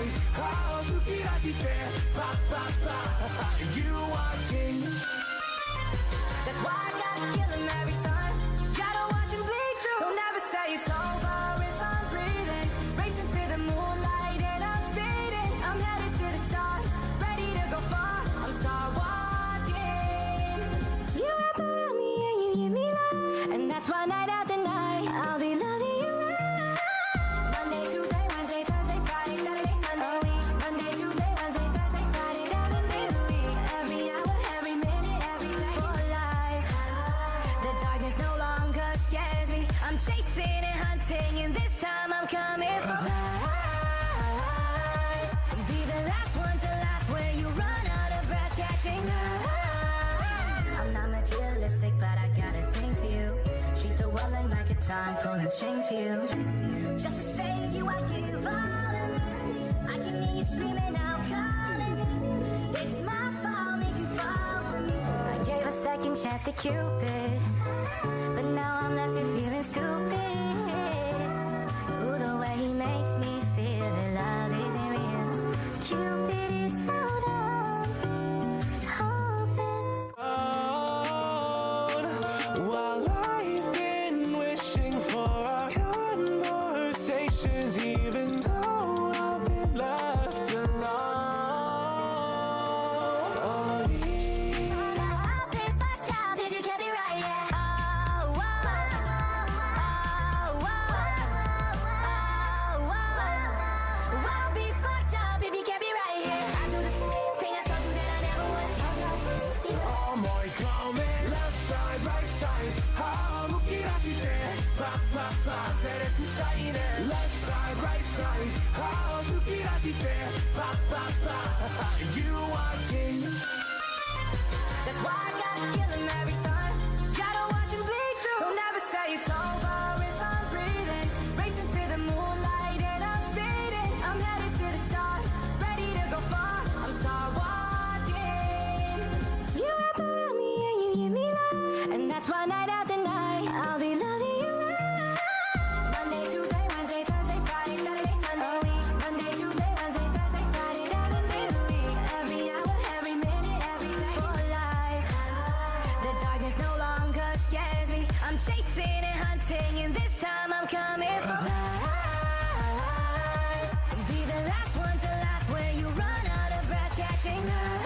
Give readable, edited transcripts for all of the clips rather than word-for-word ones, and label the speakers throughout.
Speaker 1: ℝ好きらしてパッパッパ You are king.
Speaker 2: That's why I gotta kill him every time. Gotta watch him bleed too. Don't ever say it's over if I'm breathing. Racing to the moonlight and I'm speeding. I'm headed to the stars, ready to go far. I'm star walking. You wrap around me and you give me love, and that's why night after night I'll be loving you right. Monday, Tuesday, Wednesday, Thursday, Friday, Saturday, Sunday, a week. Monday, Tuesday, Wednesday, Thursday, Friday, 7 days a week. Every hour, every minute, every second for life. The darkness no longer scares me. I'm chasing and hunting, and this time I'm coming for life. Be the last one to laugh when you run out of breath, catching up. I'm not materialistic, but I got a thing for you. Treat the world like a time, pulling strings for you. Just to save you, I give all of me. I can hear you screaming out, calling me. It's my fault, made you fall for me. I gave a second chance to Cupid, but now I'm left here feeling stupid. Ooh, the way he makes me feel that love isn't real. Cupid is so dumb, hopeless.
Speaker 1: While I've been wishing for our conversations, even though I've been left alone. Oh,
Speaker 2: Now I've been fucked up if you kept me right, yeah. Oh, whoa, oh, whoa, I'll be fucked up if you kept me right, yeah. I do the same thing I told you that I never would.
Speaker 1: 어머 이거면 left side right side ℝ 웃기 라시대 팍팍팍 테레프 사이네 left side right side ℝ 웃기 라시대 팍팍팍 You are king.
Speaker 2: That's why I gotta kill him every time. Gotta watch him bleed too. Don't ever say it's over if I'm breathing. Racing to the moonlight and I'm speeding. I'm headed to the stars, ready to go far. I'm star walking. You wrap around me and you give me love, and that's why night after night I'll be loving you right. Monday, Tuesday, Wednesday, Thursday, Friday, Saturday, Sunday, a week. Monday, Tuesday, Wednesday, Thursday, Friday, 7 days a week. Every hour, every minute, every second for life. The darkness no longer scares me. I'm chasing and hunting, and this time I'm coming for life. Be the last one to laugh when you run out of breath, catching up.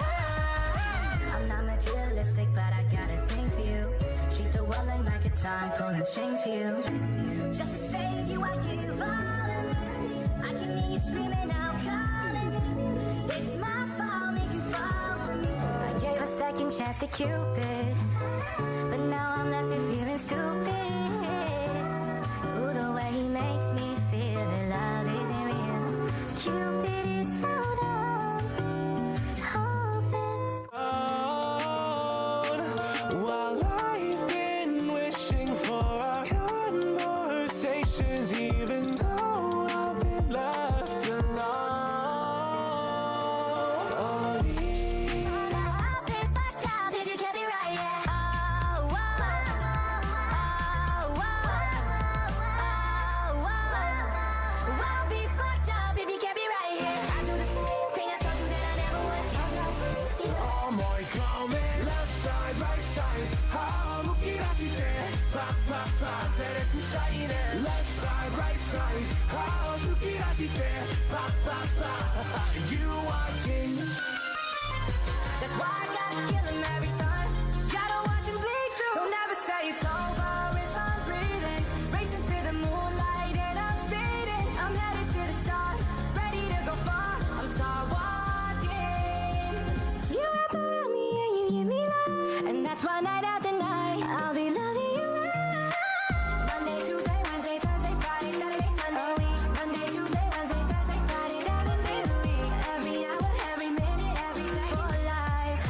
Speaker 2: I'm not materialistic, but I got a thing for you. Treat the world like a time, pulling strings for you. Just to save you, I give all of me. I can hear you screaming out, calling me. It's my fault, made you fall for me. I gave a second chance to Cupid, but now I'm left here feeling stupid. Ooh, the way he makes me feel that love isn't real. Cupid is so dumb, hopeless.
Speaker 1: While I've been wishing for our conversations, even though I've been left alone. Oh,
Speaker 2: Now I've been fucked up if you kept me right, yeah. Oh, whoa, I'll be fucked up if you kept me right, yeah. I do the same thing I told you that I never would.
Speaker 1: 어머 이거면 left side right side ℝ 웃기 라시대 팍팍팍 테레프 사이네 left side right side ℝ 웃기 라시대 팍팍팍 You are king.
Speaker 2: That's why I gotta kill him every time. Gotta watch him bleed too. Don't ever say it's over if I'm breathing. Racing to the moonlight and I'm speeding. I'm headed to the stars, ready to go far. I'm star walking. You wrap around me and you give me love, and that's why night after night I'll be loving you right. Monday, Tuesday, Wednesday, Thursday, Friday, Saturday, Sunday, a week. Monday, Tuesday, Wednesday, Thursday, Friday, 7 days a week. Every hour, every minute, every second for life.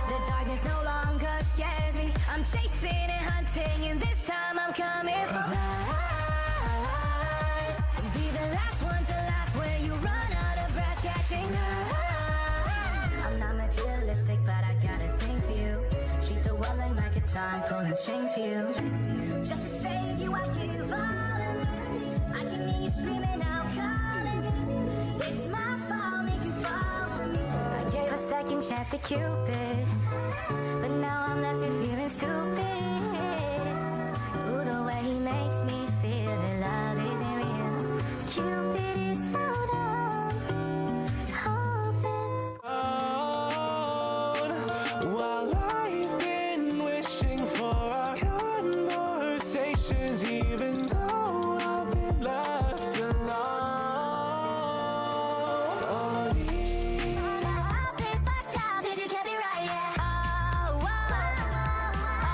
Speaker 2: The darkness no longer scares me. I'm chasing and hunting, and this time I'm coming for life. Be the last one to laugh when you run out of breath, catching up. I'm not materialistic, but I got a thing for you. Treat the world like a time, pulling strings for you. Just to save you, I give all of me. I can hear you screaming out, calling me. It's my chance at Cupid, but now I'm left here feeling stupid. Ooh, the way he makes me feel that love isn't real. Cupid is so dumb, hopeless.
Speaker 1: While I've been wishing for our conversations, even though I've been left alone. Oh,
Speaker 2: I've been fucked up if you kept me right, yeah. Oh, whoa, oh,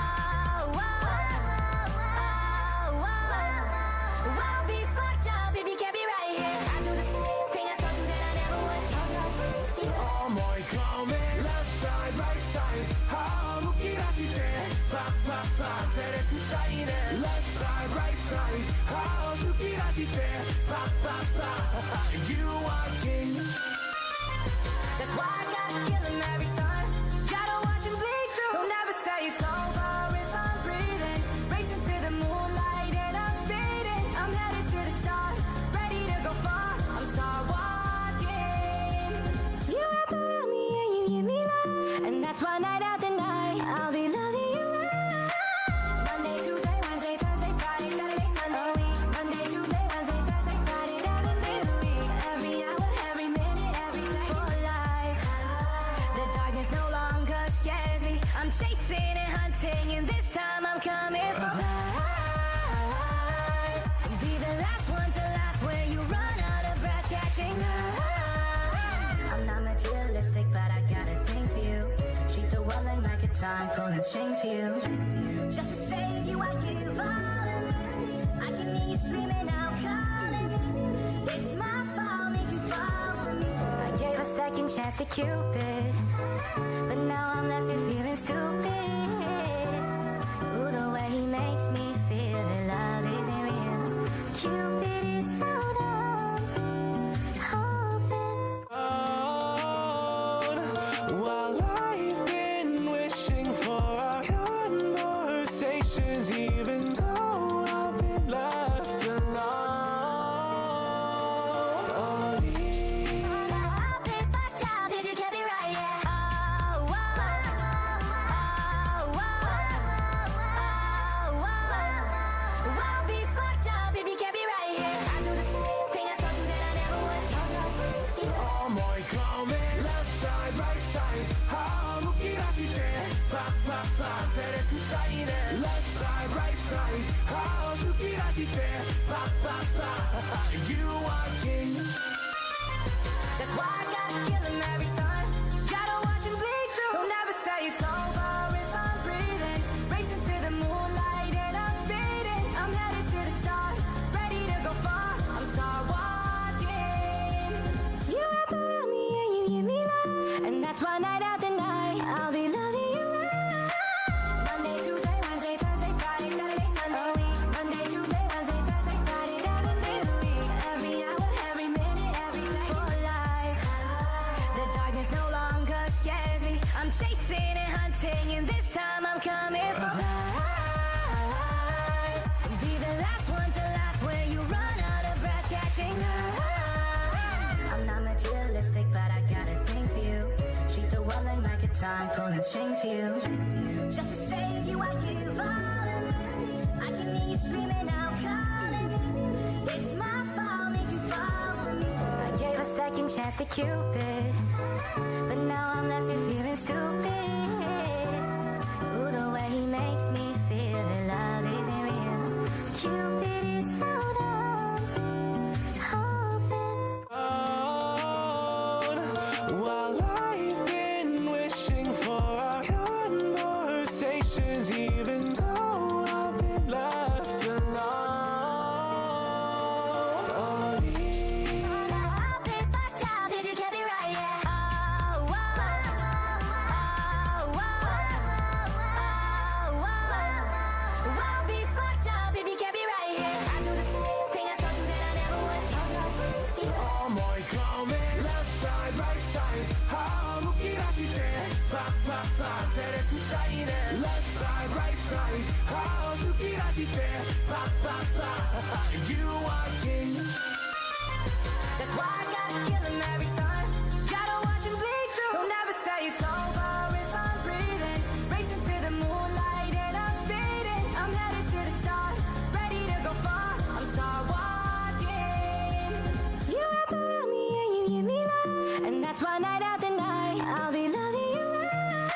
Speaker 2: whoa, I'll be fucked up if you kept me right, yeah. I do the same thing I told you that I never would.
Speaker 1: 어머이 coming left side right side 하무기라지대 팍팍팍 테레프 사이네 left side right side 하수기라지대 팍팍팍 You are king.
Speaker 2: That's why I gotta kill him every time. Gotta watch him bleed too. Don't ever say it's over if I'm breathing. Racing to the moonlight and I'm speeding. I'm headed to the stars, ready to go far. I'm star walking. You wrap around me and you give me love, and that's why night after night I'll be loving you right. Monday, Tuesday, Wednesday, Thursday, Friday, Saturday, Sunday, a week. Monday, Tuesday, Wednesday, Thursday, Friday, 7 days a week. Every hour, every minute, every second for life. The darkness no longer scares me. I'm chasing and hunting, and this time I'm coming for life. Be the last one to laugh when you run out of breath, catching up. I'm not materialistic, but I got a thing for you. Treat the world like a time, pulling strings for you. Just to save you, I give all of me. I can hear you screaming out, calling me. It's my fault, made you fall for me. I gave a second chance to Cupid, but now I'm left here feeling stupid. Ooh, the way he makes me feel that love isn't real. Cupid is so dumb, hopeless.
Speaker 1: While I've been wishing for our conversations, even though I've been left alone. Oh,
Speaker 2: I've been fucked up if you kept me right, yeah. Oh, whoa, I'll be fucked up if you kept me right, yeah. I do the same thing I told you that I never would.
Speaker 1: 어머이 coming left side right side 하무기라지대 팍팍팍 테레프 사이네 left side right side 하수기라지대 팍팍팍 You are king.
Speaker 2: That's why I gotta kill him every time. Gotta watch him bleed too. Don't ever say it's over if I'm breathing. Racing to the moonlight and I'm speeding. I'm headed to the stars, ready to go far. I'm star walking. You wrap around me and you give me love, and that's why night after night I'll be loving you right. Monday, Tuesday, Wednesday, Thursday, Friday, Saturday, Sunday, a week. Monday, Tuesday, Wednesday, Thursday, Friday, 7 days a week. Every hour, every minute, every second for life. The darkness no longer scares me. I'm chasing and hunting, and this time I'm coming for life. Be the last one to laugh when you run out of breath, catching up. I'm not materialistic, but I got a thing for you. Treat the world like a time, pulling strings for you. Just to save you, I give all of me. I can hear you screaming out, calling me. It's my fault, made you fall for me. I gave a second chance to Cupid, but now I'm left here feeling stupid. Ooh, the way he makes me feel that love isn't real. Cupid is so dumb, hopeless.
Speaker 1: While I've been wishing for our conversations, even though I've been left alone. Oh,
Speaker 2: I've been fucked up if you kept me right, yeah. Oh, I'll be fucked up if you kept me right, yeah. I do the same thing I told you that I never would.
Speaker 1: 어머이 coming left side right side 하무기라지대 팍팍팍 테레프 사이네 left side right side 하수기라지대 팍팍팍 You are king.
Speaker 2: That's why I gotta kill him every time. Gotta watch him bleed too. Don't ever say it's over That's why night after night, I'll be loving you right.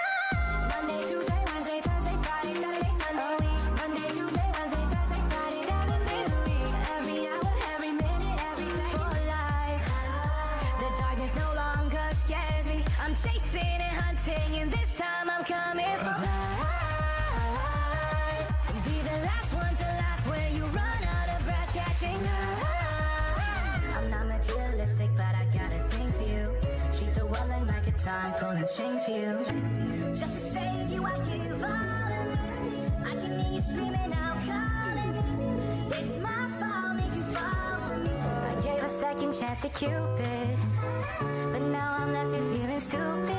Speaker 2: Monday, Tuesday, Wednesday, Thursday, Friday, Saturday, Sunday, a week. Monday, Tuesday, Wednesday, Thursday, Friday, 7 days a week. Every hour, every minute, every second for life. The darkness no longer scares me. I'm chasing and hunting, and this time I'm coming for life. Be the last one to laugh when you run out of breath, catching up. I'm not materialistic, but I got a thing for you. Treat the world like a time, pulling strings for you. Just to save you, I give all of me. I can hear you screaming out, calling me. It's my fault, made you fall for me. I gave a second chance to Cupid, but now I'm left here feeling stupid.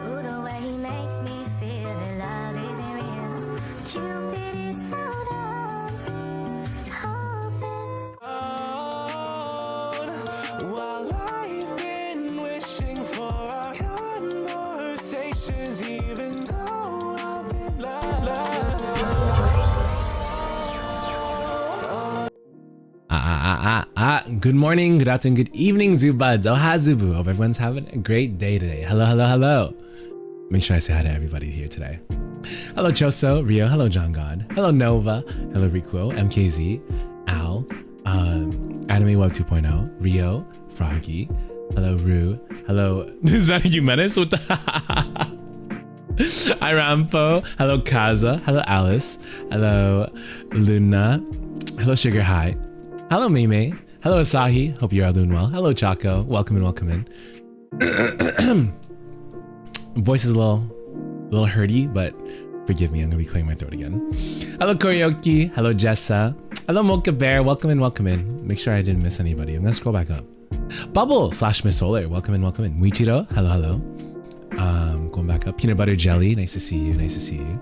Speaker 2: Ooh, the way he makes me feel that love isn't real. Cupid is so dumb, hopeless.
Speaker 1: While I've been wishing for our conversations, even though I've been left
Speaker 3: Good morning, good afternoon, good evening, Zubuds. Oha Zubu. Hope everyone's having a great day today. Hello, hello, hello. Make sure I say hi to everybody here today. Hello, Choso, Rio. Hello, John God. Hello, Nova. Hello, Rico, MKZ, Al, Anime Web 2.0, Rio, Froggy. Hello, Rue. Hello, is that you menace? What the? Hi, Rampo. Hello, Kaza. Hello, Alice. Hello, Luna. Hello, Sugar High. Hello, Meme. Hello, Asahi. Hope you're all doing well. Hello, Chaco. Welcome in, welcome in. Voice is a little hurty, but forgive me. I'm gonna be clearing my throat again. Hello, Koryoki. Hello, Jessa. Hello, Mocha Bear. Welcome in, welcome in. Make sure I didn't miss anybody. I'm gonna scroll back up. Bubble / Miss Solar. Welcome in, welcome in. Muichiro. Hello, hello. Going back up. Peanut Butter Jelly. Nice to see you. Nice to see you.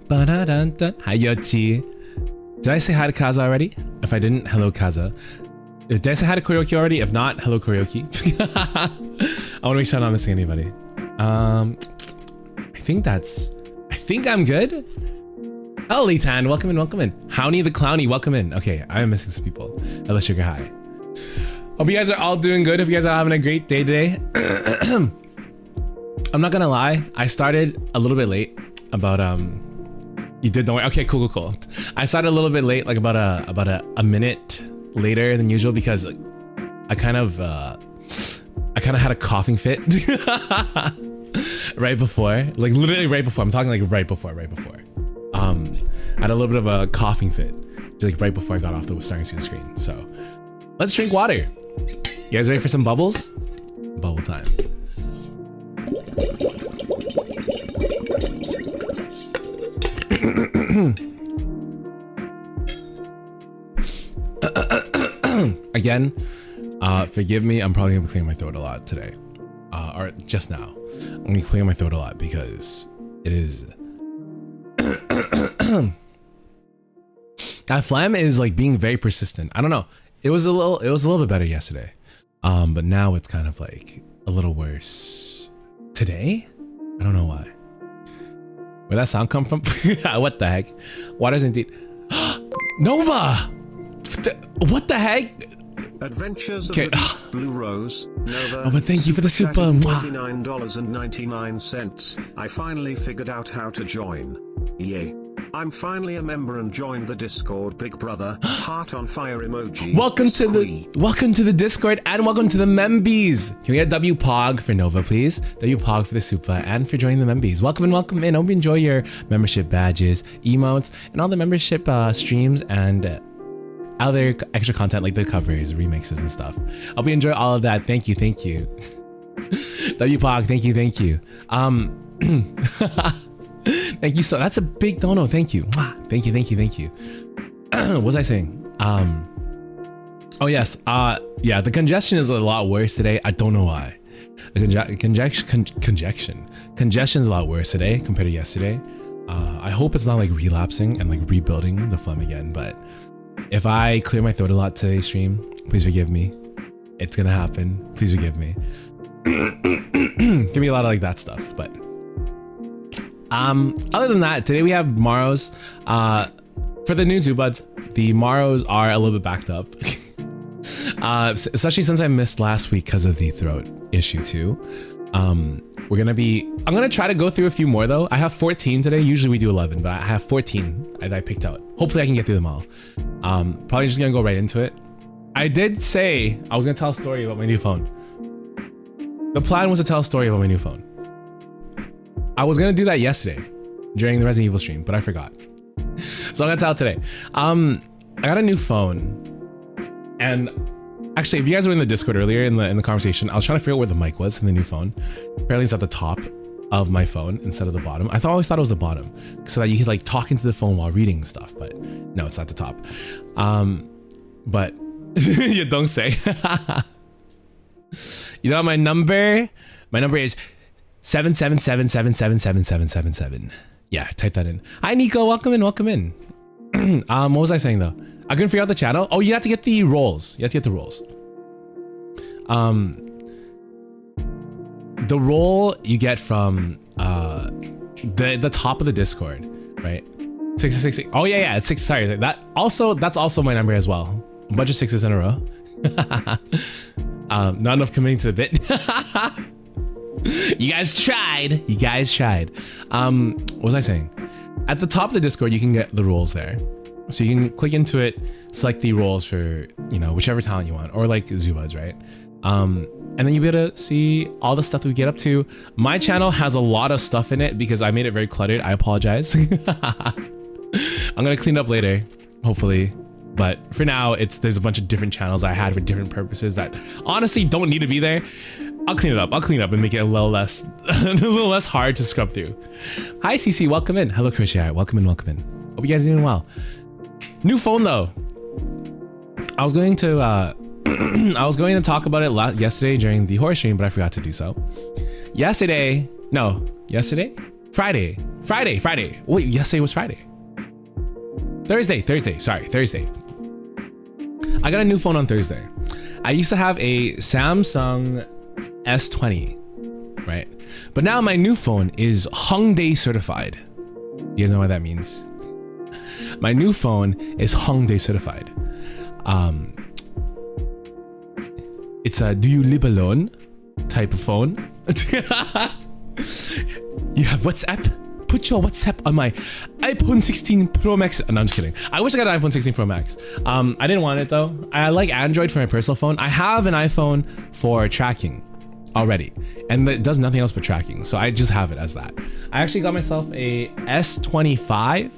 Speaker 3: Ba-da-dun-dun. Hi, Yochi. Did I say hi to Kaza already? If I didn't, hello Kaza. Did I say hi to Koryoki already? If not, hello Koryoki. I want to make sure I'm not missing anybody. I think I'm good. Oh, Litan, welcome in, welcome in. Hownie the Clowny, welcome in. Okay, I am missing some people. Hello Sugar High. Hope you guys are all doing good. Hope you guys are having a great day today. I'm not gonna lie, I started a little bit late. About you did, don't worry. Okay, cool. I started a little bit late, like about a minute later than usual, because I kind of had a coughing fit right before, like literally right before. I'm talking like right before. I had a little bit of a coughing fit, like right before I got off the starting to see the screen. So let's drink water. You guys ready for some bubbles? Bubble time. Again, forgive me, I'm probably gonna be clearing my throat a lot today, or just now. I'm gonna be clearing my throat a lot because it is that phlegm is like being very persistent. I don't know, it was a little bit better yesterday, but now it's kind of like a little worse today. I don't know why. Where that sound come from? What the heck? Water's indeed. Nova! What the heck?
Speaker 4: Adventures of the Blue Rose, Nova.
Speaker 3: Oh, but thank you for the super.
Speaker 4: $49.99. I finally figured out how to join. Yay. I'm finally a member and joined the Discord, big brother. Heart on fire emoji.
Speaker 3: Welcome to the Discord and welcome to the Membies. Can we get WPOG for Nova, please? WPOG for the super and for joining the Membies. Welcome in, welcome in. Hope you enjoy your membership badges, emotes, and all the membership streams and other extra content like the covers, remixes, and stuff. Hope you enjoy all of that. Thank you. WPOG, thank you. Thank you. So that's a big dono. Thank you. Thank you. What was I saying? Oh yes. Yeah, the congestion is a lot worse today. I don't know why. The congestion is a lot worse today compared to yesterday. I hope it's not like relapsing and like rebuilding the phlegm again, but if I clear my throat a lot today's stream, please forgive me. It's gonna happen. Please forgive me. Give me a lot of like that stuff, but other than that, today we have MAROs. For the new Zubuds, the MAROs are a little bit backed up. Especially since I missed last week because of the throat issue too. I'm gonna try to go through a few more though. I have 14 today. Usually we do 11, but I have 14 that I picked out. Hopefully I can get through them all. Probably just gonna go right into it. I did say I was gonna tell a story about my new phone. The plan was to tell a story about my new phone. I was gonna do that yesterday during the Resident Evil stream, but I forgot. So I'm gonna tell it today. I got a new phone, and actually, if you guys were in the Discord earlier in the conversation, I was trying to figure out where the mic was in the new phone. Apparently, it's at the top of my phone instead of the bottom. I always thought it was the bottom, so that you could like talk into the phone while reading stuff. But no, it's at the top. But you don't say. You know my number? My number is 777777777. Yeah, type that in. Hi Nico, welcome in, welcome in. What was I saying though? I couldn't figure out the channel. Oh, you have to get the roles. You have to get the roles. The role you get from the top of the Discord, right? 666. Oh yeah, it's 6. Sorry, that's also my number as well. A bunch of 6s in a row. Not enough committing to the bit. You guys tried. What was I saying? At the top of the Discord, you can get the roles there. So you can click into it, select the roles for, you know, whichever talent you want, or like Zuba's, right? And then you'll be able to see all the stuff that we get up to. My channel has a lot of stuff in it because I made it very cluttered. I apologize. I'm gonna clean it up later, hopefully. But for now, there's a bunch of different channels I had for different purposes that honestly don't need to be there. I'll clean it up and make it a little less hard to scrub through. Hi CC, welcome in. Hello Krisha, welcome in. Hope you guys are doing well. New phone though. I was going to talk about it yesterday during the horror stream, but I forgot to do so. Friday. Wait, yesterday was Friday. Thursday. Sorry, Thursday. I got a new phone on Thursday. I used to have a Samsung S20, right? But now my new phone is Hongdae certified. You guys know what that means? My new phone is Hongdae certified. It's a do you live alone type of phone. You have WhatsApp? Put your WhatsApp on my iPhone 16 Pro Max. No, I'm just kidding. I wish I got an iPhone 16 Pro Max. I didn't want it though. I like Android for my personal phone. I have an iPhone for tracking already, and it does nothing else but tracking. So I just have it as that. I actually got myself a S24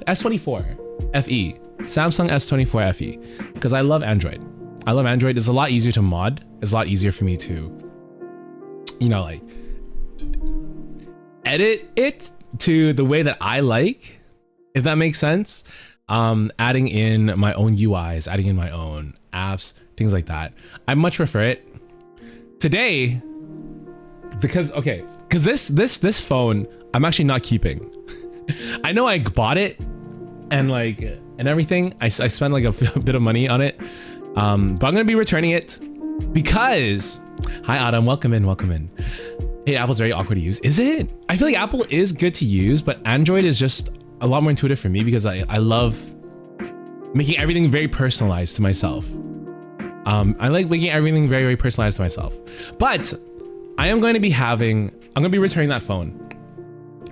Speaker 3: FE, Samsung S24 FE, because I love Android. It's a lot easier to mod. It's a lot easier for me to, you know, like edit it to the way that I like, if that makes sense. Adding in my own UIs, adding in my own apps, things like that. I much prefer it. Today, because this phone I'm actually not keeping. I know I bought it and everything. I spent like a bit of money on it, but I'm gonna be returning it because, hi Adam, welcome in. Hey, Apple's very awkward to use. Is it? I feel like Apple is good to use, but Android is just a lot more intuitive for me because I love making everything very personalized to myself. I like making everything very, very personalized to myself. But I'm going to be returning that phone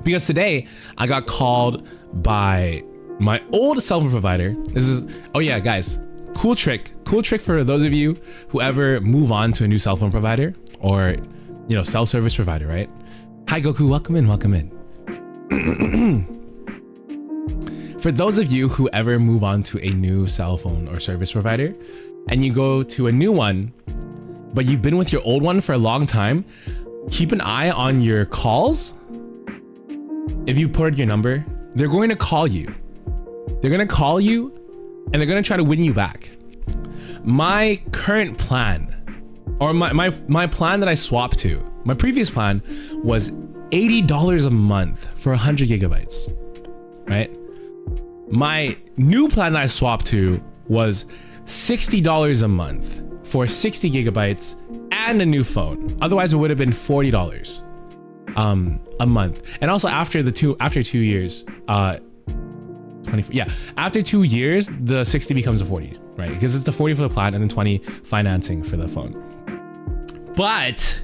Speaker 3: because today I got called by my old cell phone provider. Oh yeah, guys, cool trick for those of you who ever move on to a new cell phone provider or, you know, cell service provider, right? Hi Goku, welcome in. For those of you who ever move on to a new cell phone or service provider and you go to a new one, but you've been with your old one for a long time, keep an eye on your calls. If you put your number, they're going to call you. They're going to call you and they're going to try to win you back. My current plan, or my plan that I swapped to, my previous plan was $80 a month for 100 gigabytes, right? My new plan that I swapped to was $60 a month for 60 gigabytes and a new phone. Otherwise it would have been $40 a month. And also after 2 years, after 2 years, the 60 becomes a 40. right? Because it's the 40 for the plan and then 20 financing for the phone. But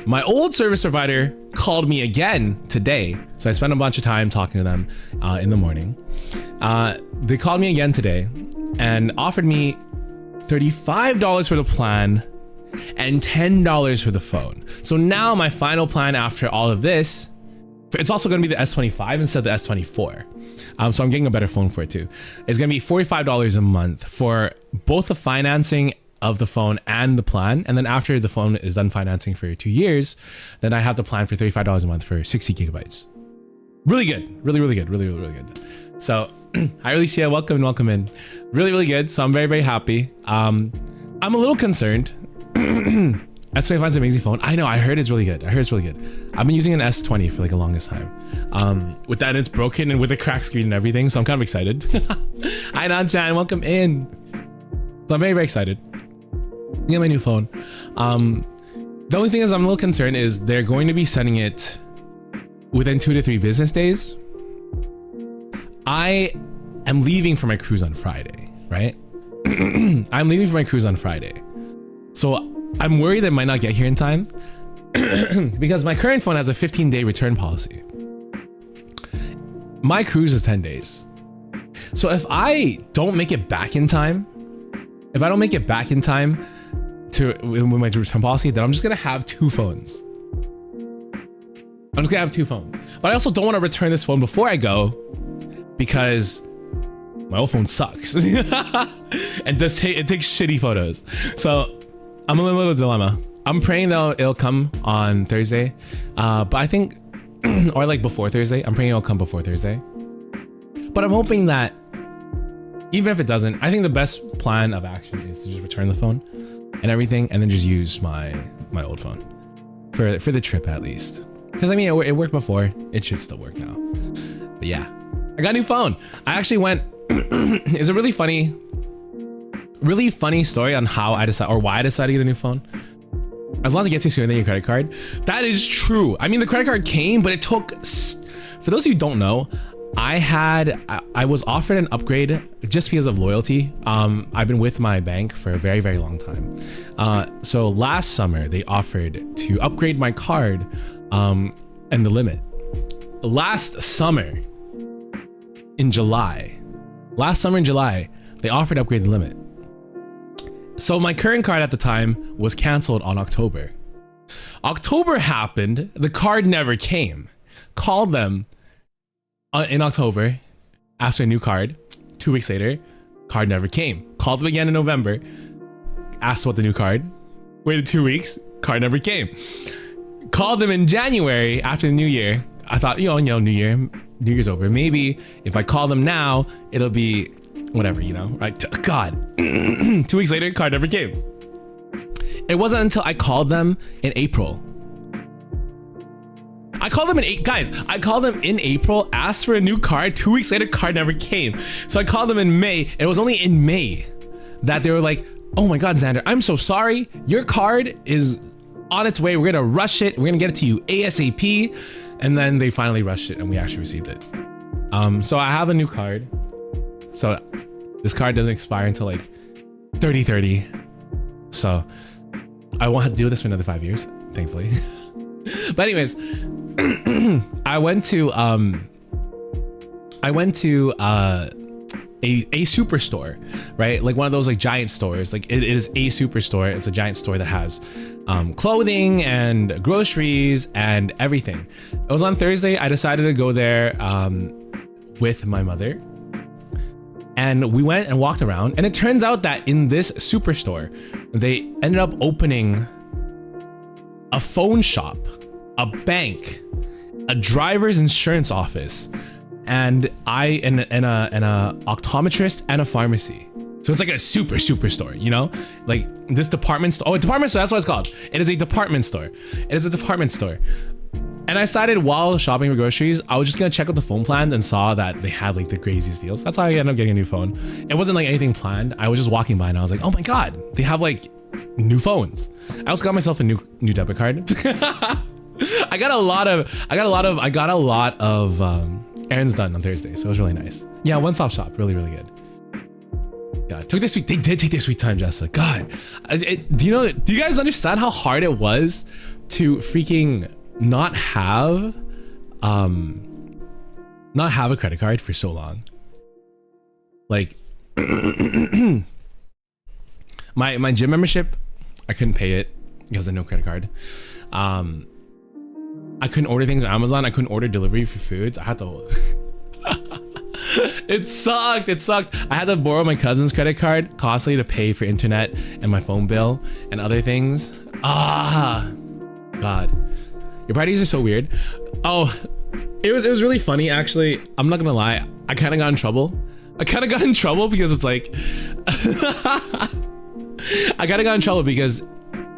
Speaker 3: my old service provider called me again today. So I spent a bunch of time talking to them in the morning. They called me again today and offered me $35 for the plan and $10 for the phone. So now my final plan after all of this, it's also going to be the S25 instead of the S24. So I'm getting a better phone for it too. It's going to be $45 a month for both the financing of the phone and the plan. And then after the phone is done financing for 2 years, then I have the plan for $35 a month for 60 gigabytes. Really good. Really, really good. Really, really, really good. So hi, Alicia. Welcome in. Really, really good. So I'm very, very happy. I'm a little concerned. S25 is an amazing phone. I know. I heard it's really good. I've been using an S20 for like the longest time. With that, it's broken and with a cracked screen and everything. So I'm kind of excited. Hi, Nan-chan. Welcome in. So I'm very, very excited. Get my new phone. The only thing is I'm a little concerned is they're going to be sending it within 2 to 3 business days. I am leaving for my cruise on Friday, right? I'm leaving for my cruise on Friday. So I'm worried it might not get here in time because my current phone has a 15-day return policy. My cruise is 10 days. So if I don't make it back in time, to with my return policy, then I'm just gonna have 2 phones. But I also don't want to return this phone before I go because my old phone sucks and it takes shitty photos. So I'm in a little dilemma. I'm praying that it'll come on Thursday, but I think, or like before Thursday. I'm praying it'll come before Thursday. But I'm hoping that even if it doesn't, I think the best plan of action is to just return the phone and everything, and then just use my old phone for the trip at least. Because I mean, it worked before. It should still work now. But yeah, I got a new phone. I actually went. It's a really funny story on how I decided, or why I decided to get a new phone. As long as it gets you sooner than your credit card. That is true. I mean, the credit card came, but it took. For those of you who don't know, I was offered an upgrade just because of loyalty. I've been with my bank for a very, very long time. So last summer they offered to upgrade my card and the limit. Last summer in July, they offered to upgrade the limit. So my current card at the time was canceled on October. October happened, the card never came. Called them in October, asked for a new card. 2 weeks later, card never came. Called them again in November, asked what the new card. Waited 2 weeks, card never came. Called them in January after the new year. I thought, New Year's over. Maybe if I call them now, it'll be whatever, right? God, 2 weeks later, card never came. It wasn't until I called them in April. I called them in April, asked for a new card. 2 weeks later, card never came. So I called them in May, and it was only in May that they were like, oh my God, Xander, I'm so sorry. Your card is on its way. We're gonna rush it. We're gonna get it to you ASAP. And then they finally rushed it and we actually received it. So I have a new card. So this card doesn't expire until like 3030. So I won't have to do this for another 5 years, thankfully. But anyways, I went to a superstore, right? Like one of those like giant stores. Like it is a superstore. It's a giant store that has clothing and groceries and everything. It was on Thursday. I decided to go there with my mother. And we went and walked around, and it turns out that in this superstore, they ended up opening a phone shop, a bank, a driver's insurance office, and a optometrist and a pharmacy. So it's like a super store, like this department store. Oh, a department store, that's what it's called. It is a department store. And I decided while shopping for groceries, I was just gonna check out the phone plans and saw that they had like the craziest deals. That's how I ended up getting a new phone. It wasn't like anything planned. I was just walking by and I was like, oh my God, they have like new phones. I also got myself a new debit card. I got a lot of errands done on Thursday, so it was really nice. Yeah, one-stop shop, really, really good. God, took their sweet. They did take their sweet time, Jessa. God, do you guys understand how hard it was to freaking not have a credit card for so long? Like, my gym membership, I couldn't pay it because I had no credit card. I couldn't order things on Amazon. I couldn't order delivery for foods. I had to. It sucked. I had to borrow my cousin's credit card constantly to pay for internet and my phone bill and other things. God, your parties are so weird. Oh, it was really funny actually. I'm not gonna lie. I kind of got in trouble. Because it's like I kind of got in trouble because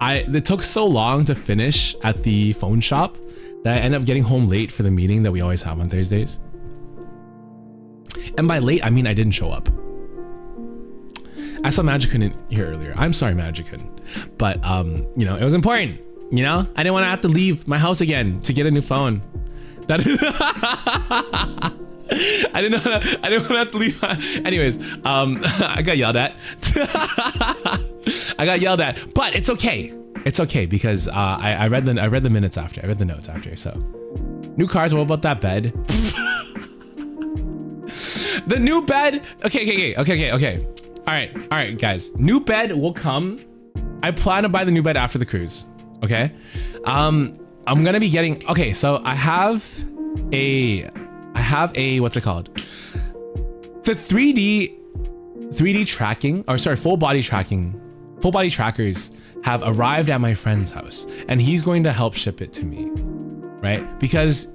Speaker 3: it took so long to finish at the phone shop that I ended up getting home late for the meeting that we always have on Thursdays. And by late, I mean I didn't show up. I saw Magicun in here earlier. I'm sorry, Magicun. But, you know, it was important. You know? I didn't want to have to leave my house again to get a new phone. I didn't want to have to leave my... Anyways, I got yelled at. But it's okay. It's okay because I read the minutes after. I read the notes after, so. New cars, what about that bed? The new bed. Okay. All right, guys. New bed will come. I plan to buy the new bed after the cruise. Okay. I'm gonna be getting. Okay, so I have a what's it called? The 3D tracking, or sorry, full body trackers have arrived at my friend's house, and he's going to help ship it to me, right? Because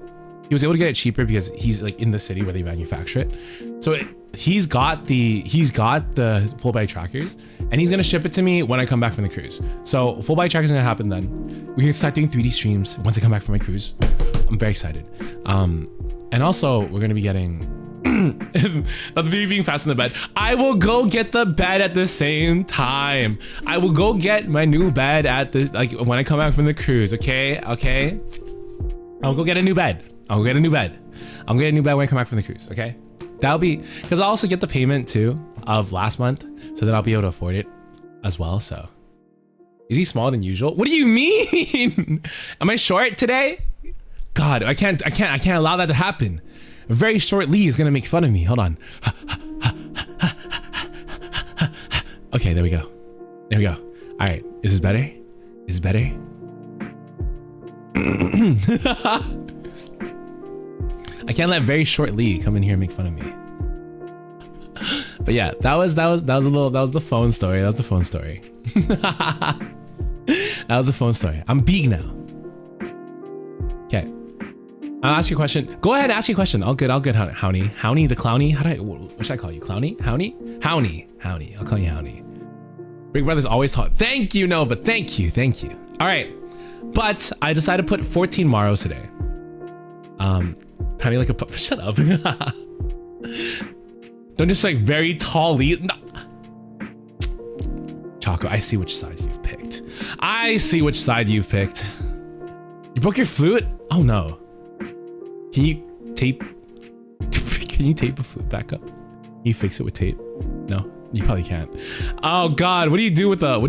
Speaker 3: he was able to get it cheaper because he's like in the city where they manufacture it. So he's got the full body trackers, and he's gonna ship it to me when I come back from the cruise. So full body trackers is gonna happen then. We can start doing 3D streams once I come back from my cruise. I'm very excited. And also we're gonna be getting not being fast in the bed. I will go get the bed at the same time. I will go get my new bed at the when I come back from the cruise. Okay. I'll go get a new bed. I'll get a new bed when I come back from the cruise, okay? That'll be, because I'll also get the payment too of last month, so that I'll be able to afford it as well, so. Is he smaller than usual? What do you mean? Am I short today? God, I can't allow that to happen. A very short Lee is gonna make fun of me, hold on. Okay, there we go. All right, is this better? I can't let very short Lee come in here and make fun of me. But yeah, that was the phone story. That was the phone story. I'm big now. Okay. I'll ask you a question. Go ahead, ask you a question. All good, Howney the Clowny. What should I call you? Clowny? Howney. I'll call you Howney. Big Brother's always taught. Thank you, Nova. Thank you. All right. But I decided to put 14 Maros today. Penny like a shut up. Don't just like very tall lead. No. Choco, I see which side you've picked. You broke your flute? Oh no. Can you tape a flute back up? Can you fix it with tape? No, you probably can't. Oh God, what do you do with the?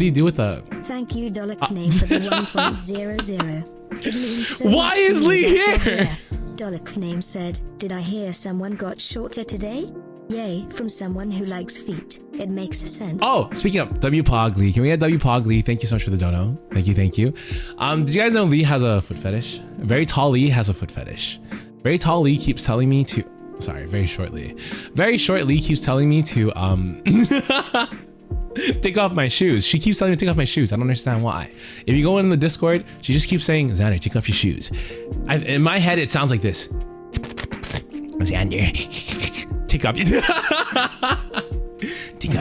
Speaker 5: Thank you, ℝ𝕌𝕃𝔼𝕊, for the 1.00. It means so
Speaker 3: Why
Speaker 5: much
Speaker 3: is
Speaker 5: to me
Speaker 3: Lee
Speaker 5: that you're
Speaker 3: here?
Speaker 5: ℉𝕃𝕼 said, did I hear someone got shorter today? Yay, from someone who likes feet. It makes sense.
Speaker 3: Oh, speaking of WPog Lee, can we get WPog Lee? Thank you so much for the dono. Thank you. Did you guys know Lee has a foot fetish? Very tall Lee has a foot fetish. Very tall Lee keeps telling me to, sorry, very short Lee keeps telling me to take off my shoes. She keeps telling me to take off my shoes. I don't understand why. If you go in the Discord, she just keeps saying, Xander, take off your shoes. In my head, it sounds like this. Xander, take off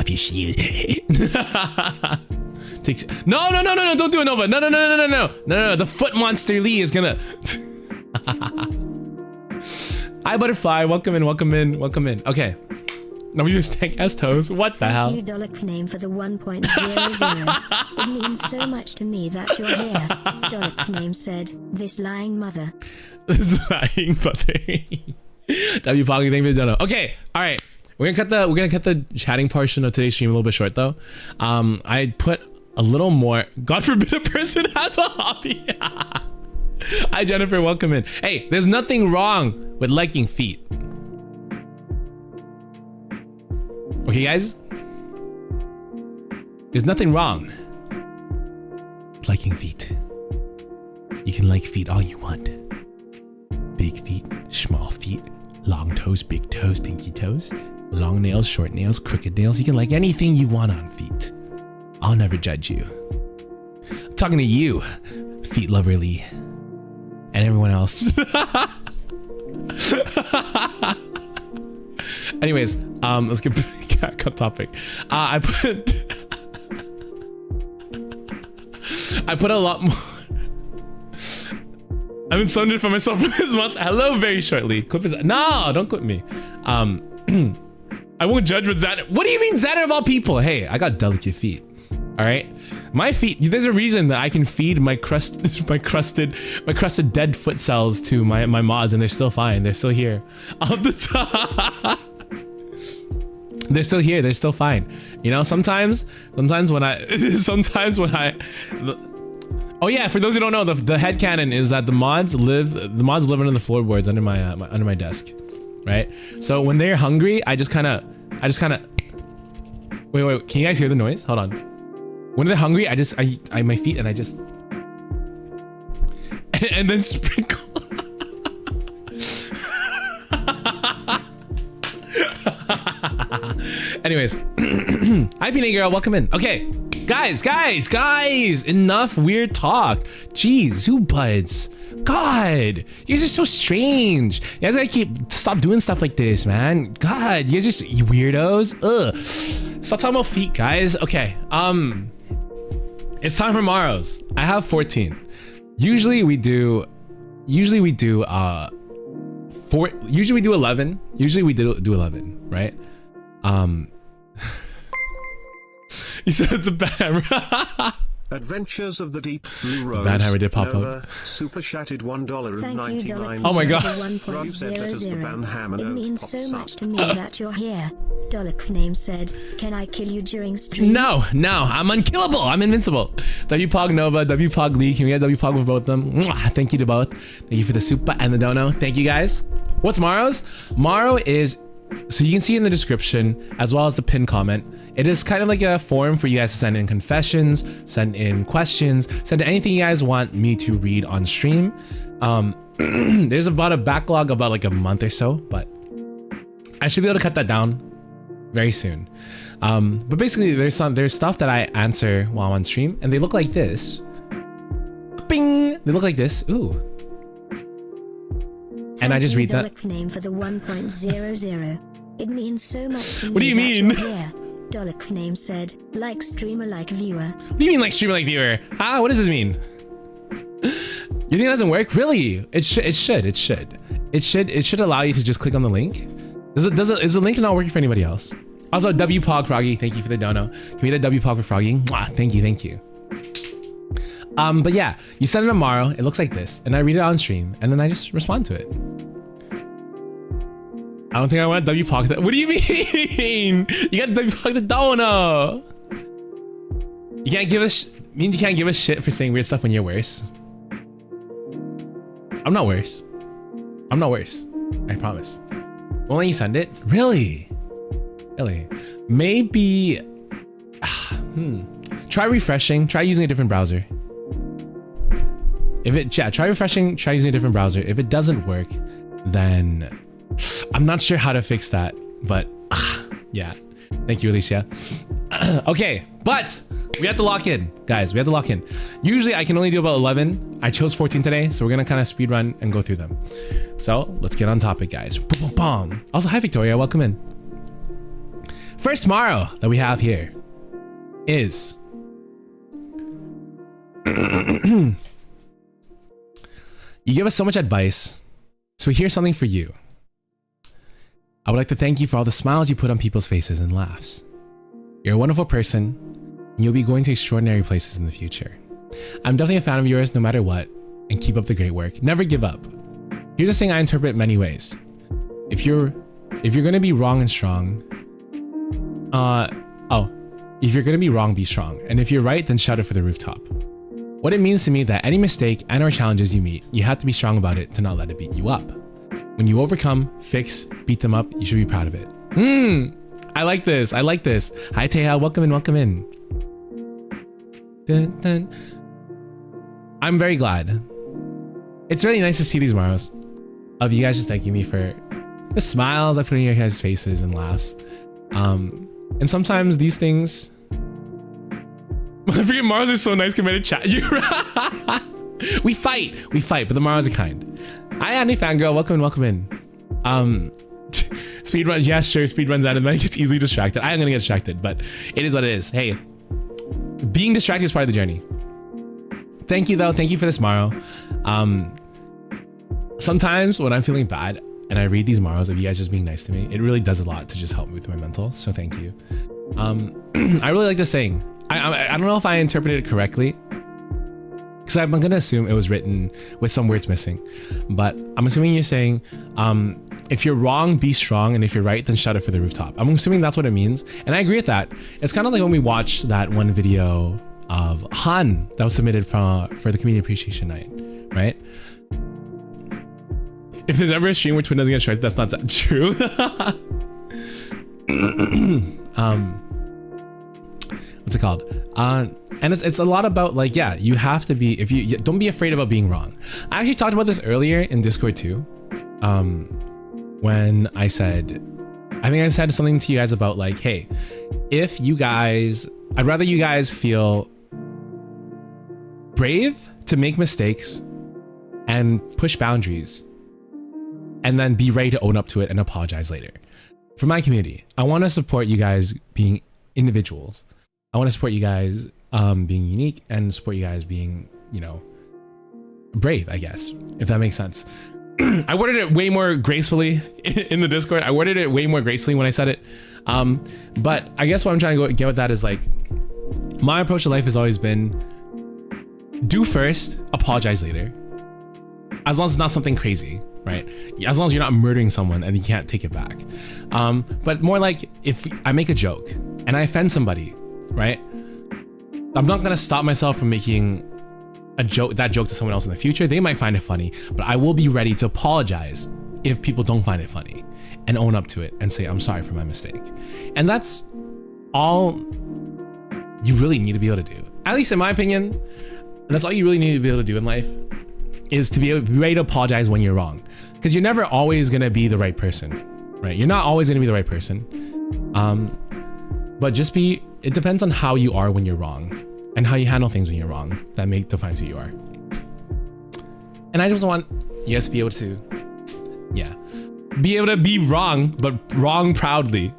Speaker 3: your shoes. No, don't do it, Nova. No. The foot monster Lee is gonna. Hi, Butterfly. Welcome in. Okay. No, we just stank ass toes. What the hell?
Speaker 5: Thank you, ℉𝕃𝕼, for the 1.00. It means so much to me that you're here. ℉𝕃𝕼 said, this lying mother.
Speaker 3: This lying mother. WPog, thank you for the dono. Okay, all right. We're gonna cut the chatting portion of today's stream a little bit short though. I put a little more. God forbid a person has a hobby. Hi Jennifer, welcome in. Hey, there's nothing wrong with liking feet. Okay, guys. There's nothing wrong with liking feet. You can like feet all you want. Big feet, small feet, long toes, big toes, pinky toes, long nails, short nails, crooked nails. You can like anything you want on feet. I'll never judge you. I'm talking to you, feet lover Lee, and everyone else. Anyways, let's get cut topic. I put a lot more. I've been summoned for myself for this month. Hello, very shortly. Clip is no, don't clip me. I won't judge with Xander. What do you mean, Xander of all people? Hey, I got delicate feet. All right, my feet. There's a reason that I can feed my crusted dead foot cells to my mods, and they're still fine. They're still here. All the time. They're still here. They're still fine. You know, sometimes when I. Oh yeah, for those who don't know, the headcanon is that the mods live under the floorboards under my desk, right? So when they're hungry, I just kind of wait, can you guys hear the noise? Hold on. When they're hungry, I my feet and I just and then sprinkle. Anyways, hi Peanut Girl, welcome in. Okay. Guys, enough weird talk. Jeez, who buds? God, you guys are so strange. You guys gotta stop doing stuff like this, man. God, you guys are weirdos. Ugh. Stop talking about feet, guys. Okay, it's time for Maros. I have 14. Usually we do 11. Usually we do 11, right? You said it's a bad hammer.
Speaker 4: Adventures of the Deep Blue Rose.
Speaker 3: Bad hammer did pop
Speaker 4: Nova,
Speaker 3: up.
Speaker 4: Super chatted $1.99.
Speaker 3: Oh my god.
Speaker 4: Rob said that as the ban hammer
Speaker 5: It
Speaker 4: note
Speaker 5: means so
Speaker 4: pops
Speaker 5: much
Speaker 4: up.
Speaker 5: to me that you're here. Dolok name said, "Can I kill you during stream?"
Speaker 3: No, I'm unkillable. I'm invincible. WPog Nova, WPog Lee. Can we get WPog with both of them? Mwah. Thank you to both. Thank you for the super and the dono. Thank you guys. What's Maro's? Maro is, so you can see in the description as well as the pinned comment. It is kind of like a forum for you guys to send in confessions, send in questions, send anything you guys want me to read on stream. There's about a backlog about like a month or so, but I should be able to cut that down very soon. But basically there's stuff that I answer while I'm on stream and they look like this. Bing! They look like this. Ooh. And I just read that.
Speaker 5: Name for the 1.00. It means so much to me.
Speaker 3: What do you mean?
Speaker 5: Dolok name said, like streamer, like viewer.
Speaker 3: What do you mean like streamer, like viewer? Ah, what does this mean? You think it doesn't work? Really? It should allow you to just click on the link. Is the link not working for anybody else? Also, WPog Froggy, thank you for the dono. Can we get a WPog for Froggy? Mwah, thank you. But yeah, you send it tomorrow. It looks like this, and I read it on stream, and then I just respond to it. I don't think I want WPog that. What do you mean? You got WPog the dono. You can't give us means you can't give us shit for saying weird stuff when you're worse. I'm not worse. I promise. Won't let you send it? Really? Maybe. Try refreshing. Try using a different browser. Try refreshing. Try using a different browser. If it doesn't work, then I'm not sure how to fix that. But yeah. Thank you, Alicia. Okay, but we have to lock in, guys. We have to lock in. Usually I can only do about 11. I chose 14 today, so we're gonna kind of speed run and go through them. So let's get on topic, guys. Also, hi Victoria, welcome in. First Maro that we have here is you give us so much advice, so here's something for you. I would like to thank you for all the smiles you put on people's faces and laughs. You're a wonderful person, and you'll be going to extraordinary places in the future. I'm definitely a fan of yours no matter what, and keep up the great work. Never give up. Here's a saying I interpret many ways. If you're gonna be wrong and strong, Oh, if you're gonna be wrong, be strong. And if you're right, then shout it for the rooftop. What it means to me that any mistake and or challenges you meet, you have to be strong about it to not let it beat you up. When you overcome, fix, beat them up, you should be proud of it. I like this. I like this. Hi, Teha. Welcome in. Welcome in. Dun, dun. I'm very glad. It's really nice to see these Maros of you guys just thanking me for the smiles I put in your guys' faces and laughs. And sometimes these things. I forget Maros are so nice, committed chat. We fight, but the Maros are kind. Hi, Annie Fangirl. Welcome in. Speed run, yeah, sure. Speed runs out of money. Gets easily distracted. I am gonna get distracted, but it is what it is. Hey, being distracted is part of the journey. Thank you though. Thank you for this Maro. Sometimes when I'm feeling bad and I read these Maros of you guys just being nice to me, it really does a lot to just help me with my mental. So thank you. I really like this saying. I don't know if I interpreted it correctly, because I'm gonna assume it was written with some words missing, but I'm assuming you're saying, if you're wrong, be strong, and if you're right, then shout it for the rooftop. I'm assuming that's what it means, and I agree with that. It's kind of like when we watched that one video of Han that was submitted for the Community Appreciation Night, right? If there's ever a stream where Twin doesn't get striked, that's not true. What's it called? And it's a lot about like, yeah, you have to be, don't be afraid about being wrong. I actually talked about this earlier in Discord too. When I think I said something to you guys about like, hey, if you guys, I'd rather you guys feel brave to make mistakes and push boundaries and then be ready to own up to it and apologize later. For my community, I want to support you guys being individuals. I want to support you guys being unique and support you guys being, you know, brave, I guess, if that makes sense. I worded it way more gracefully in the Discord. I worded it way more gracefully when I said it. But I guess what I'm trying to get with that is like, my approach to life has always been do first, apologize later. As long as it's not something crazy, right? As long as you're not murdering someone and you can't take it back. But more like if I make a joke and I offend somebody, right? I'm not gonna stop myself from making that joke to someone else in the future. They might find it funny, but I will be ready to apologize if people don't find it funny and own up to it and say, I'm sorry for my mistake. And that's all you really need to be able to do. At least in my opinion, that's all you really need to be able to do in life, is to be ready to apologize when you're wrong. Because you're never always gonna be the right person, right? You're not always gonna be the right person. But just it depends on how you are when you're wrong and how you handle things when you're wrong. That defines who you are. And I just want you guys to be able to, yeah, be able to be wrong, but wrong proudly.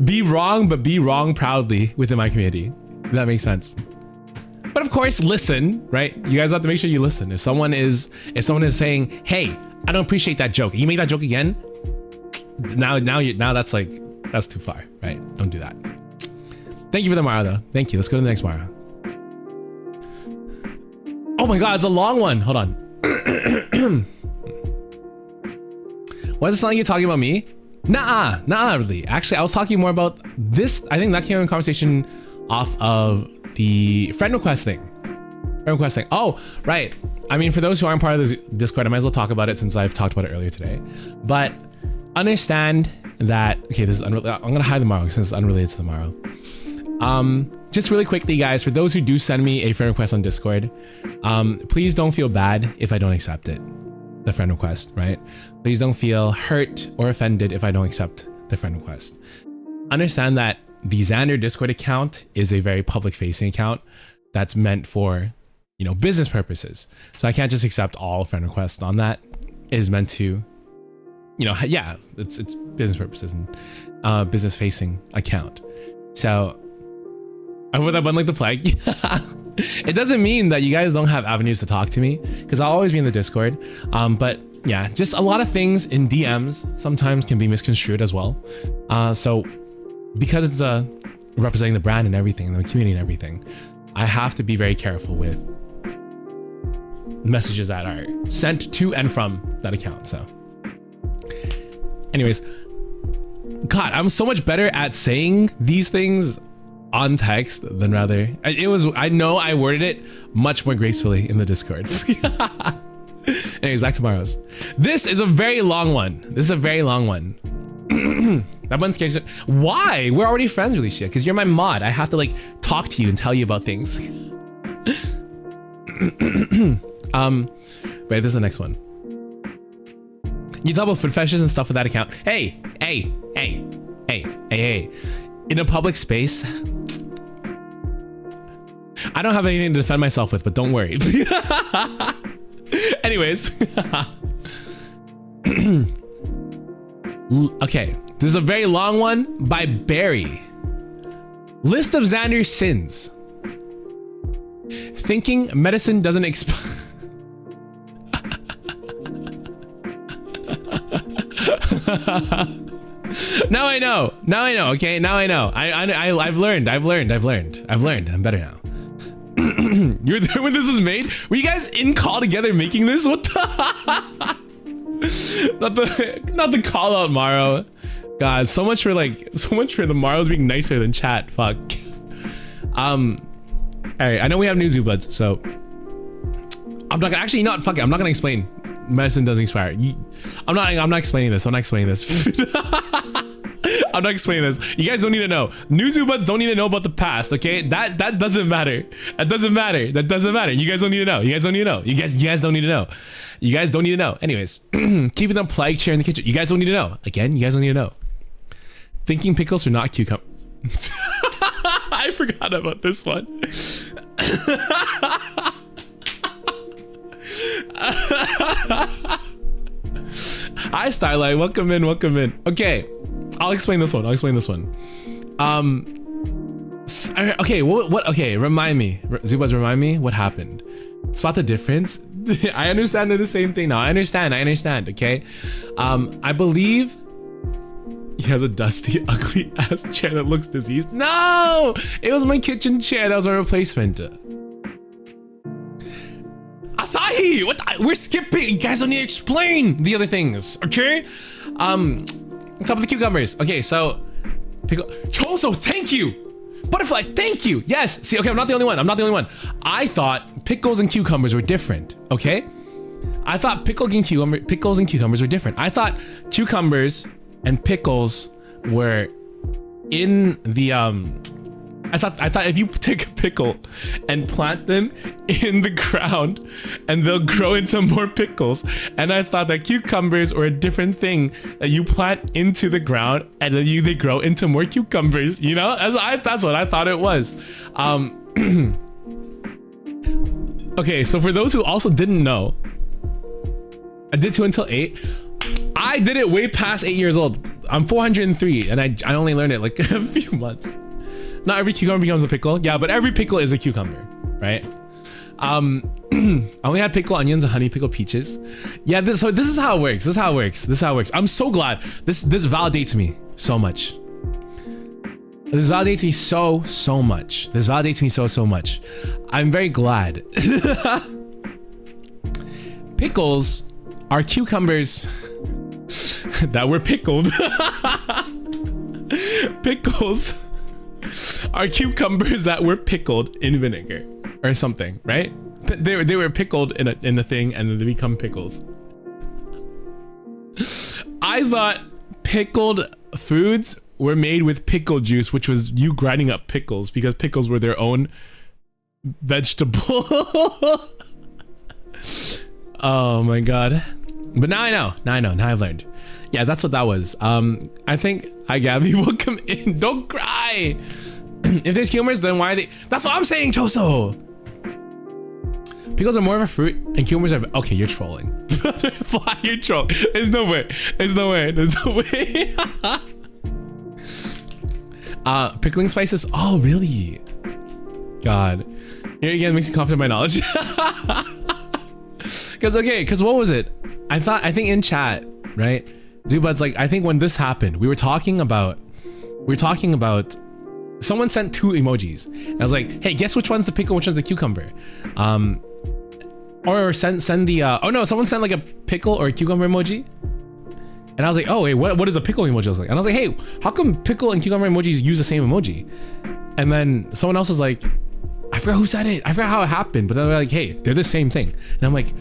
Speaker 3: Be wrong, but be wrong proudly within my community. If that makes sense. But of course, listen, right? You guys have to make sure you listen. If someone is saying, hey, I don't appreciate that joke, you make that joke again, now that's like, that's too far, right? Don't do that. Thank you for the Maro though. Thank you. Let's go to the next Maro. Oh my God, it's a long one. Hold on. Why does it sound like you're talking about me? Nah, really. Actually, I was talking more about this. I think that came in conversation off of the friend request thing. Oh, right. I mean, for those who aren't part of this Discord, I might as well talk about it since I've talked about it earlier today. But understand that, okay, this is unrelated. I'm gonna hide the Maro since it's unrelated to the Maro. Just really quickly, guys, for those who do send me a friend request on Discord, please don't feel bad if I don't accept it, the friend request, right? Please don't feel hurt or offended if I don't accept the friend request. Understand that the Xander Discord account is a very public facing account that's meant for, you know, business purposes. So I can't just accept all friend requests on that. It is meant to, you know, yeah, it's business purposes and business facing account. So I put that button like the plague. It doesn't mean that you guys don't have avenues to talk to me, because I'll always be in the Discord. But yeah, just a lot of things in DMs sometimes can be misconstrued as well. So because it's representing the brand and everything, and the community and everything, I have to be very careful with messages that are sent to and from that account. So anyways, God, I'm so much better at saying these things on text than rather. I know I worded it much more gracefully in the Discord. Anyways, back to Maro's. This is a very long one. This is a very long one. That one's case. Why? We're already friends, Alicia, because you're my mod. I have to like talk to you and tell you about things. Wait, this is the next one. You talk about foot fetishes and stuff with that account. Hey. In a public space, I don't have anything to defend myself with, but don't worry. Anyways. Okay, this is a very long one by Barry. List of Xander's sins. Thinking medicine doesn't expire. Now I know. Okay, now I know. I've learned. I'm better now. You were there when this was made? Were you guys in call together making this? What the? not the call out, Maro. God, so much for the Maros being nicer than chat. Fuck. Alright, I know we have new Zubuds, so I'm not actually not fuck it. I'm not gonna explain. Medicine doesn't expire. I'm not explaining this. I'm not explaining this. I'm not explaining this. You guys don't need to know. New Zubuds don't need to know about the past, okay? That doesn't matter. That doesn't matter. You guys don't need to know. You guys don't need to know. You guys don't need to know. You guys don't need to know. Anyways, keeping the plague chair in the kitchen. You guys don't need to know. Again, you guys don't need to know. Thinking pickles are not cucumber. I forgot about this one. Hi Starlight, welcome in. Okay, I'll explain this one. Okay, okay, remind me, Zubaz, remind me what happened. Spot the difference. I understand they're the same thing now. I understand. Okay, I believe he has a dusty, ugly ass chair that looks diseased. No, it was my kitchen chair. That was my replacement. Asahi, what? We're skipping. You guys don't need to explain the other things, okay? Top of the cucumbers. Okay, so pickle. Choso, thank you. Butterfly, thank you. Yes. See, okay, I'm not the only one. I thought pickles and cucumbers were different. Okay, I thought pickles and cucumbers were different. I thought cucumbers and pickles were in the I thought if you take a pickle and plant them in the ground and they'll grow into more pickles, and I thought that cucumbers were a different thing that you plant into the ground and then they grow into more cucumbers, you know? That's what I thought it was. Okay, so for those who also didn't know, I did 2 until 8. I did it way past 8 years old. I'm 403 and I only learned it like a few months. Not every cucumber becomes a pickle. Yeah, but every pickle is a cucumber, right? I only had pickle onions and honey pickled peaches. Yeah, this is how it works. This is how it works. I'm so glad. This validates me so much. This validates me so much. This validates me so much. I'm very glad. Pickles are cucumbers that were pickled. Pickles are cucumbers that were pickled in vinegar or something, right? They were pickled in a thing and then they become pickles. I thought pickled foods were made with pickle juice, which was you grinding up pickles because pickles were their own vegetable. Oh my god. But now I know. Now I've learned. Yeah, that's what that was. I think, hi Gabby, welcome in. Don't cry. If there's cucumbers, then why are they? That's what I'm saying, Choso. Pickles are more of a fruit and cucumbers are, okay, you're trolling. You're trolling. There's no way. Pickling spices. Oh, really? God. Here again makes me confident in my knowledge. Cause what was it? I think in chat, right? Zubad's like, I think when this happened, we were talking about someone sent 2 emojis. And I was like, hey, guess which one's the pickle, which one's the cucumber? Or send the oh no, someone sent like a pickle or a cucumber emoji. And I was like, oh wait, what does a pickle emoji look like? And I was like, hey, how come pickle and cucumber emojis use the same emoji? And then someone else was like, I forgot who said it. I forgot how it happened. But then they're like, hey, they're the same thing. And I'm like,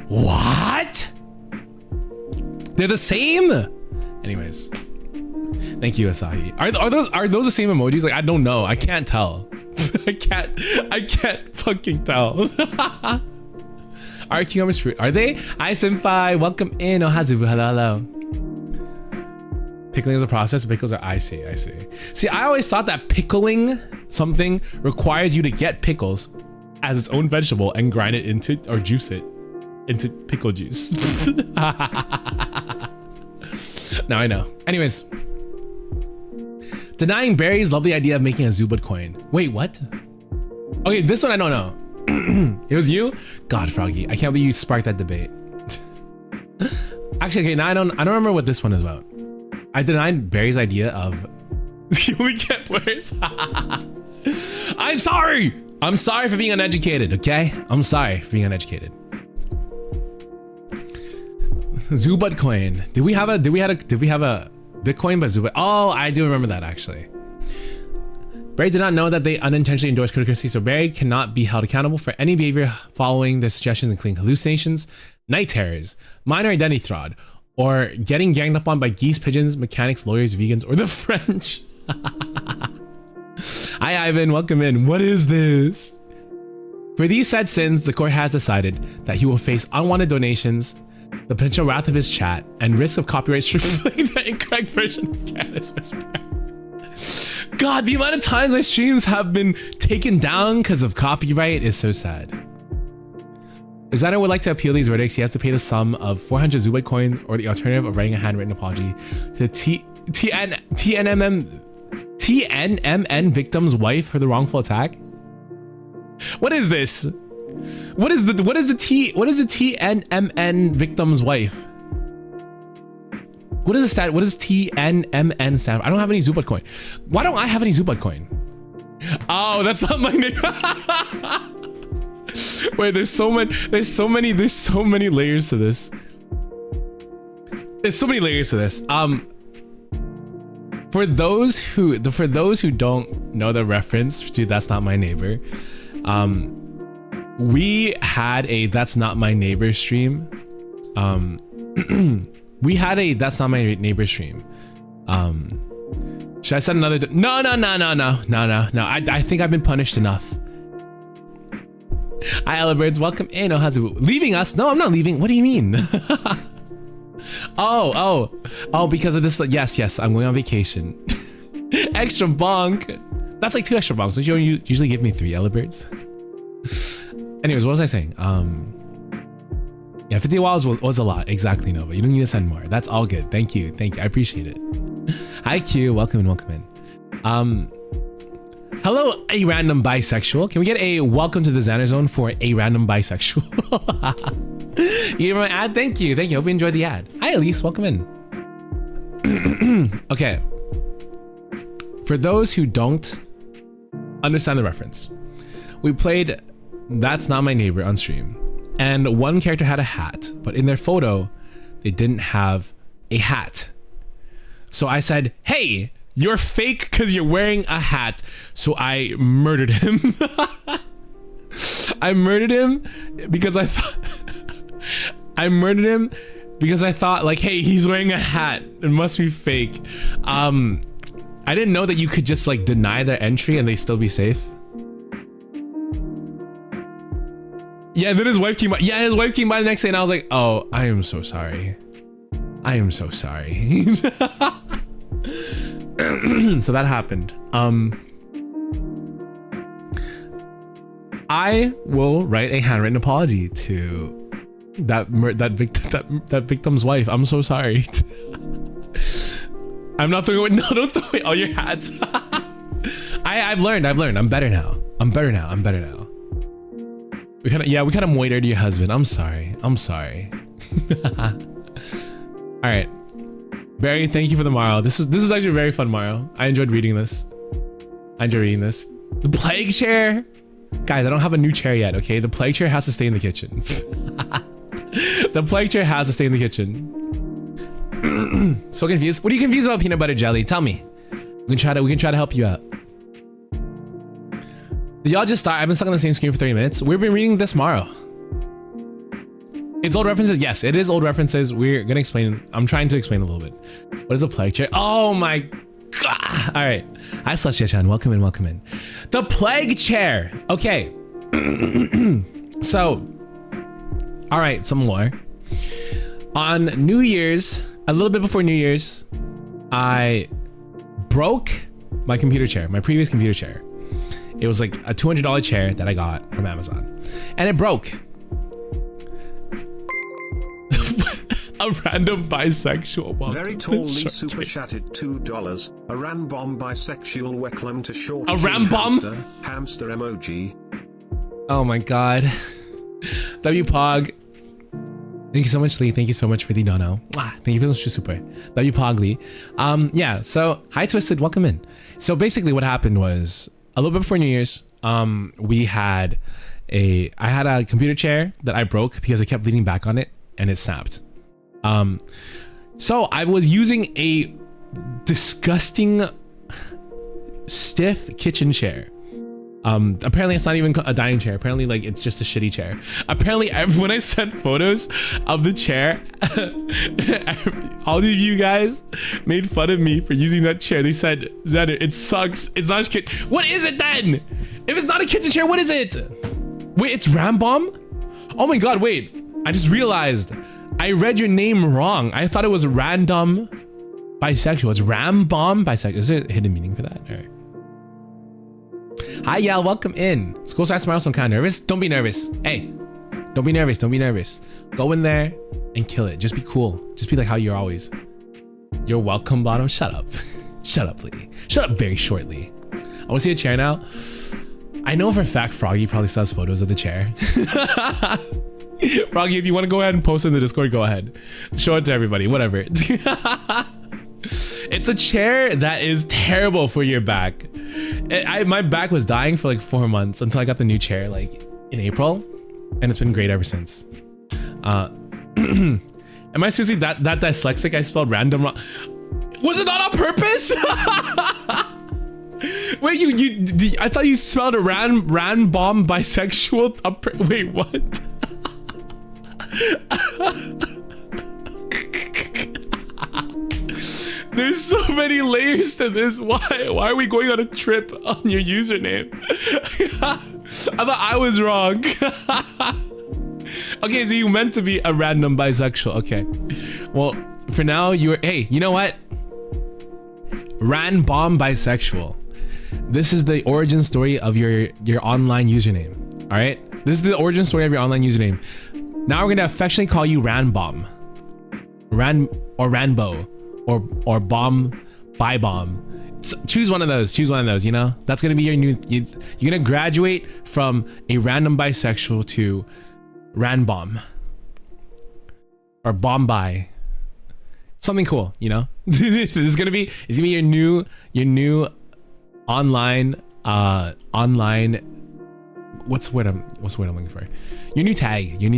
Speaker 3: what? They're the same? Anyways, thank you, Asahi. Are those the same emojis? Like, I don't know. I can't tell. I can't fucking tell. Are cucumbers fruit? Are they? Hi, senpai. Welcome in. Ohazubu. Hello. Pickling is a process. Pickles are. I see. See, I always thought that pickling something requires you to get pickles as its own vegetable and grind it into, or juice it into pickle juice. Now I know. Anyways. Denying Barry's lovely idea of making a Zubud coin. Wait, what? Okay, this one I don't know. It was you? God, Froggy. I can't believe you sparked that debate. Actually, okay, now I don't remember what this one is about. I denied Barry's idea of you only get worse. I'm sorry. I'm sorry for being uneducated, okay? I'm sorry for being uneducated. Zubud coin. Did we have a Bitcoin by Zubud? Oh, I do remember that actually. Barry did not know that they unintentionally endorsed cryptocurrency, so Barry cannot be held accountable for any behavior following their suggestions, including hallucinations, night terrors, minor identity fraud, or getting ganged up on by geese, pigeons, mechanics, lawyers, vegans, or the French. Hi, Ivan. Welcome in. What is this? For these said sins, the court has decided that he will face unwanted donations, the potential wrath of his chat, and risk of copyright strike the incorrect version of Candace Whisper. God, the amount of times my streams have been taken down because of copyright is so sad. If Xander would like to appeal these verdicts, he has to pay the sum of 400 Zubud coins or the alternative of writing a handwritten apology to the TNMN victim's wife for the wrongful attack. What is this? What is the TNMN victim's wife? What is the stat? What is TNMN stand? I don't have any Zubud coin. Why don't I have any Zubud coin? Oh, that's not my name. Wait, there's so many layers to this. There's so many layers to this. For those who don't know the reference to That's Not My Neighbor, we had a That's Not My Neighbor stream. We had a That's Not My Neighbor stream. Should I set another? No. I think I've been punished enough. Hi, Elabirds. Welcome in. Ohazubu. Leaving us? No, I'm not leaving. What do you mean? Oh, because of this. Yes, I'm going on vacation. Extra bonk. That's like 2 extra bonks. Don't you usually give me 3 Elabirds? Anyways, what was I saying? Yeah, 50 walls was a lot. Exactly, no, but you don't need to send more. That's all good. Thank you. I appreciate it. Hi, Q. Welcome in. Hello, a random bisexual. Can we get a welcome to the Xander Zone for a random bisexual? You hear my ad? Thank you. Hope you enjoyed the ad. Hi, Elise. Welcome in. Okay. For those who don't understand the reference, we played That's Not My Neighbor on stream. And one character had a hat, but in their photo, they didn't have a hat. So I said, hey, you're fake because you're wearing a hat. So I murdered him. I murdered him because I thought like, hey, he's wearing a hat. It must be fake. I didn't know that you could just like deny their entry and they still be safe. Yeah, then his wife came by. Yeah, his wife came by the next day and I was like, oh, I am so sorry. So that happened. I will write a handwritten apology to that victim's wife. I'm so sorry. I'm not throwing away. No, don't throw away all your hats. I've learned. I'm better now. We kind of moitered your husband. I'm sorry. All right, Barry, thank you for the Maro. This is actually very fun, Maro. I enjoyed reading this. The plague chair, guys. I don't have a new chair yet. Okay, the plague chair has to stay in the kitchen. The plague chair has to stay in the kitchen. So confused. What are you confused about, peanut butter jelly? Tell me. We can try to help you out. Did y'all just start? I've been stuck on the same screen for 30 minutes. We've been reading this MARO. It's old references. Yes, it is old references. We're gonna explain. I'm trying to explain a little bit. What is a plague chair? Oh my god. All right. Hi, Celestia-chan. Welcome in. Welcome in. The plague chair. Okay. So, all right. Some lore. On New Year's, a little bit before New Year's, I broke my computer chair, my previous computer chair. It was like a $200 chair that I got from Amazon, and it broke. A random bisexual.
Speaker 4: Very tall super chatted $2. A random bisexual welcome to short.
Speaker 3: A random
Speaker 4: hamster emoji.
Speaker 3: Oh my god. Wpog. Thank you so much, Lee. Thank you so much for the dono. Thank you so much for super. Wpog Lee. Yeah. So hi Twisted. Welcome in. So basically, what happened was a little bit before New Year's. I had a computer chair that I broke because I kept leaning back on it and it snapped. So I was using a disgusting stiff kitchen chair. Apparently it's not even a dining chair. Apparently like it's just a shitty chair. Apparently when I sent photos of the chair, all of you guys made fun of me for using that chair. They said, Xander, it sucks. It's not a What is it then? If it's not a kitchen chair, what is it? Wait, it's Rambomb? Oh my god, wait. I just realized I read your name wrong. I thought it was random bisexual. It's Rambomb bisexual. Is there a hidden meaning for that? All right. Hi, y'all. Welcome in. School starts tomorrow, so I'm kind of nervous. Don't be nervous. Hey, don't be nervous. Don't be nervous. Go in there and kill it. Just be cool. Just be like how you're always. You're welcome, bottom. Shut up. Shut up, Lee. Shut up very shortly. I want to see a chair now. I know for a fact Froggy probably still has photos of the chair. Froggy, if you want to go ahead and post in the Discord, go ahead. Show it to everybody. Whatever. It's a chair that is terrible for your back. My back was dying for like 4 months until I got the new chair like in April, and it's been great ever since. Am I seriously that dyslexic? I spelled random wrong. Was it not on purpose? Wait, I thought you spelled a random bisexual. Wait, what? There's so many layers to this. Why are we going on a trip on your username? I thought I was wrong. Okay, so you meant to be a random bisexual. Okay. Well, for now hey, you know what? Random bisexual. This is the origin story of your online username. All right? This is the origin story of your online username. Now we're gonna affectionately call you Ranbomb. Or Ranbo. Or bomb by bomb. So choose one of those. Choose one of those, you know? That's gonna be your new you're gonna graduate from a random bisexual to Ranbomb. Or bomb-bi. Something cool, you know? It's gonna be your new online what's the word I'm looking for? Your new tag. This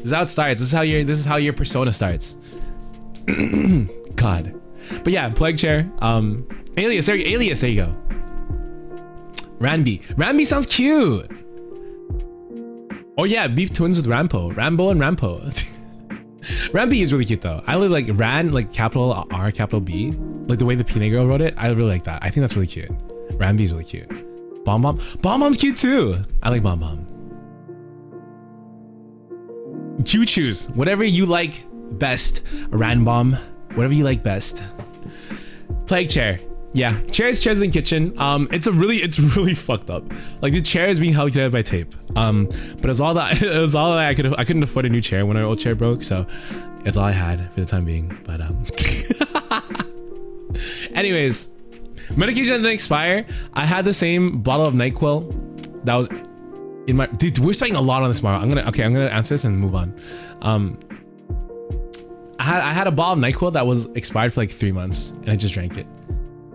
Speaker 3: is how it starts. This is how your persona starts. God. But yeah, plague chair. Alias, there you go. Ranby sounds cute. Oh yeah, beef twins with Rambo and Rampo. Ramby is really cute though. I really like Ran, like capital R, capital B. Like the way the P Girl wrote it. I really like that. I think that's really cute. Ramby is really cute. Bomb Bomb's cute too. I like Bomb. You choose whatever you like best. Ranbomb, whatever you like best. Plague chair. Yeah, chairs in the kitchen. It's really fucked up. Like the chair is being held together by tape. But it was all that I couldn't afford a new chair when our old chair broke, so it's all I had for the time being. But anyways, medication didn't expire. I had the same bottle of NyQuil that was in my. Dude, we're spending a lot on this tomorrow. I'm gonna answer this and move on. I had a bottle of NyQuil that was expired for like 3 months, and I just drank it.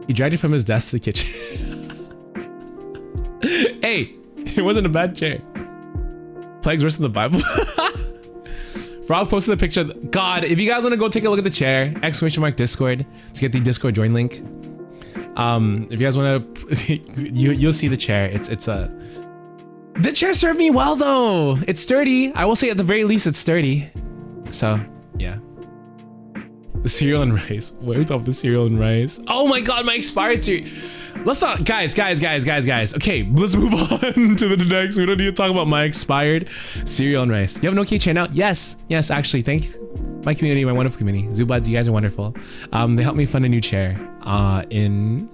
Speaker 3: He dragged it from his desk to the kitchen. Hey, it wasn't a bad chair. Plague's worse than the Bible. Frog posted the picture. God, if you guys want to go take a look at the chair, !Discord to get the Discord join link. If you guys want to, you'll see the chair. The chair served me well though. It's sturdy. I will say at the very least it's sturdy. So yeah. The cereal and rice. Where's up the cereal and rice? Oh my god, my expired cereal. Let's not, guys. Okay, let's move on to the next. We don't need to talk about my expired cereal and rice. You have an okay chair now? Yes, actually, thank my community, my wonderful community. Zubuds, you guys are wonderful. They helped me fund a new chair in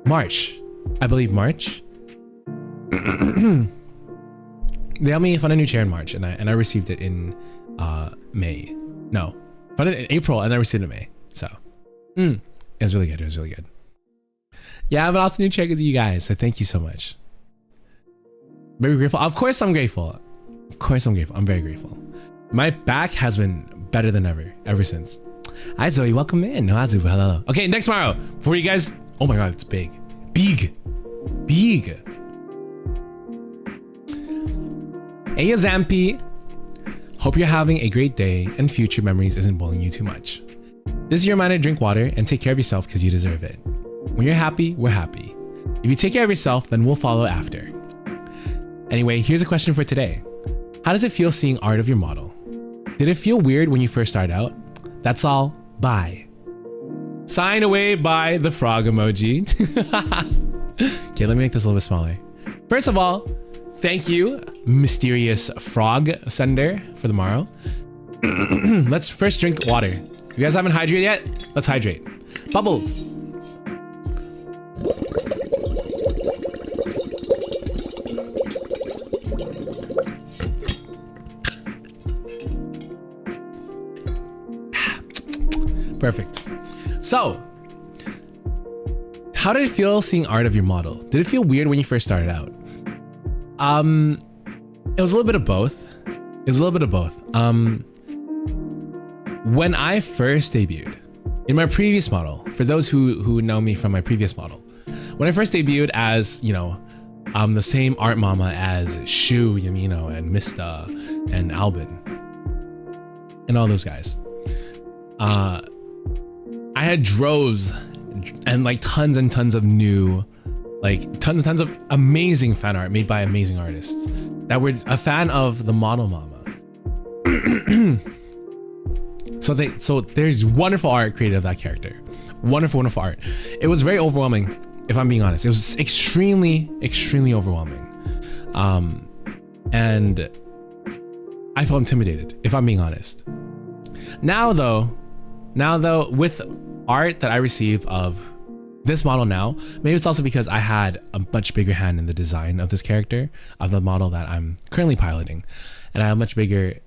Speaker 3: March. I believe March. They helped me fund a new chair in March, and I received it in May. No, funded it in April, and I received it in May. So, it was really good. It was really good. Yeah, I have an awesome new chair because of you guys. So thank you so much. Very grateful. Of course, I'm grateful. I'm very grateful. My back has been better than ever since. Hi Zoe, welcome in. Hello. Okay, next MARO. Before you guys, oh my god, it's big. Hey Zampi. Hope you're having a great day and future memories isn't bullying you too much. This is your reminder to drink water and take care of yourself because you deserve it. When you're happy, we're happy. If you take care of yourself, then we'll follow after. Anyway, here's a question for today. How does it feel seeing art of your model? Did it feel weird when you first started out? That's all. Bye. Signed away by the frog emoji. Okay, let me make this a little bit smaller. First of all, thank you, mysterious frog sender, for the MARO. Let's first drink water. If you guys haven't hydrated yet, let's hydrate. Bubbles. Perfect. So, how did it feel seeing art of your model? Did it feel weird when you first started out? It was a little bit of both. When I first debuted in my previous model, for those who know me from my previous model, when I first debuted as, you know, the same art mama as Shu, Yamino, and Mista, and Albin, and all those guys, I had droves and like tons and tons of new, like tons and tons of amazing fan art made by amazing artists that were a fan of the model mama. So there's wonderful art created of that character. Wonderful art. It was very overwhelming, if I'm being honest. It was extremely overwhelming. And I felt intimidated, if I'm being honest. Now though, with art that I receive of this model now, maybe it's also because I had a much bigger hand in the design of this character, of the model that I'm currently piloting, and I have a much bigger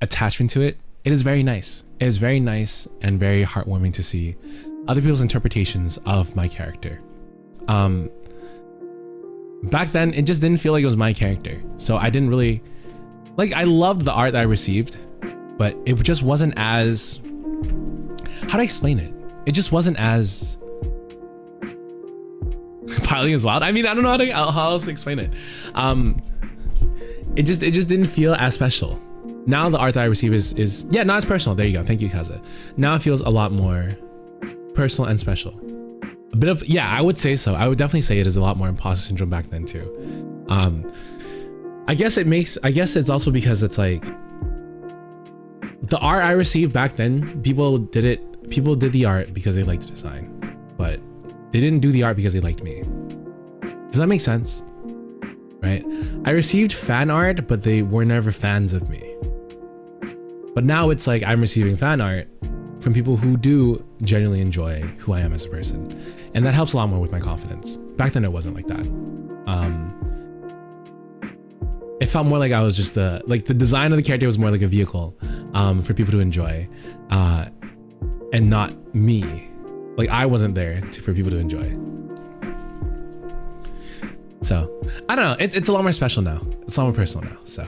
Speaker 3: attachment to it. It is very nice. It is very nice and very heartwarming to see other people's interpretations of my character. Back then, it just didn't feel like it was my character. So I didn't really, like, I loved the art that I received, but it just wasn't as, how do I explain it? It just wasn't as piloting is wild. I mean, I don't know how else to explain it. It just didn't feel as special. Now the art that I receive is yeah, not as personal. There you go. Thank you, Kaza. Now it feels a lot more personal and special. A bit of, yeah, I would say so. I would definitely say it is a lot more imposter syndrome back then too. I guess it's also because it's like the art I received back then, people did the art because they liked the design, but they didn't do the art because they liked me. Does that make sense? Right? I received fan art, but they were never fans of me. But now it's like I'm receiving fan art from people who do genuinely enjoy who I am as a person. And that helps a lot more with my confidence. Back then it wasn't like that. It felt more like I was just the design of the character was more like a vehicle for people to enjoy, and not me. Like I wasn't there for people to enjoy. So I don't know, it's a lot more special now. It's a lot more personal now, so.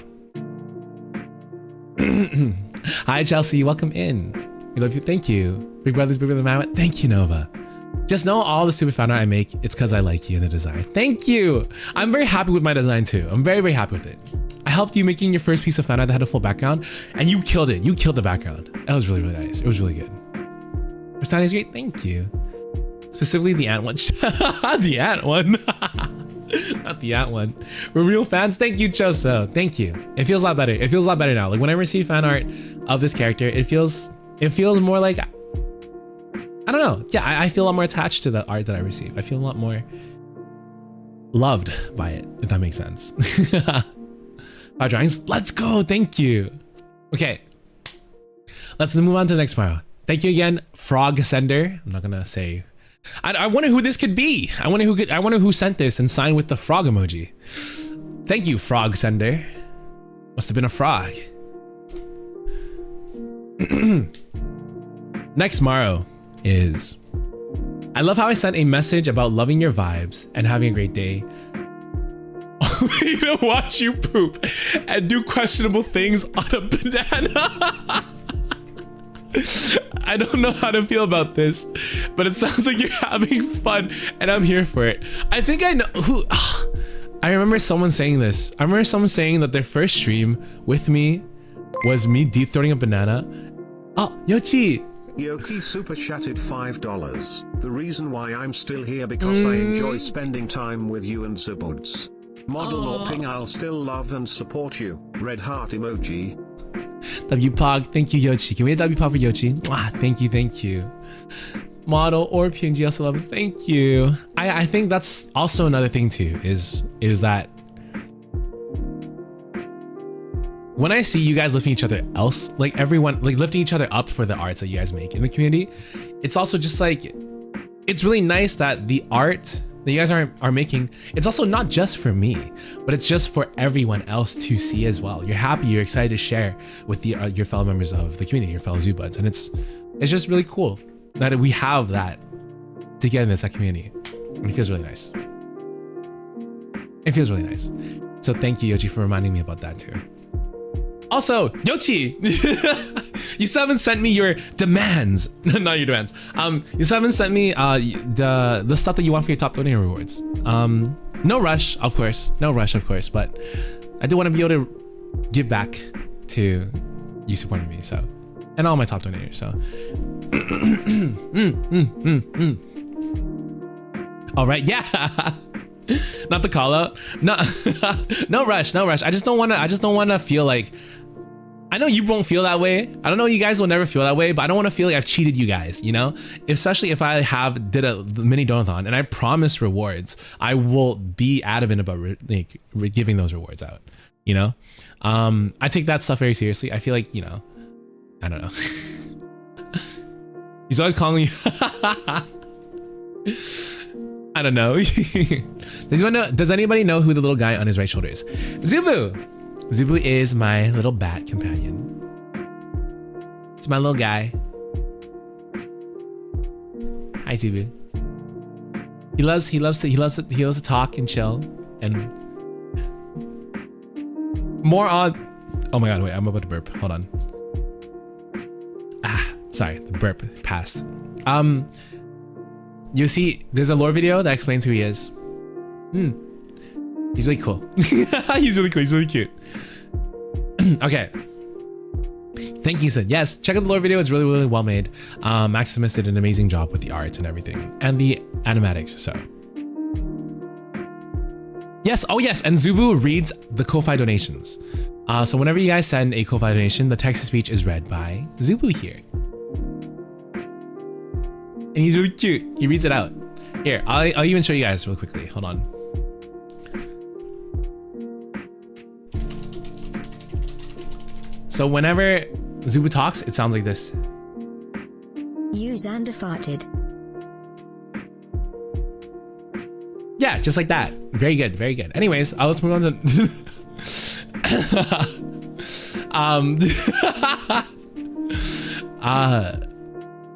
Speaker 3: Hi Chelsea, welcome in. We love you, thank you. Big Brother Mama, thank you Nova. Just know all the stupid fan art I make, it's because I like you in the design. Thank you. I'm very happy with my design too. I'm very, very happy with it. I helped you making your first piece of fan art that had a full background, and you killed it. You killed the background. That was really, really nice. It was really good. Personality is great. Thank you. Specifically the ant one. The ant one. Not the ant one. We're real fans. Thank you, Choso. Thank you. It feels a lot better. It feels a lot better now. Like when I receive fan art of this character, it feels more like, I don't know. Yeah, I feel a lot more attached to the art that I receive. I feel a lot more loved by it, if that makes sense. Drawings. Let's go. Thank you. Okay. Let's move on to the next Maro. Thank you again, Frog Xander. I'm not gonna say. I wonder who this could be. I wonder who sent this and signed with the frog emoji. Thank you, Frog Xander. Must have been a frog. Next Maro is, I love how I sent a message about loving your vibes and having a great day, only to watch you poop and do questionable things on a banana. I don't know how to feel about this, but it sounds like you're having fun and I'm here for it. I think I know who. I remember someone saying this. I remember someone saying that their first stream with me was me deep throating a banana. Oh, Yochi.
Speaker 4: Yoki super chatted $5. The reason why I'm still here because I enjoy spending time with you and Zubuds. Model or ping, I'll still love and support you. Red heart emoji.
Speaker 3: WPOG, thank you, Yochi. Can we get WPOG for Yochi? Mwah, thank you, thank you. Model or PNG also love it. Thank you. I think that's also another thing too, is that when I see you guys lifting each other else, like everyone, like lifting each other up for the arts that you guys make in the community, it's also just like, it's really nice that the art that you guys are making, it's also not just for me, but it's just for everyone else to see as well. You're happy, you're excited to share with your fellow members of the community, your fellow Zubuds, and it's just really cool that we have that together in this community, and it feels really nice. It feels really nice. So thank you, Yochi, for reminding me about that too. Also, Yochi, you still haven't sent me your demands. Not your demands. You still haven't sent me the stuff that you want for your top donating rewards. No rush, of course. No rush, of course. But I do want to be able to give back to you supporting me. So, and all my top donators. So, all right, yeah. Not the call out. No, no rush, no rush. I just don't want to feel like, I know you won't feel that way. I don't know, you guys will never feel that way, but I don't want to feel like I've cheated you guys, you know? Especially if I did a mini donathon and I promise rewards, I will be adamant about giving those rewards out, you know? I take that stuff very seriously. I feel like, you know, I don't know. He's always calling me. I don't know. Does anybody know who the little guy on his right shoulder is? Zubu! Zubu is my little bat companion. It's my little guy. Hi, Zubu. He loves to talk and chill and more on. Oh my god, wait, I'm about to burp. Hold on. Sorry, the burp passed. You see, there's a lore video that explains who he is. He's really cool. He's really cool. He's really cute. Okay. Thank you, Sid. Yes, check out the lore video. It's really, really well made. Maximus did an amazing job with the arts and everything, and the animatics. So, yes. Oh, yes. And Zubu reads the Ko-Fi donations. So whenever you guys send a Ko-Fi donation, the text-to-speech is read by Zubu here. And he's really cute. He reads it out. Here, I'll even show you guys real quickly. Hold on. So whenever Zubu talks, it sounds like this.
Speaker 5: You Xander farted.
Speaker 3: Yeah, just like that. Very good, very good. Anyways, let's move on to...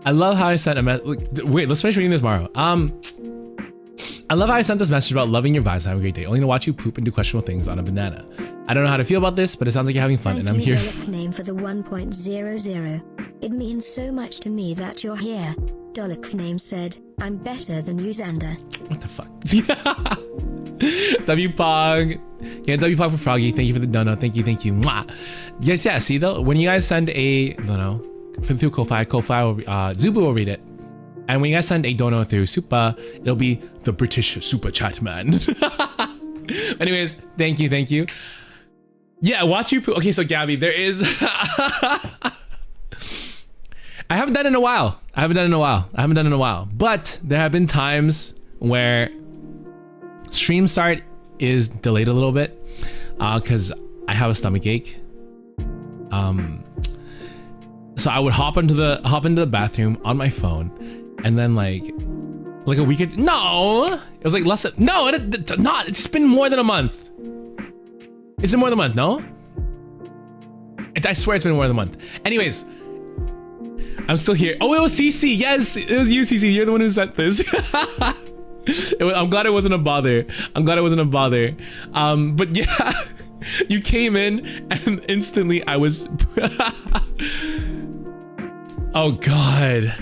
Speaker 3: I love how I sent a message. Wait, let's finish reading this, Maro. I love how I sent this message about loving your vibes and have a great day, only to watch you poop and do questionable things on a banana. I don't know how to feel about this, but it sounds like you're having fun, and I'm here.
Speaker 5: Name for the 1.00. It means so much to me that you're here. Dolok name said, I'm better than you, Xander.
Speaker 3: What the fuck? W-Pog. Yeah, W-Pog for Froggy. Thank you for the dono. Thank you. Mwah. Yes, yeah. See though, when you guys send a dono through Ko-Fi, Zubu will read it. And when you guys send a dono through Supa, it'll be the British Super Chat Man. Anyways, thank you. Yeah, watch you poop. Okay, so Gabby, there is... I haven't done it in a while. But there have been times where stream start is delayed a little bit because I have a stomach ache. So I would hop into the bathroom on my phone, and then like a week. No, it was like less than. No, not. It's been more than a month. It's been more than a month. No, I swear it's been more than a month. Anyways. I'm still here. Oh, it was CC. Yes, it was you, CC. You're the one who sent this. I'm glad it wasn't a bother. But yeah, you came in and instantly I was... Oh God.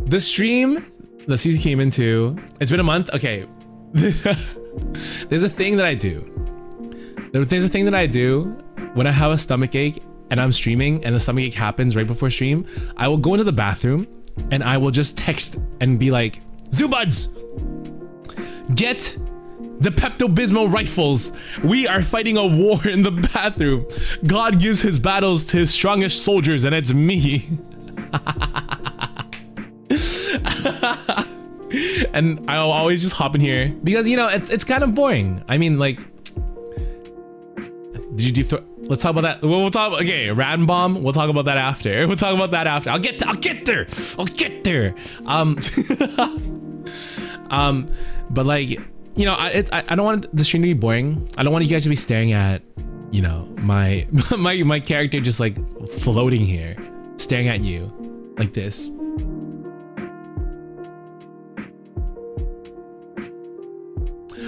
Speaker 3: The stream that CC came into, it's been a month. Okay. There's a thing that I do. There's a thing that I do when I have a stomach ache and I'm streaming and the stomach ache happens right before stream. I will go into the bathroom and I will just text and be like, Zubuds, get the Pepto-Bismol rifles. We are fighting a war in the bathroom. God gives his battles to his strongest soldiers, and it's me. And I'll always just hop in here because, you know, it's kind of boring. I mean, like, did you deep throat? Let's talk about that. We'll talk. Okay, random bomb. We'll talk about that after. I'll get there. But like, you know, I don't want the stream to be boring. I don't want you guys to be staring at, you know, my my character just like floating here, staring at you like this.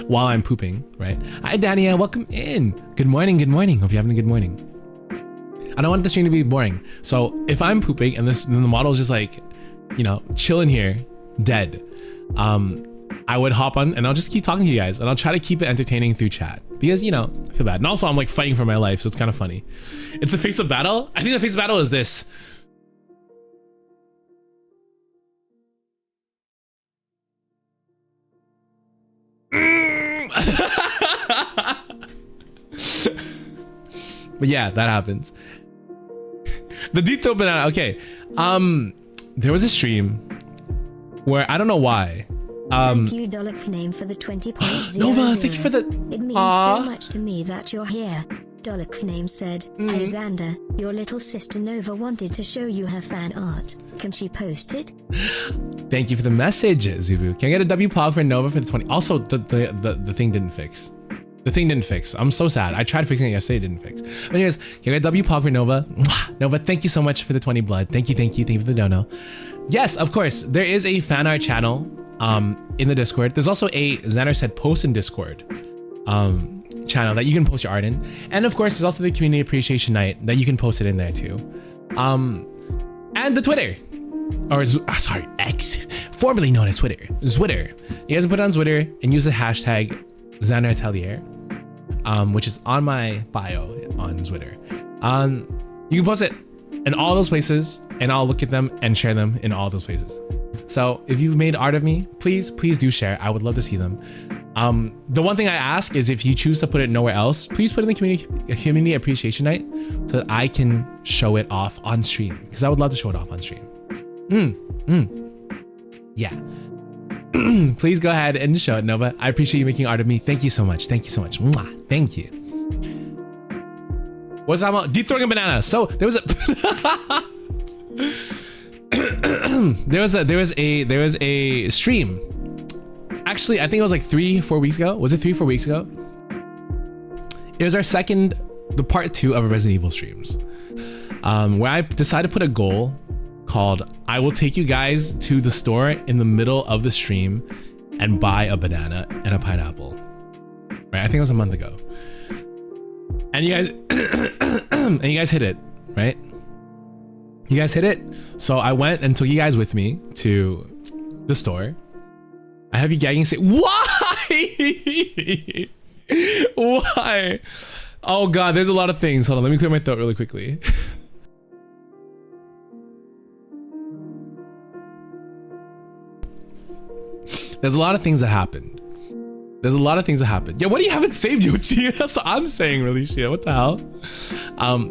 Speaker 3: While I'm pooping, right? Hi, Dania, welcome in. Good morning. Hope you're having a good morning. I don't want the stream to be boring. So if I'm pooping and then the model is just like, you know, chilling here, dead, I would hop on and I'll just keep talking to you guys and I'll try to keep it entertaining through chat because, you know, I feel bad. And also I'm like fighting for my life, so it's kind of funny. It's the face of battle. I think the face of battle is this. But yeah, that happens. The deep throat banana. Okay, there was a stream where I don't know why.
Speaker 5: Thank you, ℉𝕃, for the 20.00.
Speaker 3: Nova, thank you for the.
Speaker 5: It means so much to me that you're here. ℉𝕃 said, "Hey Xander, your little sister Nova wanted to show you her fan art. Can she post it?"
Speaker 3: Thank you for the message, Zubu. Can I get a W-Pog for Nova for the 20? Also, the thing didn't fix. The thing didn't fix. I'm so sad. I tried fixing it yesterday, it didn't fix. But anyways, can I get a W-Pog for Nova? Nova, thank you so much for the 20 blood. Thank you for the dono. Yes, of course, there is a fan art channel in the Discord. There's also a Xander said post in Discord channel that you can post your art in. And of course, there's also the community appreciation night that you can post it in there too. And the Twitter. Or sorry, X, formerly known as Twitter. Twitter. You guys can put it on Twitter and use the hashtag Xander Atelier, which is on my bio on Twitter. You can post it in all those places and I'll look at them and share them in all those places. So if you've made art of me, please do share. I would love to see them. The one thing I ask is if you choose to put it nowhere else, please put it in the community appreciation night so that I can show it off on stream, because I would love to show it off on stream. Yeah. Please go ahead and show it, Nova. I appreciate you making art of me. Thank you so much. Mwah. Thank you. What's that about? Deep throwing a banana. So there was a there was a stream. Actually, I think it was like 3-4 weeks ago. Was it 3-4 weeks ago? It was our the part 2 of Resident Evil streams, where I decided to put a goal called I will take you guys to the store in the middle of the stream and buy a banana and a pineapple. Right? I think it was a month ago. And you guys hit it, right? You guys hit it. So I went and took you guys with me to the store. I have you gagging and say, why? Why? Why? Oh god, there's a lot of things. Hold on, let me clear my throat really quickly. There's a lot of things that happened. There's a lot of things that happened. Yeah, what do you haven't saved, Yochi? That's what I'm saying, really shit. What the hell?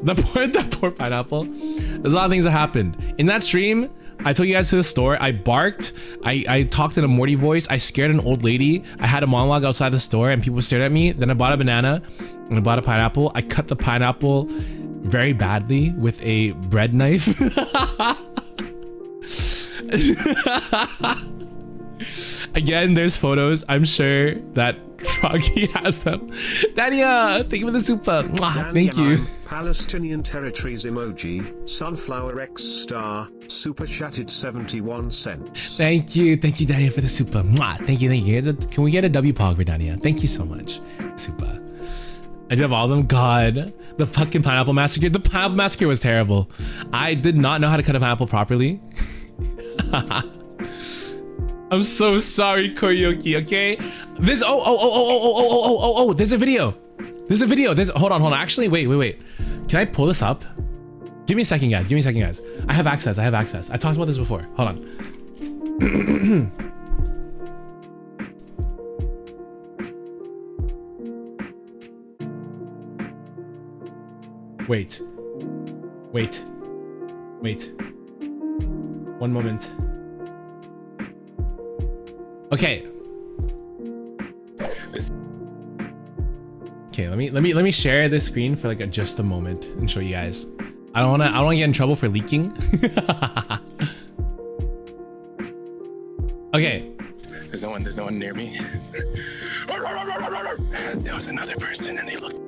Speaker 3: That poor pineapple. There's a lot of things that happened. In that stream, I took you guys to the store. I barked. I talked in a Morty voice. I scared an old lady. I had a monologue outside the store and people stared at me. Then I bought a banana and I bought a pineapple. I cut the pineapple very badly with a bread knife. Again, there's photos. I'm sure that Froggy has them. Dania, thank you for the super. Mwah, thank you.
Speaker 4: Palestinian territories emoji, sunflower X star, super chatted 71 cents.
Speaker 3: Thank you, Dania, for the super. Mwah, thank you. Can we get a WPOG for Dania? Thank you so much. Super. I do have all of them. God, the fucking pineapple massacre. The pineapple massacre was terrible. I did not know how to cut a pineapple properly. I'm so sorry, Koryoki, okay? There's there's a video. Hold on. Actually, wait. Can I pull this up? Give me a second, guys. I have access. I talked about this before. Hold on. Wait. One moment. Okay. Okay, let me share this screen for like just a moment and show you guys. I don't wanna get in trouble for leaking. Okay.
Speaker 6: There's no one near me. There was another person and they looked.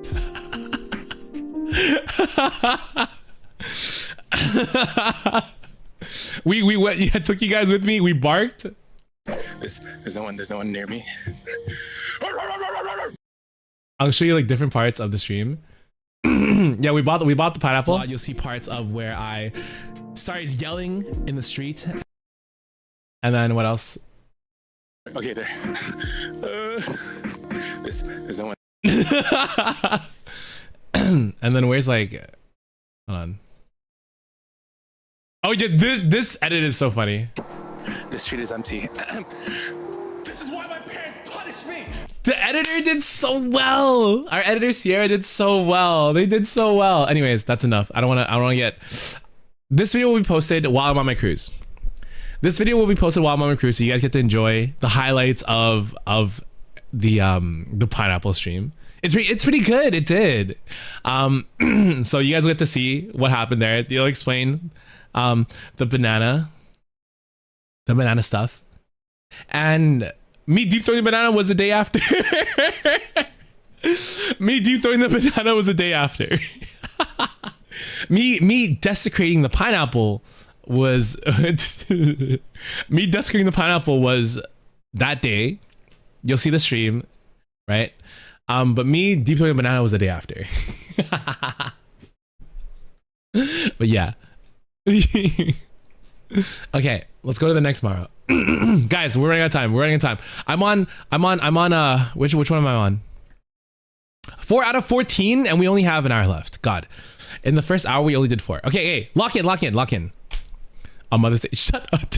Speaker 3: we went. Yeah, took you guys with me. We barked.
Speaker 6: There's no one near me.
Speaker 3: I'll show you like different parts of the stream. Yeah, we bought the pineapple. You'll see parts of where I started yelling in the street. And then what else?
Speaker 6: Okay, there. There's no one.
Speaker 3: And then where's like, hold on. Oh yeah, this edit is so funny.
Speaker 6: The street is empty. This is why my parents punished me.
Speaker 3: The editor did so well. Our editor Sierra did so well. They did so well. Anyways, that's enough. I don't want to get. This video will be posted while I'm on my cruise. So you guys get to enjoy the highlights of the pineapple stream. It's pretty good. It did. So you guys get to see what happened there. You'll explain the banana stuff, and me deep throwing the banana was the day after. Me desecrating the pineapple was that day. You'll see the stream, right? But me deep throwing the banana was the day after. But yeah. Okay, let's go to the next Maro. Guys, we're running out of time. I'm on which one am I on? 4 out of 14, and we only have an hour left. God. In the first hour we only did 4. Okay, hey, lock in. On Mother's Day. Shut up.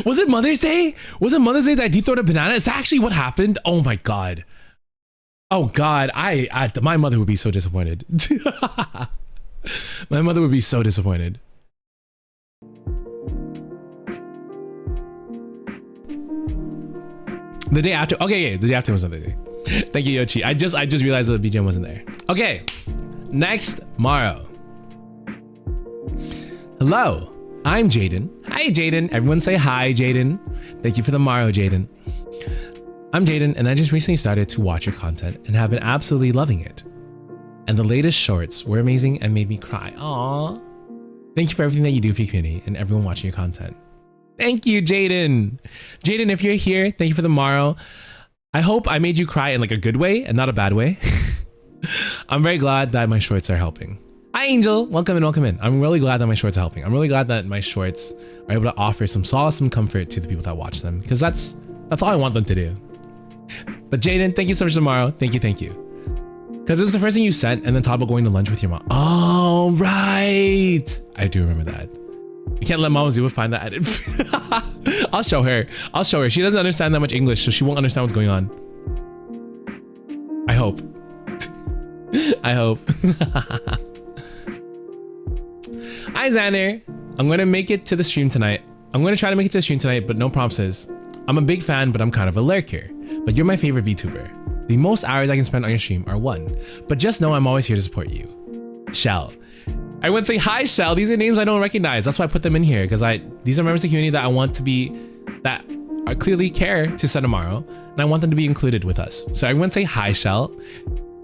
Speaker 3: Was it Mother's Day? That I deep thrown a banana? Is that actually what happened? Oh my god. Oh god, my mother would be so disappointed. My mother would be so disappointed. The day after. Okay, yeah, the day after was another day. Thank you, Yochi. I just realized that the BGM wasn't there. Okay, next Maro. Hello, I'm Jaden. Hi, Jaden. Everyone say hi, Jaden. Thank you for the Maro, Jaden. I'm Jaden, and I just recently started to watch your content and have been absolutely loving it. And the latest shorts were amazing and made me cry. Aww. Thank you for everything that you do for your community and everyone watching your content. Thank you, Jaden. Jaden, if you're here, thank you for the Maro. I hope I made you cry in like a good way and not a bad way. I'm very glad that my shorts are helping. Hi, Angel. Welcome in. I'm really glad that my shorts are helping. I'm really glad that my shorts are able to offer some solace and comfort to the people that watch them, because that's all I want them to do. But Jaden, thank you so much tomorrow. Thank you, thank you. Because it was the first thing you sent and then talked about going to lunch with your mom. Oh, right. I do remember that. You can't let Mama Zuba find that edit. I'll show her. I'll show her. She doesn't understand that much English, so she won't understand what's going on. I hope. I hope. Hi, Xander. I'm going to make it to the stream tonight. I'm going to try to make it to the stream tonight, but no promises. I'm a big fan, but I'm kind of a lurker. But you're my favorite VTuber. The most hours I can spend on your stream are 1. But just know I'm always here to support you. Shell. I wouldn't say hi, Shell. These are names I don't recognize. That's why I put them in here, because these are members of the community that I want to be, that are clearly care to Sagamaro, and I want them to be included with us. So I wouldn't say hi, Shell.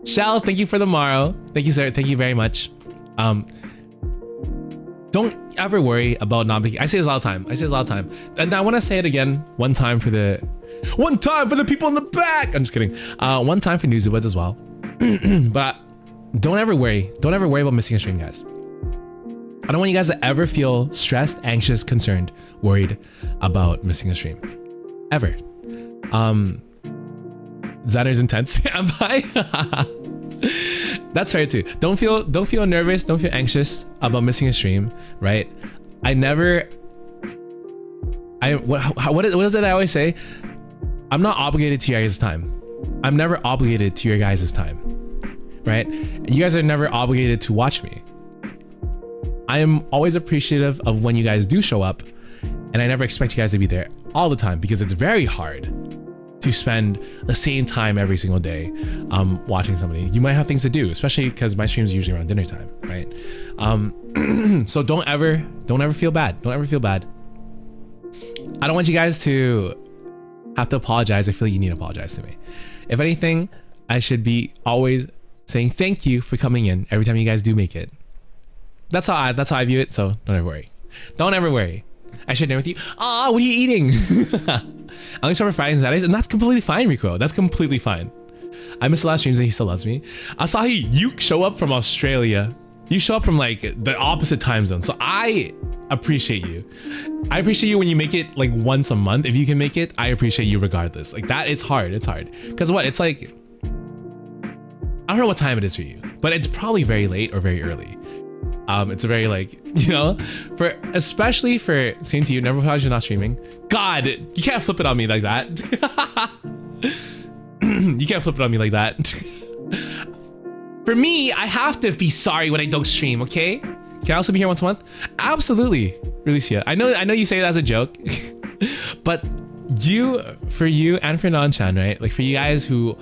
Speaker 3: Shell, thank you for the Maro. Thank you, sir. Thank you very much. Don't ever worry about not being. I say this all the time. I say this all the time. And I want to say it again one time for the people in the back. I'm just kidding. One time for Newswoods as well. But don't ever worry. Don't ever worry about missing a stream, guys. I don't want you guys to ever feel stressed, anxious, concerned, worried about missing a stream. Ever. Xander's intense. Am I? That's fair too. Don't feel nervous, don't feel anxious about missing a stream, right? What is it I always say? I'm not obligated to your guys' time. I'm never obligated to your guys' time, right? You guys are never obligated to watch me. I am always appreciative of when you guys do show up, and I never expect you guys to be there all the time because it's very hard to spend the same time every single day watching somebody. You might have things to do, especially because my streams are usually around dinner time, right? So don't ever feel bad. Don't ever feel bad. I don't want you guys to have to apologize. I feel like you need to apologize to me. If anything, I should be always saying thank you for coming in every time you guys do make it. That's how I view it. So don't ever worry. Don't ever worry. I should dinner with you. Ah, what are you eating? I only start for Fridays and Saturdays, and that's completely fine, Rico. That's completely fine. I missed a lot of streams and he still loves me. Asahi, you show up from Australia. You show up from like the opposite time zone. So I appreciate you. I appreciate you when you make it like once a month. If you can make it, I appreciate you regardless. Like that, it's hard. It's hard. Because what? It's like, I don't know what time it is for you, but it's probably very late or very early. It's a very like, you know, especially for saying to you, never realize you're not streaming. God, you can't flip it on me like that. You can't flip it on me like that. For me, I have to be sorry when I don't stream, okay? Can I also be here once a month? Absolutely, Relicia. I know you say that as a joke, but for you and for Non-Chan, right? Like for you guys who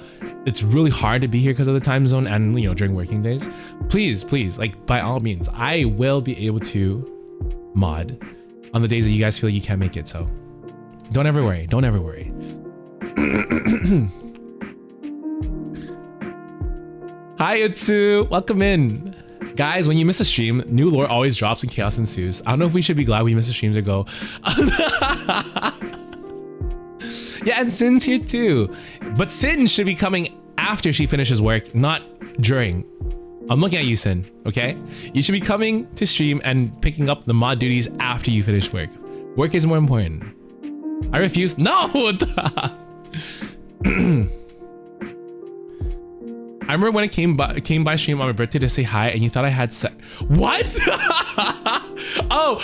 Speaker 3: it's really hard to be here because of the time zone and, you know, during working days, please, like by all means, I will be able to mod on the days that you guys feel like you can't make it. So don't ever worry. Don't ever worry. Hi, Utsu. Welcome in. Guys, when you miss a stream, new lore always drops and chaos ensues. I don't know if we should be glad we miss the streams or go. Yeah, and Sin's here too. But Sin should be coming after she finishes work, not during. I'm looking at you, Sin, okay? You should be coming to stream and picking up the mod duties after you finish work. Work is more important. I refuse. No! I remember when I came by stream on my birthday to say hi and you thought I had what? Oh!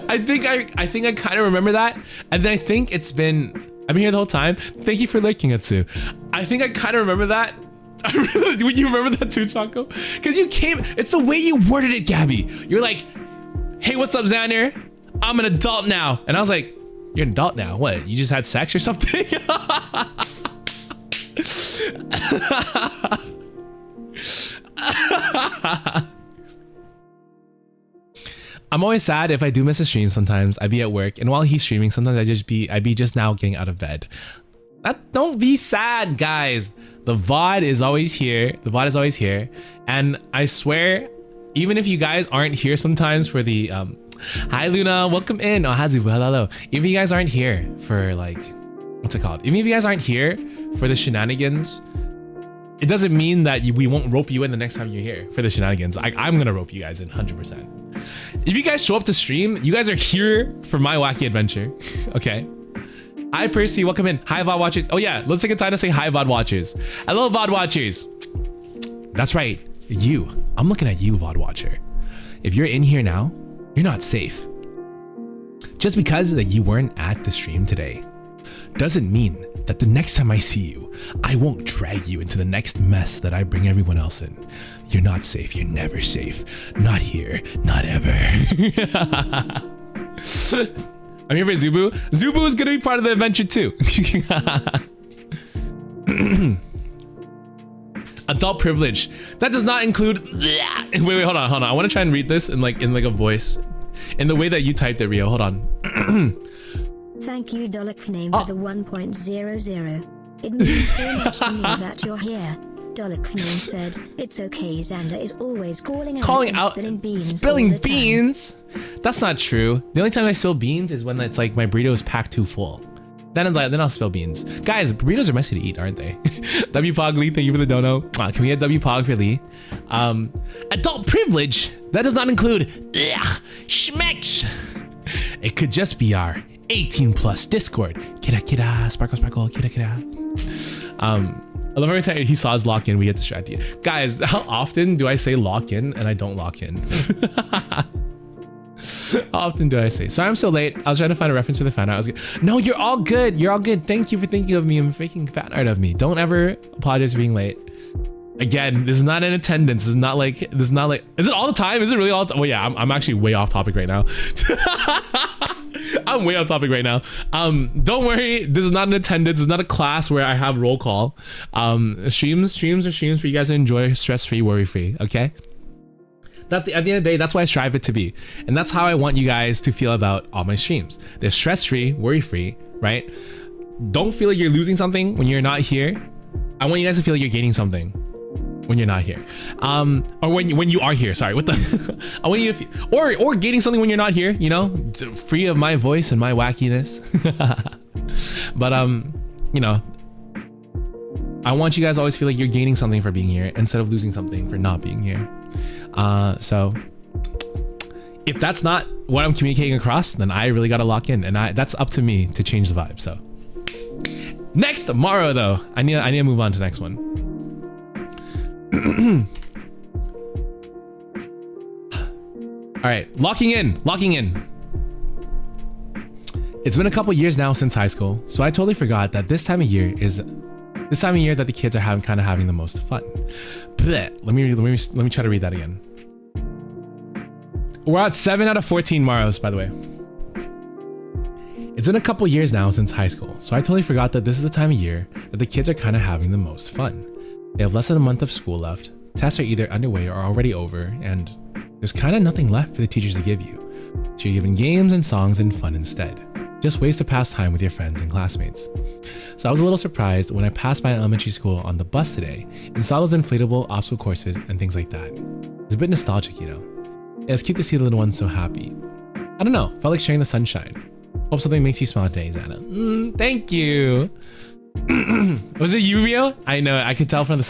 Speaker 3: I think I kind of remember that. And then I think I've been here the whole time. Thank you for lurking, Atsu. I think I kind of remember that. Would you remember that too, Choco? Because you came, it's the way you worded it, Gabby. You're like, hey, what's up, Xander? I'm an adult now. And I was like, you're an adult now? What? You just had sex or something? I'm always sad if I do miss a stream sometimes. I be at work, and while he's streaming, sometimes I be just now getting out of bed. Don't be sad, guys. The VOD is always here. The VOD is always here. And I swear, even if you guys aren't here sometimes for the hi Luna, welcome in. Oh, Hazubu, hello. Even if you guys aren't here for like, what's it called? Even if you guys aren't here for the shenanigans, it doesn't mean that we won't rope you in the next time you're here for the shenanigans. I'm gonna rope you guys in 100%. If you guys show up to stream, you guys are here for my wacky adventure, okay? Hi, Percy. Welcome in. Hi, VOD watchers. Oh, yeah. Let's take a time to say hi, VOD watchers. Hello, VOD watchers. That's right. You. I'm looking at you, VOD watcher. If you're in here now, you're not safe. Just because that you weren't at the stream today doesn't mean that the next time I see you, I won't drag you into the next mess that I bring everyone else in. You're not safe. You're never safe. Not here. Not ever. I'm here for Zubu. Zubu is going to be part of the adventure too. Adult privilege. That does not include... Wait, hold on. I want to try and read this in like a voice. In the way that you typed it, Rio. Hold on.
Speaker 5: Thank you, ℉𝕉𝕃, for the 1.00. It means so much to me that you're here. ℉𝕉𝕃 said, it's okay, Xander is always calling out
Speaker 3: spilling beans.
Speaker 5: Spilling
Speaker 3: beans? That's not true. The only time I spill beans is when it's like my burrito is packed too full. Then I'll spill beans. Guys, burritos are messy to eat, aren't they? WPog Lee, thank you for the dono. Can we get WPog for Lee? Adult privilege? That does not include schmecks. It could just be our 18+ Discord. Kira, sparkle, kira. I love every time he saw us lock in, we get distracted. Guys, how often do I say lock in and I don't lock in? How often do I say? Sorry I'm so late. I was trying to find a reference to the fan art. No, you're all good. You're all good. Thank you for thinking of me and making fan art of me. Don't ever apologize for being late. Again, this is not in attendance. This is not like, is it all the time? Is it really all the time? Well, yeah, I'm actually way off topic right now. I'm way off topic right now. Don't worry. This is not an attendance. It's not a class where I have roll call. Streams are streams for you guys to enjoy stress-free, worry-free. Okay. At the end of the day, that's what I strive it to be. And that's how I want you guys to feel about all my streams. They're stress-free, worry-free, right? Don't feel like you're losing something when you're not here. I want you guys to feel like you're gaining something when you're not here. Or when you are here, sorry. What the? I want you to feel, or gaining something when you're not here, you know, free of my voice and my wackiness. But, you know, I want you guys to always feel like you're gaining something for being here instead of losing something for not being here. So if that's not what I'm communicating across, then I really got to lock in, and that's up to me to change the vibe. So next, MARO though, I need to move on to the next one. All right, locking in. It's been a couple years now since high school, so I totally forgot that this time of year that the kids are having the most fun. Blech. Let me try to read that again. We're at 7 out of 14 MAROs, by the way. It's been a couple years now since high school, so I totally forgot that this is the time of year that the kids are kind of having the most fun. They have less than a month of school left, tests are either underway or already over, and there's kind of nothing left for the teachers to give you. So you're given games and songs and fun instead. Just ways to pass time with your friends and classmates. So I was a little surprised when I passed by an elementary school on the bus today and saw those inflatable obstacle courses and things like that. It's a bit nostalgic, you know. It was cute to see the little ones so happy. I don't know, felt like sharing the sunshine. Hope something makes you smile today, Xana. Thank you. Was it you, Rio? I know. I could tell from the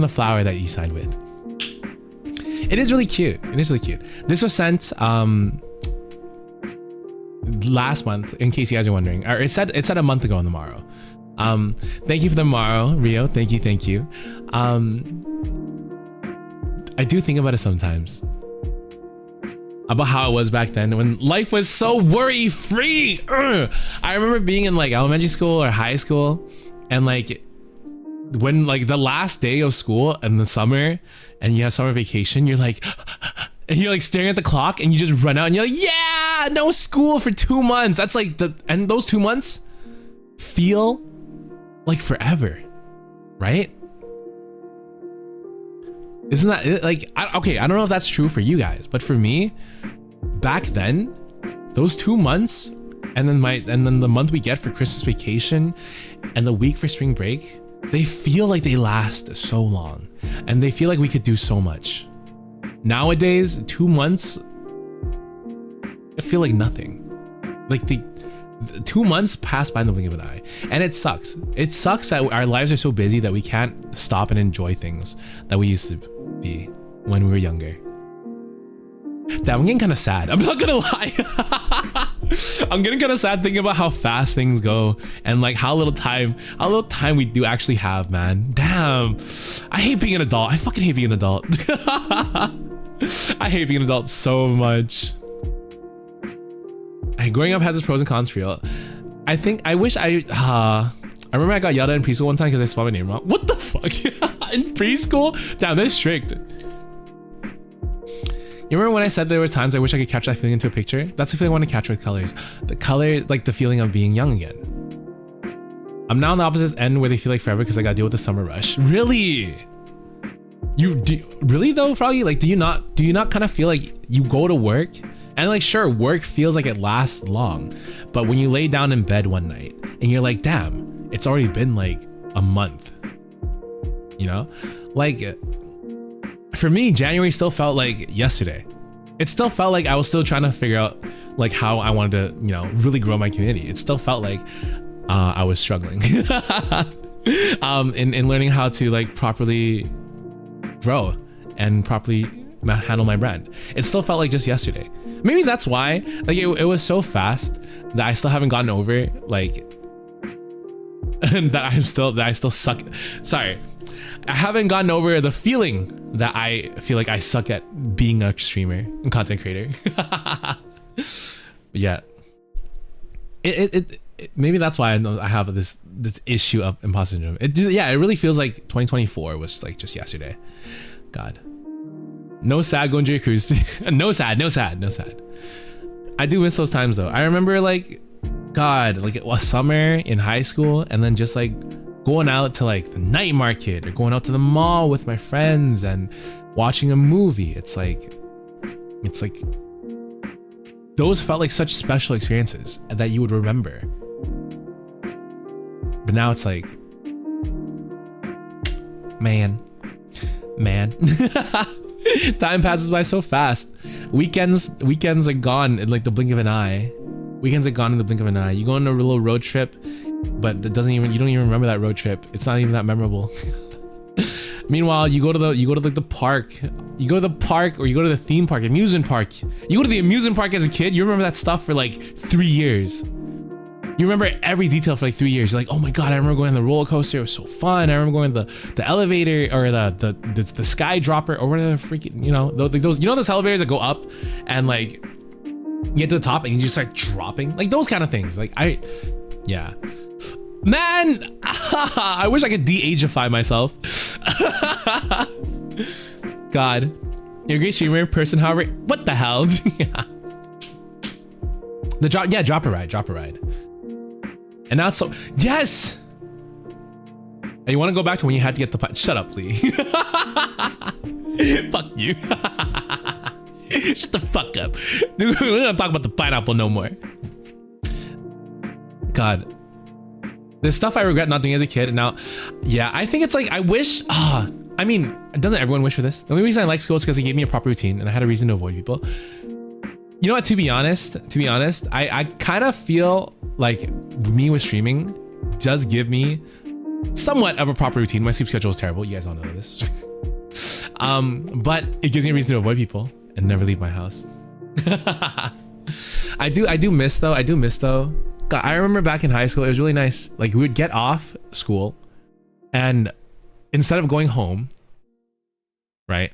Speaker 3: flower that you signed with. It is really cute. This was sent last month, in case you guys are wondering. Or it said a month ago on the MARO. Thank you for the MARO, Rio. Thank you. I do think about it sometimes. About how it was back then when life was so worry-free. I remember being in like elementary school or high school, and like when like the last day of school in the summer and you have summer vacation, you're like and you're like staring at the clock and you just run out and you're like, yeah, no school for 2 months. That's like and those 2 months feel like forever, right? Isn't that like, okay, I don't know if that's true for you guys, but for me, back then, those 2 months and then the month we get for Christmas vacation and the week for spring break, they feel like they last so long and they feel like we could do so much. Nowadays, 2 months, I feel like nothing. Like the 2 months pass by in the blink of an eye, and it sucks. It sucks that our lives are so busy that we can't stop and enjoy things that we used to be when we were younger. Damn, I'm getting kind of sad. I'm not gonna lie. I'm getting kind of sad thinking about how fast things go and like how little time we do actually have, man. Damn, I hate being an adult. I fucking hate being an adult. I hate being an adult so much. And growing up has its pros and cons for real. I remember I got yelled at in preschool one time because I spelled my name wrong. What the fuck? In preschool? Damn, that's strict. You remember when I said there was times I wish I could capture that feeling into a picture? That's the feeling I want to capture with colors. The color, like the feeling of being young again. I'm now on the opposite end where they feel like forever because I gotta deal with the summer rush. Really? Really though, Froggy? Like, do you not kind of feel like you go to work and like, sure, work feels like it lasts long, but when you lay down in bed one night and you're like, damn, it's already been like a month, you know? Like, for me, January still felt like yesterday. It still felt like I was still trying to figure out like how I wanted to, you know, really grow my community. It still felt like I was struggling in learning how to like properly grow and properly handle my brand. It still felt like just yesterday. Maybe that's why like it was so fast that I still haven't gotten over like that I still suck. Sorry. I haven't gotten over the feeling that I feel like I suck at being a streamer and content creator. Yeah. It maybe that's why I have this issue of imposter syndrome. It really feels like 2024 was like just yesterday. God. No sad going to your cruise. No sad. I do miss those times though. I remember like, God, like a summer in high school and then just like going out to like the night market or going out to the mall with my friends and watching a movie. It's like those felt like such special experiences that you would remember. But now it's like, man. Time passes by so fast. Weekends are gone in like the blink of an eye. You go on a little road trip, but you don't even remember that road trip. It's not even that memorable. Meanwhile, you go to like the park. You go to the park or you go to the theme park, amusement park. You go to the amusement park as a kid, you remember that stuff for like 3 years. You remember every detail for like 3 years. You're like, oh my God, I remember going on the roller coaster. It was so fun. I remember going to the elevator or the sky dropper or whatever freaking, you know, those elevators that go up and like you get to the top and you just start dropping, like those kind of things. Like yeah. Man, I wish I could de-ageify myself. God, you're a great streamer, person, however, what the hell? Yeah. Drop a ride. And now it's so, yes! And you want to go back to when you had to get the, shut up, please. Fuck you. Shut the fuck up. Dude, we're gonna talk about the pineapple no more. God. There's stuff I regret not doing as a kid, and now, yeah, I think it's like, I wish, I mean, doesn't everyone wish for this? The only reason I like school is because it gave me a proper routine, and I had a reason to avoid people. You know what, to be honest, I kind of feel like me with streaming does give me somewhat of a proper routine. My sleep schedule is terrible, you guys all know this. But it gives me a reason to avoid people and never leave my house. I do miss though. God, I remember back in high school, it was really nice. Like we would get off school and instead of going home, right,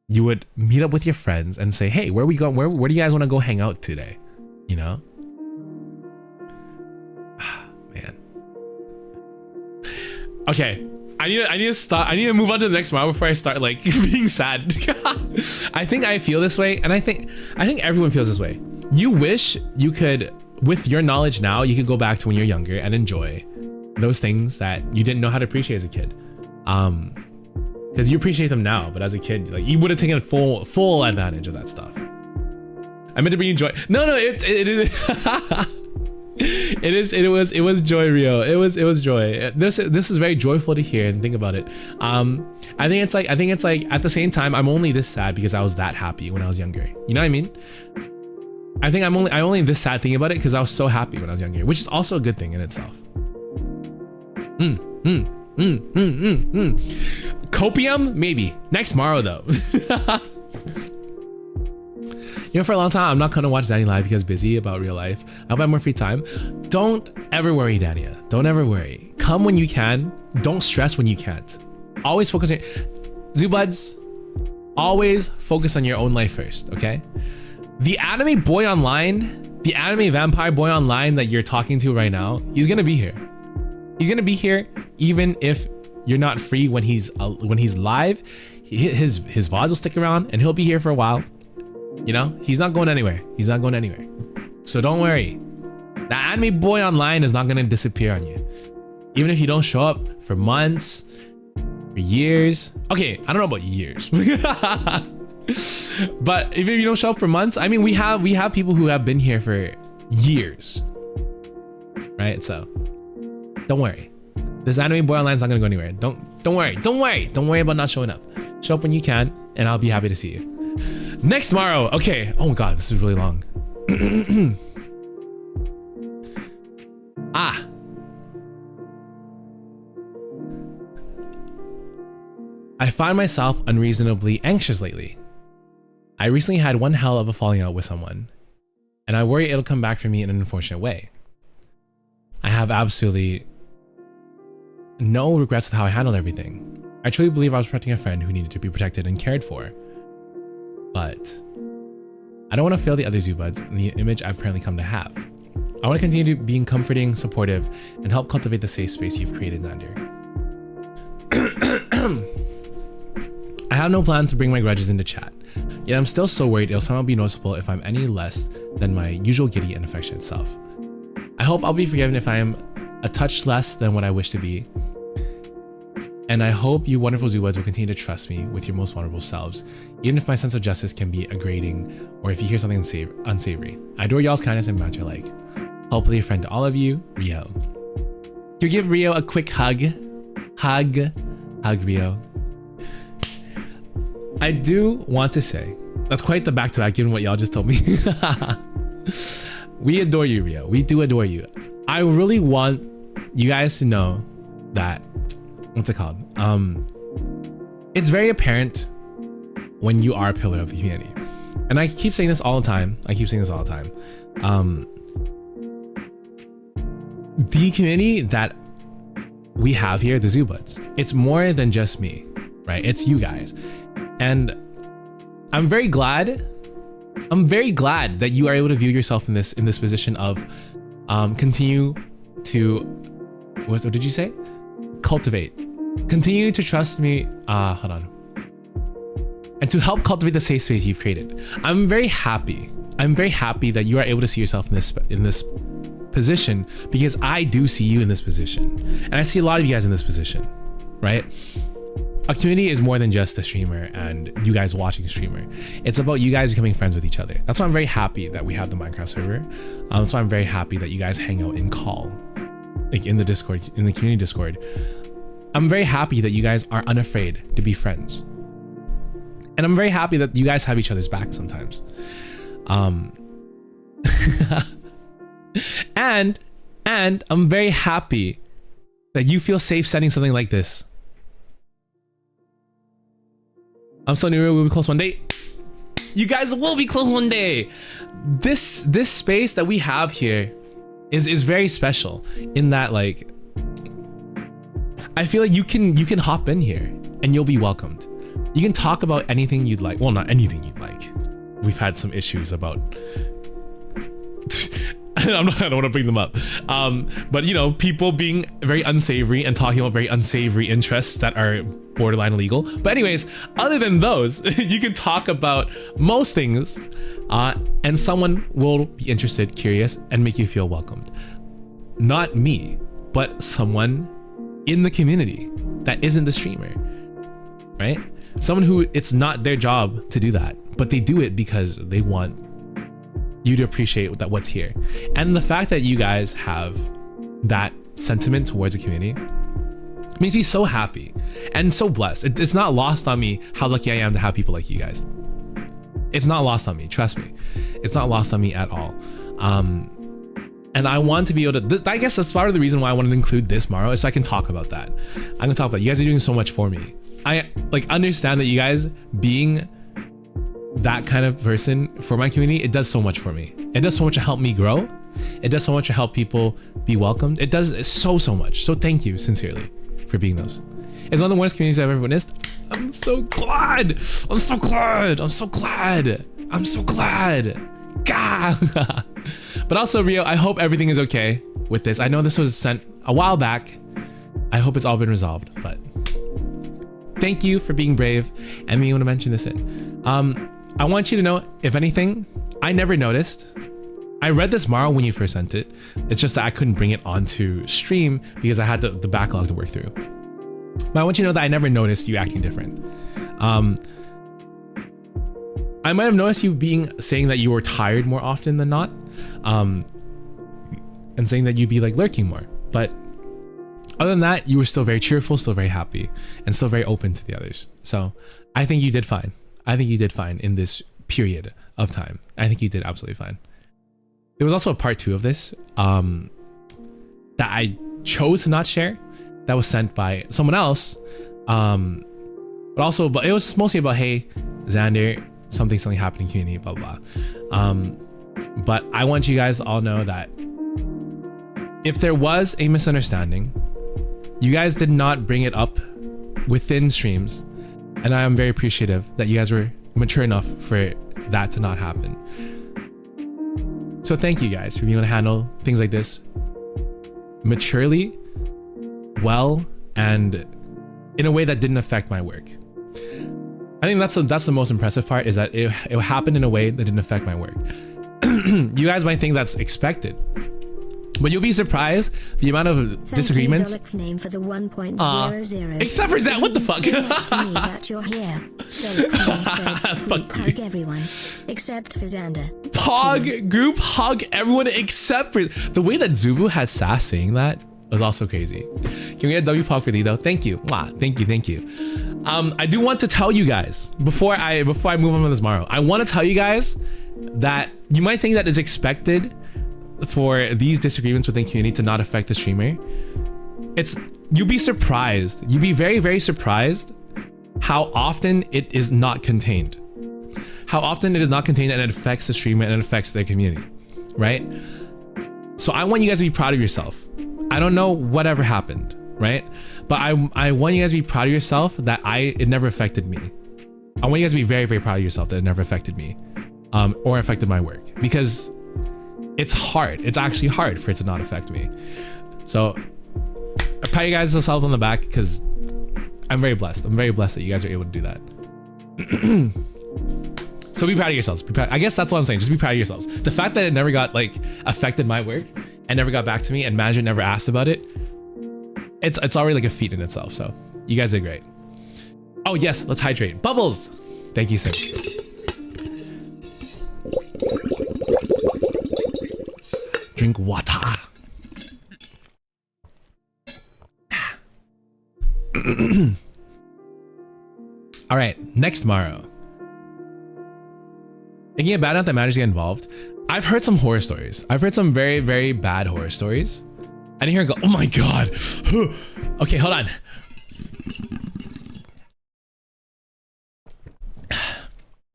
Speaker 3: you would meet up with your friends and say, hey, where are we going? Where do you guys want to go hang out today? You know? Man. Okay. I need to stop. I need to move on to the next mile before I start like being sad. I think I feel this way, and I think everyone feels this way. You wish you could, with your knowledge now, you could go back to when you're younger and enjoy those things that you didn't know how to appreciate as a kid. Because you appreciate them now, but as a kid, like you would have taken full advantage of that stuff. I meant to bring joy. No, it is. It was joy, Rio. It was joy. This is very joyful to hear and think about it. I think it's like at the same time, I'm only this sad because I was that happy when I was younger. You know what I mean? I think I'm only this sad thinking about it because I was so happy when I was younger, which is also a good thing in itself. Copium, maybe next MARO though. You know, for a long time, I'm not gonna watch Danny live because busy about real life. I'll have more free time. Don't ever worry, Dania. Don't ever worry. Come when you can. Don't stress when you can't. Always focus on Zubuds. Always focus on your own life first, okay? The anime boy online, the anime vampire boy online that you're talking to right now, he's gonna be here. He's gonna be here even if you're not free when he's live. His VODs will stick around and he'll be here for a while. You know, he's not going anywhere. He's not going anywhere. So don't worry. The anime boy online is not gonna disappear on you. Even if you don't show up for months, for years. Okay, I don't know about years. But even if you don't show up for months, I mean, we have people who have been here for years. Right? So don't worry. This anime boy online is not gonna go anywhere. Don't worry. Don't worry about not showing up. Show up when you can, and I'll be happy to see you. Next tomorrow. Okay. Oh my god, this is really long. I find myself unreasonably anxious lately. I recently had one hell of a falling out with someone, and I worry it'll come back for me in an unfortunate way. I have absolutely no regrets with how I handled everything. I truly believe I was protecting a friend who needed to be protected and cared for. But I don't want to fail the other Zubuds in the image I've currently come to have. I want to continue being comforting, supportive, and help cultivate the safe space you've created, Xander. I have no plans to bring my grudges into chat, yet I'm still so worried it'll somehow be noticeable if I'm any less than my usual giddy and affectionate self. I hope I'll be forgiven if I am a touch less than what I wish to be. And I hope you wonderful Zubuds will continue to trust me with your most vulnerable selves, even if my sense of justice can be grating or if you hear something unsavory. I adore y'all's kindness and banter like. Hopefully a friend to all of you, Rio. Can you give Rio a quick hug? Hug Rio. I do want to say, that's quite the back-to-back given what y'all just told me. We adore you, Rio. We do adore you. I really want you guys to know that, what's it called? It's very apparent when you are a pillar of the community. And I keep saying this all the time. The community that we have here, the Zubuds, it's more than just me, right? It's you guys. And I'm very glad that you are able to view yourself in this position of continue to, what did you say? Cultivate. Continue to trust me. Hold on. And to help cultivate the safe space you've created. I'm very happy that you are able to see yourself in this position, because I do see you in this position. And I see a lot of you guys in this position, right? A community is more than just the streamer and you guys watching the streamer. It's about you guys becoming friends with each other. That's why I'm very happy that we have the Minecraft server. That's why I'm very happy that you guys hang out in call, like in the Discord, in the community Discord. I'm very happy that you guys are unafraid to be friends. And I'm very happy that you guys have each other's back sometimes. And I'm very happy that you feel safe sending something like this. I'm so new, we'll be close one day. You guys will be close one day. This space that we have here is very special in that, like, I feel like you can hop in here and you'll be welcomed. You can talk about anything you'd like. Well, not anything you'd like. We've had some issues about I don't want to bring them up. But you know, people being very unsavory and talking about very unsavory interests that are borderline illegal. But anyways, other than those, you can talk about most things and someone will be interested, curious, and make you feel welcomed. Not me, but someone in the community that isn't the streamer, right? Someone who it's not their job to do that, but they do it because they want you to appreciate that what's here. And the fact that you guys have that sentiment towards the community makes me so happy and so blessed. It's not lost on me how lucky I am to have people like you guys. It's not lost on me, trust me. It's not lost on me at all. And I want to be able to, I guess that's part of the reason why I wanted to include this MARO, is so I can talk about that. I'm gonna talk about, you guys are doing so much for me. I like understand that you guys being that kind of person for my community, it does so much for me. It does so much to help me grow. It does so much to help people be welcomed. It does so much. So thank you sincerely for being those. It's one of the worst communities I've ever witnessed. I'm so glad. I'm so glad. I'm so glad. I'm so glad. Gah. But also, Rio, I hope everything is okay with this. I know this was sent a while back. I hope it's all been resolved, but thank you for being brave and being able to mention this in. I want you to know, if anything, I never noticed. I read this MARO when you first sent it. It's just that I couldn't bring it onto stream because I had the backlog to work through. But I want you to know that I never noticed you acting different. I might have noticed you saying that you were tired more often than not, and saying that you'd be like lurking more. But other than that, you were still very cheerful, still very happy, and still very open to the others. So I think you did fine. I think you did fine in this period of time. I think you did absolutely fine. There was also a part 2 of this that I chose to not share. That was sent by someone else. But it was mostly about, hey, Xander, something happened in community, blah, blah. But I want you guys to all know that if there was a misunderstanding, you guys did not bring it up within streams. And I am very appreciative that you guys were mature enough for that to not happen. So thank you guys for being able to handle things like this maturely, well, and in a way that didn't affect my work. I think that's the most impressive part, is that it happened in a way that didn't affect my work. You guys might think that's expected, but you'll be surprised the amount of disagreements.
Speaker 5: Thank you, name for the 1.00.
Speaker 3: Except for that, what the fuck?
Speaker 5: So much to me that you're here. Said,
Speaker 3: Fuck
Speaker 5: hug everyone except for Xander.
Speaker 3: Group hug everyone except for the way that Zubu had sass saying that was also crazy. Can we get a W pog for Lido? Thank you. Mwah. Thank you. I do want to tell you guys before I move on with this MARO, I want to tell you guys that you might think that it's expected for these disagreements within community to not affect the streamer. You'd be surprised. You'd be very, very surprised how often it is not contained. How often it is not contained and it affects the streamer and it affects their community, right? So I want you guys to be proud of yourself. I don't know whatever happened, right? But I want you guys to be proud of yourself that it never affected me. I want you guys to be very, very proud of yourself that it never affected me, or affected my work, because it's hard. It's actually hard for it to not affect me. So I pat you guys yourself on the back because I'm very blessed. I'm very blessed that you guys are able to do that. So be proud of yourselves. I guess that's what I'm saying. Just be proud of yourselves. The fact that it never got affected my work and never got back to me, and manager never asked about it, it's already like a feat in itself. So you guys did great. Oh yes, let's hydrate. Bubbles. Thank you, sir. Drink water. All right, next MARO. Making it bad enough that managers get involved. I've heard some horror stories. I've heard some very, very bad horror stories. I didn't hear it go, oh my God. Okay, hold on.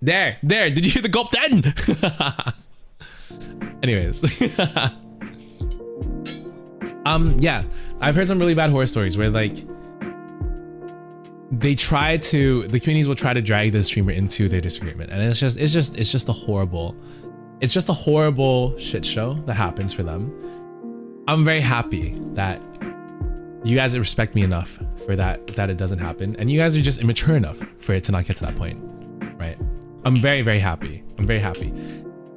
Speaker 3: There, did you hear the gulp then? Anyways. Yeah, I've heard some really bad horror stories where the communities will try to drag the streamer into their disagreement, and it's just a horrible shit show that happens for them. I'm very happy that you guys respect me enough for that it doesn't happen, and you guys are just immature enough for it to not get to that point, right? I'm very, very happy. I'm very happy.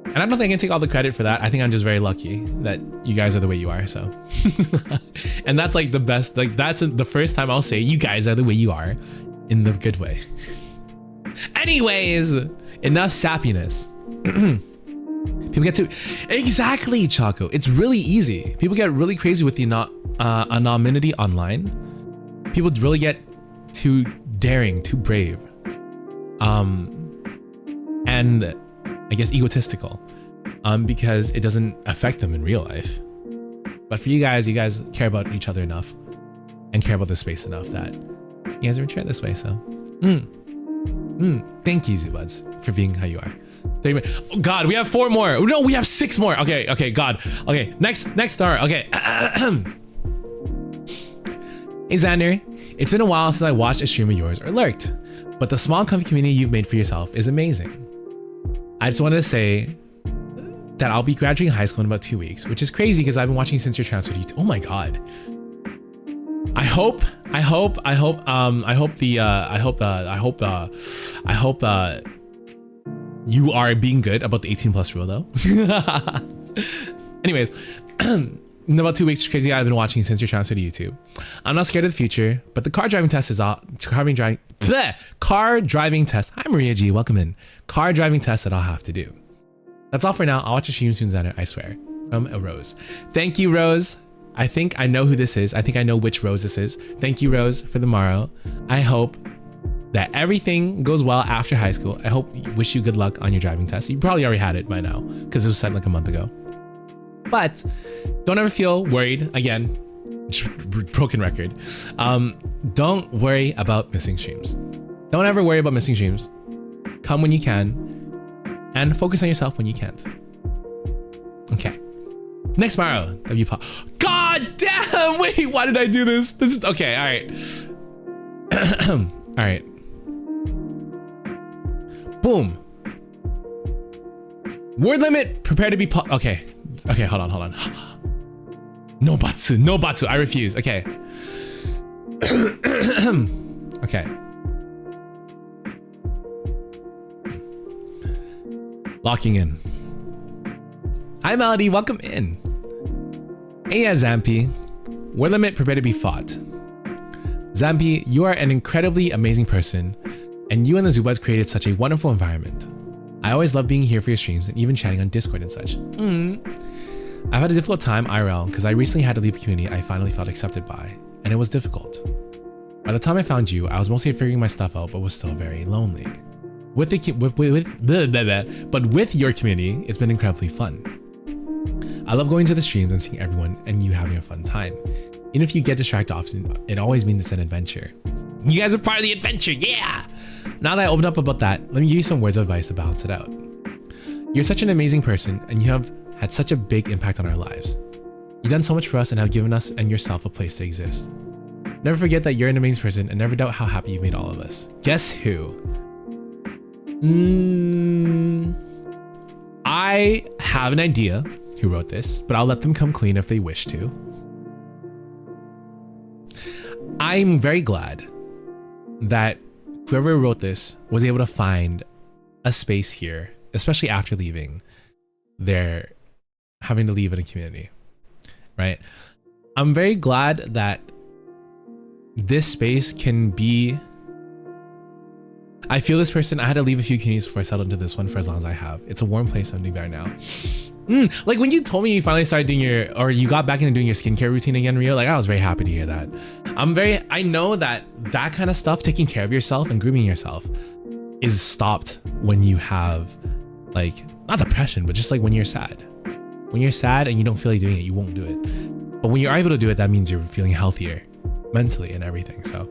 Speaker 3: And I don't think I can take all the credit for that. I think I'm just very lucky that you guys are the way you are, so. And that's like the best, that's the first time I'll say you guys are the way you are in the good way. Anyways, enough sappiness. People get to, exactly, Choco. It's really easy. People get really crazy with the anonymity online. People really get too daring, too brave. And I guess egotistical, because it doesn't affect them in real life. But for you guys care about each other enough and care about the space enough that you guys are mature this way, so. Thank you, Zubuds, for being how you are. Oh, God, we have 4 more. No, we have 6 more. Okay, God. Okay, next star. Okay. Hey, Xander. It's been a while since I watched a stream of yours or lurked, but the small comfy community you've made for yourself is amazing. I just wanted to say that I'll be graduating high school in about 2 weeks, which is crazy because I've been watching since your transfer to YouTube. Oh my God. I hope you are being good about the 18+ rule though. Anyways, in about 2 weeks, crazy. I've been watching since your transfer to YouTube. I'm not scared of the future, but the car driving test is all car driving test. Hi Maria G, welcome in. Car driving test that I'll have to do. That's all for now. I'll watch a stream soon, Xander, I swear. From a Rose. Thank you, Rose. I think I know who this is. I think I know which Rose this is. Thank you, Rose, for the MARO. I hope that everything goes well after high school. I wish you good luck on your driving test. You probably already had it by now because it was sent like a month ago. But don't ever feel worried. Again, broken record. Don't worry about missing streams. Don't ever worry about missing streams. Come when you can and focus on yourself when you can't. Okay. Next MARO. God damn! Wait, why did I do this? This is okay. All right. All right. Boom. Word limit. Prepare to be okay. Okay, hold on. No batsu. I refuse. Okay. Okay. Locking in. Hi Melody, welcome in. Hey Zampi. Word limit, prepare to be fought. Zampi, you are an incredibly amazing person, and you and the Zubas created such a wonderful environment. I always love being here for your streams and even chatting on Discord and such. I've had a difficult time IRL because I recently had to leave a community I finally felt accepted by, and it was difficult. By the time I found you, I was mostly figuring my stuff out, but was still very lonely. But with your community, it's been incredibly fun. I love going to the streams and seeing everyone and you having a fun time. Even if you get distracted often, it always means it's an adventure. You guys are part of the adventure, yeah! Now that I opened up about that, let me give you some words of advice to balance it out. You're such an amazing person and you have had such a big impact on our lives. You've done so much for us and have given us and yourself a place to exist. Never forget that you're an amazing person and never doubt how happy you've made all of us. Guess who? I have an idea who wrote this, but I'll let them come clean if they wish to. I'm very glad that whoever wrote this was able to find a space here, especially after leaving having to leave in a community, right? I'm very glad that this space can be, I feel this person, I had to leave a few communities before I settled into this one for as long as I have. It's a warm place, I'm doing better now. Like when you told me you finally started doing you got back into doing your skincare routine again, Rio, like I was very happy to hear that. I know that kind of stuff, taking care of yourself and grooming yourself, is stopped when you have like, not depression, but just like when you're sad. When you're sad and you don't feel like doing it, you won't do it. But when you're able to do it, that means you're feeling healthier mentally and everything. So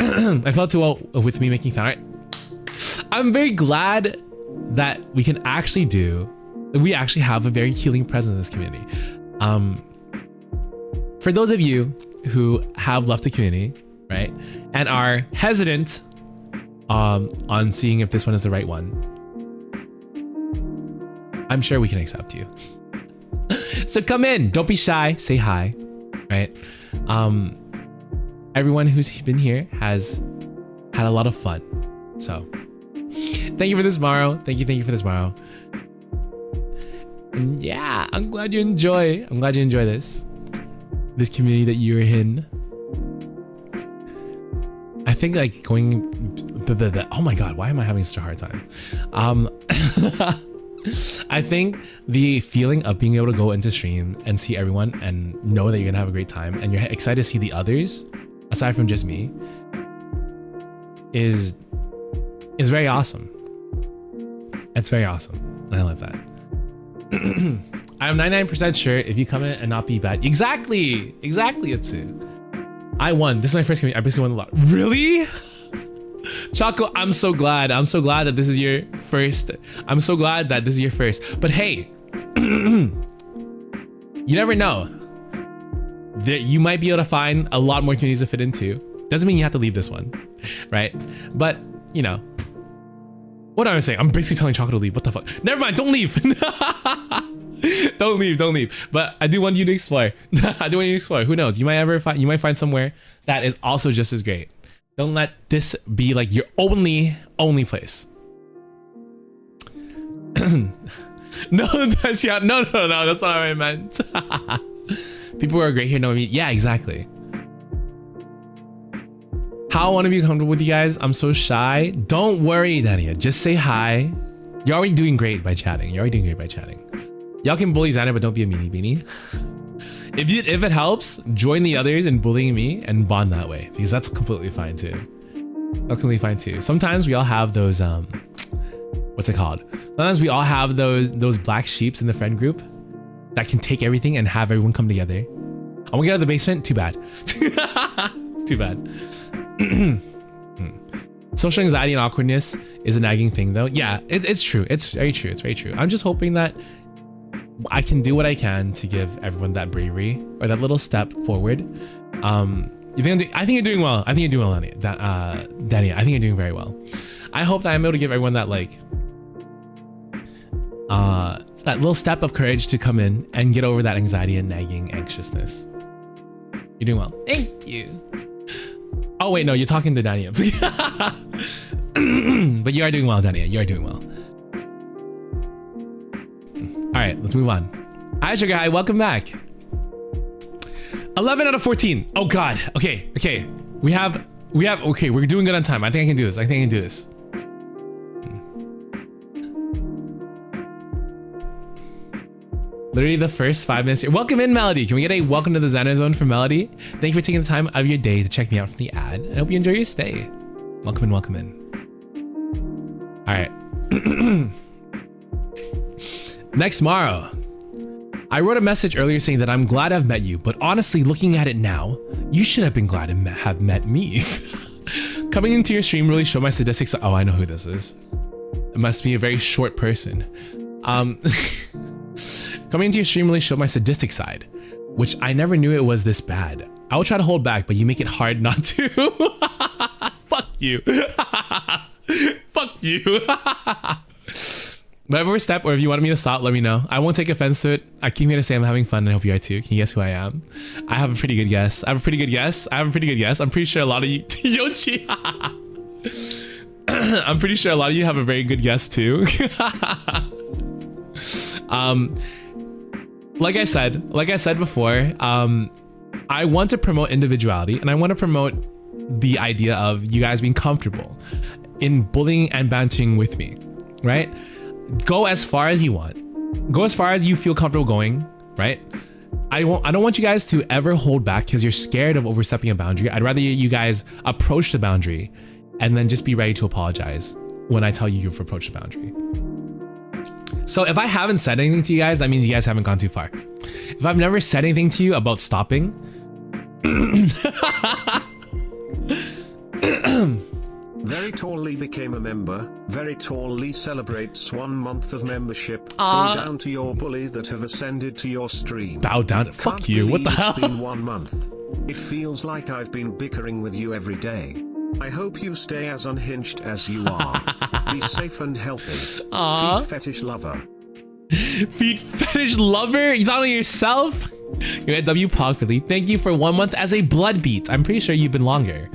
Speaker 3: I felt too well with me making fan art. I'm very glad that we actually have a very healing presence in this community. For those of you who have left the community, right, and are hesitant on seeing if this one is the right one, I'm sure we can accept you. So come in, don't be shy, say hi, right? Everyone who's been here has had a lot of fun. So thank you for this, MARO. Thank you for this, MARO. And yeah, I'm glad you enjoy this community that you're in. I think like oh my god, why am I having such a hard time? I think the feeling of being able to go into stream and see everyone and know that you're gonna have a great time and you're excited to see the others aside from just me is very awesome. It's very awesome, and I love that. I'm 99% sure if you come in and not be bad. Exactly, Itsu. I won. This is my first community. I basically won a lot. Really? Choco, I'm so glad. I'm so glad that this is your first. I'm so glad that this is your first. But hey, you never know. You might be able to find a lot more communities to fit into. Doesn't mean you have to leave this one, right? But, you know, what am I saying? I'm basically telling Choco to leave. What the fuck? Never mind, don't leave. Don't leave. But I do want you to explore. I do want you to explore. Who knows? You might find somewhere that is also just as great. Don't let this be like your only place. No, that's no, that's not what I meant. People who are great here know me. Yeah, exactly. How I want to be comfortable with you guys. I'm so shy. Don't worry, Dania. Just say hi. You're already doing great by chatting. Y'all can bully Xander, but don't be a meanie beanie. If it helps, join the others in bullying me and bond that way, because that's completely fine too. That's completely fine too. Sometimes we all have those what's it called? Sometimes we all have those black sheeps in the friend group that can take everything and have everyone come together. I want to get out of the basement. Too bad. Too bad. Social anxiety and awkwardness is a nagging thing though. Yeah, it's true. It's very true. It's very true. I'm just hoping that I can do what I can to give everyone that bravery or that little step forward. I think you're doing well. I think you're doing well, Danny. I think you're doing very well. I hope that I'm able to give everyone that like that little step of courage to come in and get over that anxiety and nagging anxiousness. You're doing well. Thank you. Oh wait, no, you're talking to Dania. But you are doing well, Dania. You are doing well. All right, let's move on. Hi, Sugar High. Welcome back. 11 out of 14. Oh God. Okay. We have. Okay, we're doing good on time. I think I can do this. Literally the first 5 minutes here. Welcome in, Melody. Can we get a welcome to the Xander Zone from Melody? Thank you for taking the time out of your day to check me out from the ad. I hope you enjoy your stay. Welcome in. All right. Next, Maro. I wrote a message earlier saying that I'm glad I've met you, but honestly, looking at it now, you should have been glad to have met me. Coming into your stream really showed my statistics. Oh, I know who this is. It must be a very short person. Coming into your stream really showed my sadistic side, which I never knew it was this bad. I will try to hold back, but you make it hard not to. Fuck you. Fuck you. Whatever step, or if you wanted me to stop, let me know. I won't take offense to it. I came here to say I'm having fun, and I hope you are too. Can you guess who I am? I have a pretty good guess. I'm pretty sure a lot of you... Yochi! I'm pretty sure a lot of you have a very good guess too. Like I said before, I want to promote individuality, and I want to promote the idea of you guys being comfortable in bullying and bantering with me, right? Go as far as you want. Go as far as you feel comfortable going, right? I don't want you guys to ever hold back because you're scared of overstepping a boundary. I'd rather you guys approach the boundary and then just be ready to apologize when I tell you you've approached the boundary. So if I haven't said anything to you guys, that means you guys haven't gone too far. If I've never said anything to you about stopping,
Speaker 4: Very Tall Lee became a member. Very Tall Lee celebrates 1 month of membership. Bow down to your bully that have ascended to your stream.
Speaker 3: bow down to fuck you. What the hell?
Speaker 4: It's been 1 month. It feels like I've been bickering with you every day. I hope you stay as unhinged as you are. Be safe and healthy. Feet fetish lover.
Speaker 3: Feet fetish lover? You talking to yourself? You're at WPOG Philly. Thank you for 1 month as a blood beat. I'm pretty sure you've been longer.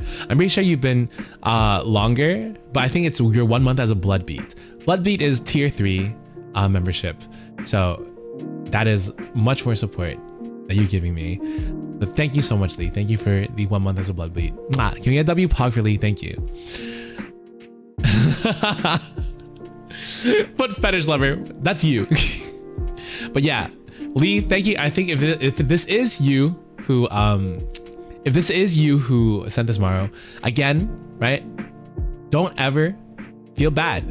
Speaker 3: Longer, but I think it's your 1 month as a blood beat. Blood beat is tier 3 membership. So that is much more support that you're giving me. But thank you so much, Lee. Thank you for the 1 month as a blood beat. Can we get WPOG for Lee? Thank you. Foot fetish lover. That's you. But yeah, Lee, thank you. I think if this is you who sent this Maro, again, right? Don't ever feel bad.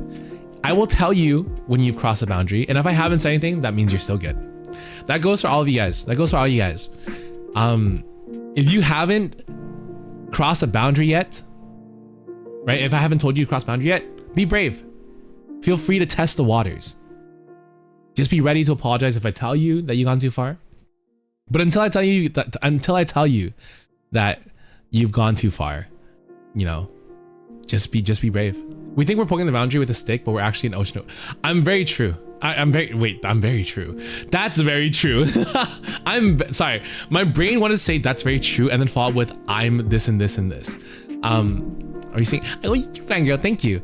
Speaker 3: I will tell you when you've crossed a boundary, and if I haven't said anything, that means you're still good. That goes for all of you guys. If you haven't crossed a boundary yet, right? If I haven't told you to cross boundary yet, be brave. Feel free to test the waters. Just be ready to apologize if I tell you that you've gone too far. But until I tell you that you've gone too far, you know, just be brave. We think we're poking the boundary with a stick, but we're actually an ocean. I'm very true. I'm very true. That's very true. I'm sorry. My brain wanted to say that's very true and then follow up with I'm this and this and this. Are you saying, oh, you fangirl, thank you.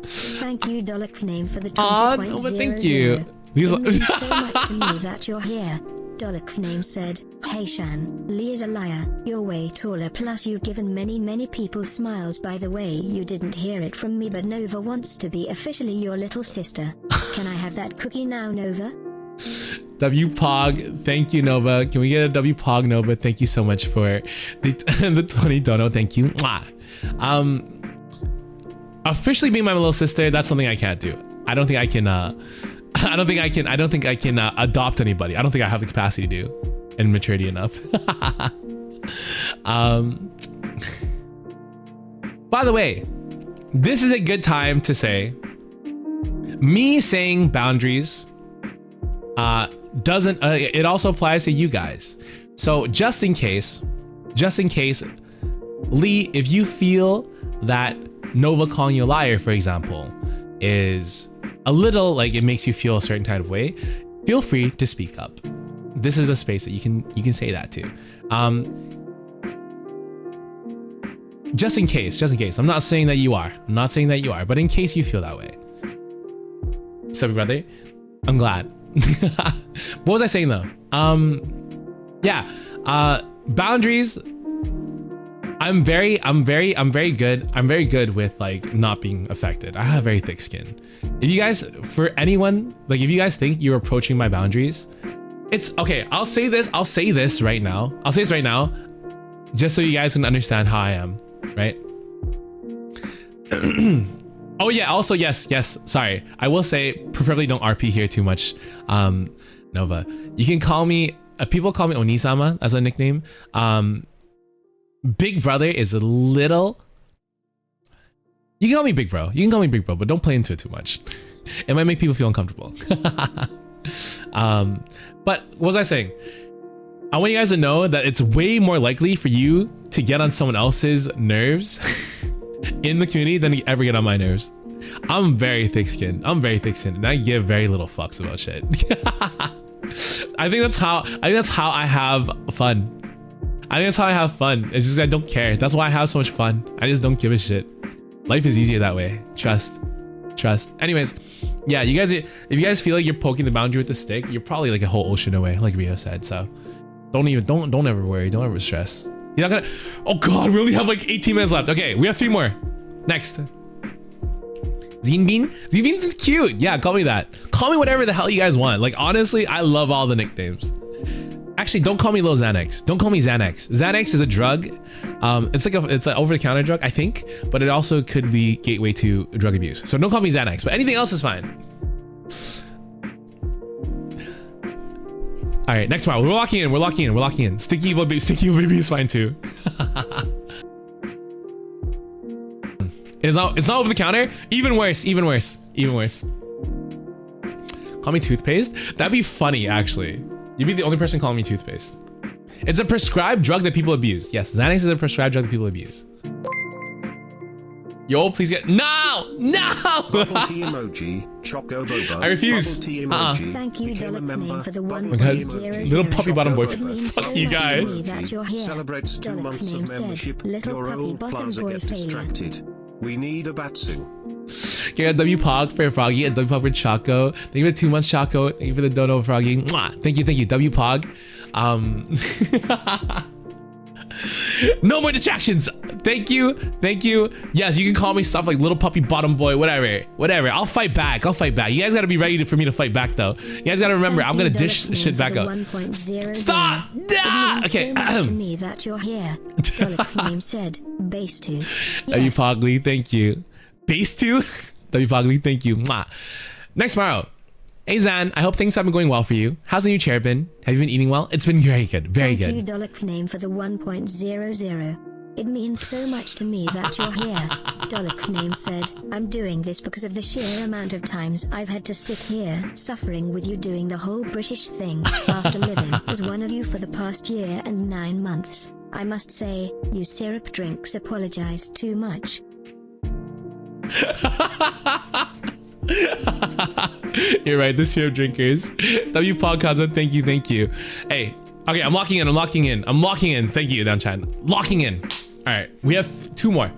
Speaker 5: Thank you, ℉𝕃 for the 20.00.
Speaker 3: Thank you. These
Speaker 5: it means so much to me that you're here. ℉𝕃 said, hey Shan, Lee is a liar, you're way taller, plus you've given many people smiles. By the way, you didn't hear it from me, but Nova wants to be officially your little sister. Can I have that cookie now, Nova?
Speaker 3: WPOG, thank you, Nova. Can we get a WPOG, Nova? Thank you so much for the 20 dono. Thank you. Officially being my little sister, that's something I can't do. I don't think I can adopt anybody. I don't think I have the capacity to do and maturity enough. By the way, this is a good time to say me saying boundaries doesn't it also applies to you guys. So just in case, Lee, if you feel that Nova calling you a liar, for example, is a little like it makes you feel a certain kind of way, feel free to speak up. This is a space that you can say that to. Just in case. I'm not saying that you are. But in case you feel that way. So, brother, I'm glad. What was I saying though? Yeah. Boundaries. I'm very good with like not being affected. I have very thick skin. If you guys, for anyone, like if you guys think you're approaching my boundaries, it's okay. I'll say this right now, just so you guys can understand how I am, right? Oh yeah, also yes, sorry. I will say, preferably don't RP here too much, Nova. You can call me, people call me Onisama as a nickname. Big brother is a little, you can call me big bro, but don't play into it too much. It might make people feel uncomfortable. But what was I saying? I want you guys to know that it's way more likely for you to get on someone else's nerves in the community than you ever get on my nerves. I'm very thick-skinned, and I give very little fucks about shit. I think that's how I have fun. It's just I don't care. That's why I have so much fun. I just don't give a shit. Life is easier that way. Trust. Anyways, yeah, you guys, if you guys feel like you're poking the boundary with a stick, you're probably like a whole ocean away, like Rio said. So don't ever worry. Don't ever stress. You're not gonna. Oh God, we only have like 18 minutes left. Okay, we have 3 more. Next. Zinbean is cute. Yeah, call me that. Call me whatever the hell you guys want. Like honestly, I love all the nicknames. Actually, don't call me Lil Xanax. Don't call me Xanax. Xanax is a drug. It's an over-the-counter drug, I think, but it also could be gateway to drug abuse. So don't call me Xanax, but anything else is fine. All right, next one. We're locking in. Sticky Evil Baby is fine too. It's not over the counter. Even worse. Call me toothpaste. That'd be funny, actually. You'd be the only person calling me toothpaste. It's a prescribed drug that people abuse. Yes, Xanax is a prescribed drug that people abuse. Yo, please get no.
Speaker 4: Bubble tea emoji, Choco Bobo.
Speaker 3: I refuse.
Speaker 4: Bubble tea emoji.
Speaker 5: Thank you, ℉𝕃 for the
Speaker 3: Little puppy bottom boy. Fuck you guys.
Speaker 4: Celebrates 2 months of membership. Your old plaza get distracted. We need a Batsu.
Speaker 3: Okay, a WPOG for Froggy, a WPOG for Choco. Thank you for the 2 months, Choco. Thank you for the dono, Froggy. Mwah. Thank you, WPOG. No more distractions. Thank you. Yes, you can call me stuff like little puppy bottom boy, whatever. I'll fight back. You guys gotta be ready for me to fight back though. You guys gotta remember, I'm gonna dish shit back up. Stop! Ah! Okay.
Speaker 5: To me that you're here. ℉𝕃 said, base 2.
Speaker 3: WPOG, thank you. Base 2? WPOG, thank you. Mwah. Next MARO. Hey Zan, I hope things have been going well for you. How's the new chair been? Have you been eating well? It's been very good, very good.
Speaker 5: Thank you, ℉𝕃 for the 1.00. It means so much to me that you're here. ℉𝕌𝕃𝔼𝕊 said, I'm doing this because of the sheer amount of times I've had to sit here, suffering with you doing the whole British thing, after living as one of you for the past year and 9 months. I must say, you syrup drinks apologize too much.
Speaker 3: You're right, the syrup drinkers. W Podcaster, thank you, thank you. Hey, okay, I'm locking in. Thank you, down chat. Locking in. All right, we have 2 more.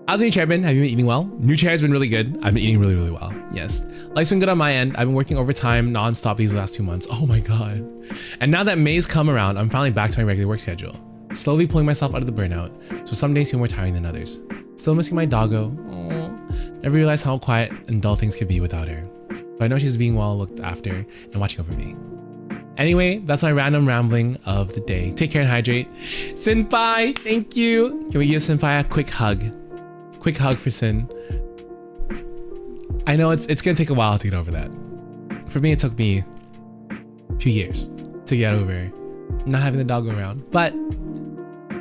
Speaker 3: How's the new chair been? Have you been eating well? New chair has been really good. I've been eating really, really well. Yes. Life's been good on my end. I've been working overtime non-stop these last 2 months. Oh my God. And now that May's come around, I'm finally back to my regular work schedule. Slowly pulling myself out of the burnout. So some days feel more tiring than others. Still missing my doggo. Aww. Never realized how quiet and dull things could be without her. But I know she's being well looked after and watching over me. Anyway, that's my random rambling of the day. Take care and hydrate. Senpai, thank you. Can we give Senpai a quick hug? Quick hug for Sin. I know it's gonna take a while to get over that. For me, it took me a few years to get over not having the dog around. But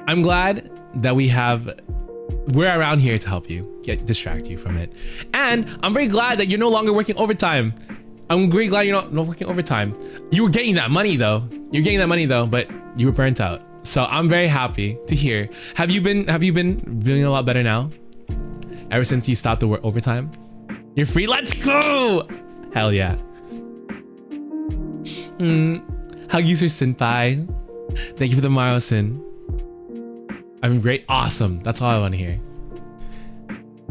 Speaker 3: I'm glad that we're around here to help you, distract you from it. And I'm very glad that you're no longer working overtime. I'm very glad you're not working overtime. You were getting that money though. But you were burnt out. So I'm very happy to hear. Have you been feeling a lot better now? Ever since you stopped the work overtime? You're free? Let's go! Hell yeah. Huggies for Senpai. Thank you for the MARO Sin. I'm great. Awesome. That's all I want to hear.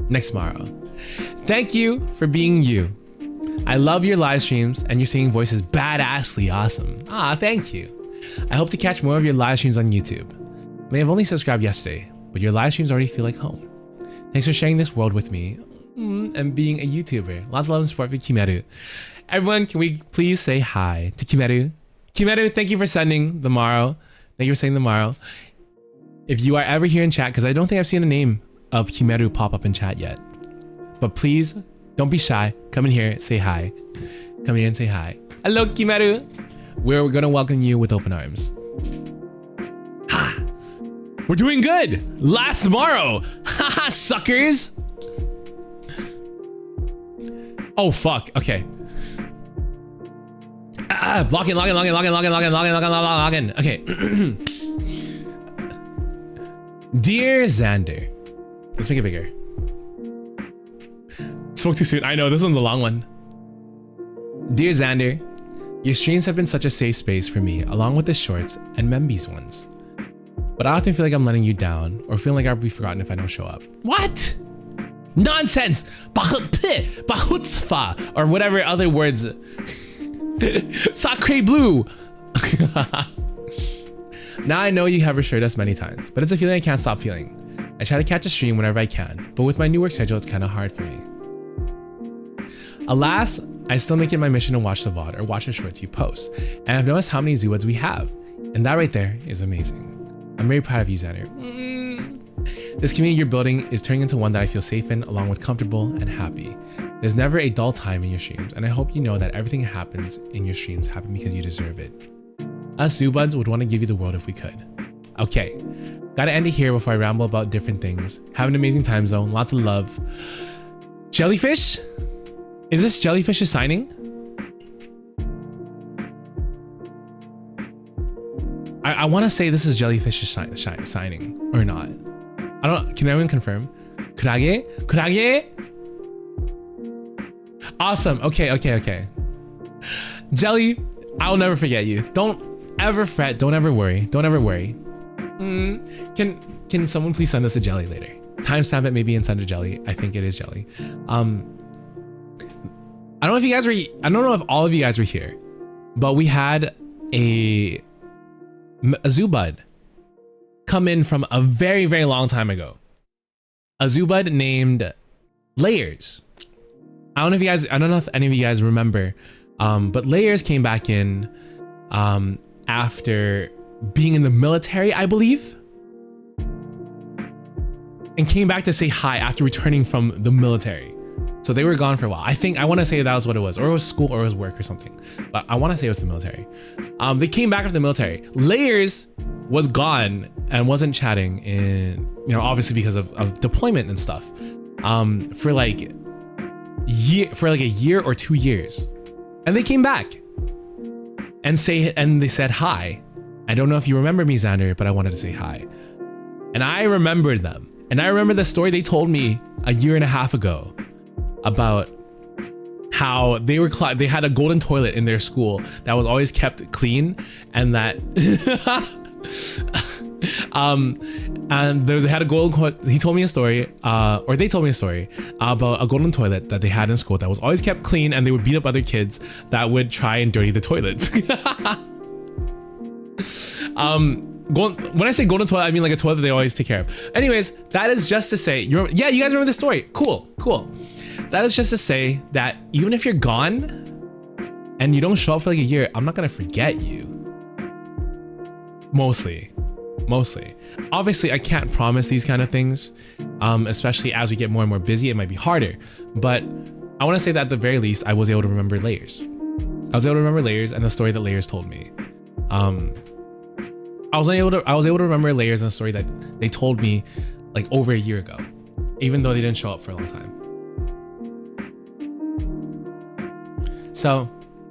Speaker 3: Next MARO. Thank you for being you. I love your live streams and your singing voice is badassly awesome. Ah, thank you. I hope to catch more of your live streams on YouTube. I may have only subscribed yesterday, but your live streams already feel like home. Thanks for sharing this world with me and being a YouTuber. Lots of love and support for Kimeru. Everyone, can we please say hi to Kimeru? Kimeru, thank you for sending the MARO. Thank you for saying the MARO. If you are ever here in chat, because I don't think I've seen a name of Kimeru pop up in chat yet. But please, don't be shy. Come in here, say hi. Come here and say hi. Hello, Kimeru. We're gonna welcome you with open arms. Ha! We're doing good. Last MARO. Haha, suckers. Oh fuck. Okay. Log in. Okay. Dear Xander. Let's make it bigger. Spoke too soon. I know, this one's a long one. Dear Xander, your streams have been such a safe space for me, along with the shorts and Membi's ones. But I often feel like I'm letting you down, or feeling like I'll be forgotten if I don't show up. What? Nonsense! Bahutzfa! Or whatever other words. Sacre bleu! Now I know you have assured us many times, but it's a feeling I can't stop feeling. I try to catch a stream whenever I can, but with my new work schedule, it's kind of hard for me. Alas, I still make it my mission to watch the VOD or watch the shorts you post, and I've noticed how many Zubuds we have, and that right there is amazing. I'm very proud of you, Xander. This community you're building is turning into one that I feel safe in, along with comfortable and happy. There's never a dull time in your streams, and I hope you know that everything that happens in your streams happen because you deserve it. Us Zubuds would want to give you the world if we could. Okay, gotta end it here before I ramble about different things. Have an amazing time zone, lots of love. Jellyfish? Is this Jellyfish's signing? I want to say this is Jellyfish's signing, or not. I don't know, can anyone confirm? Kurage? Kurage? Awesome, okay. Jelly, I'll never forget you. Don't ever fret, don't ever worry. Can someone please send us a Jelly later? Timestamp it maybe and send a Jelly. I think it is Jelly. I don't know if you guys were, I don't know if all of you guys were here, but we had a Zubud come in from a very, very long time ago. A Zubud named Layers. I don't know if any of you guys remember, but Layers came back in after being in the military, I believe, and came back to say hi after returning from the military. So they were gone for a while. I want to say that was what it was, or it was school, or it was work or something, but I want to say it was the military. They came back from the military. Layers was gone and wasn't chatting in, you know, obviously because of deployment and stuff, for like a year or 2 years, and they came back and they said hi. I don't know if you remember me, Xander, but I wanted to say hi. And I remembered them, and I remember the story they told me a year and a half ago about how they had a golden toilet in their school that was always kept clean, and that and they had a golden. He told me a story, or they told me a story about a golden toilet that they had in school that was always kept clean, and they would beat up other kids that would try and dirty the toilet. When I say golden toilet, I mean like a toilet that they always take care of. Anyways, that is just to say, yeah, you guys remember this story? Cool. That is just to say that even if you're gone and you don't show up for like a year, I'm not gonna forget you. Mostly. Obviously, I can't promise these kind of things, especially as we get more and more busy. It might be harder, but I want to say that at the very least, I was able to remember layers. I was able to remember layers and the story that layers told me. I was able to remember layers and the story that they told me like over a year ago, even though they didn't show up for a long time. So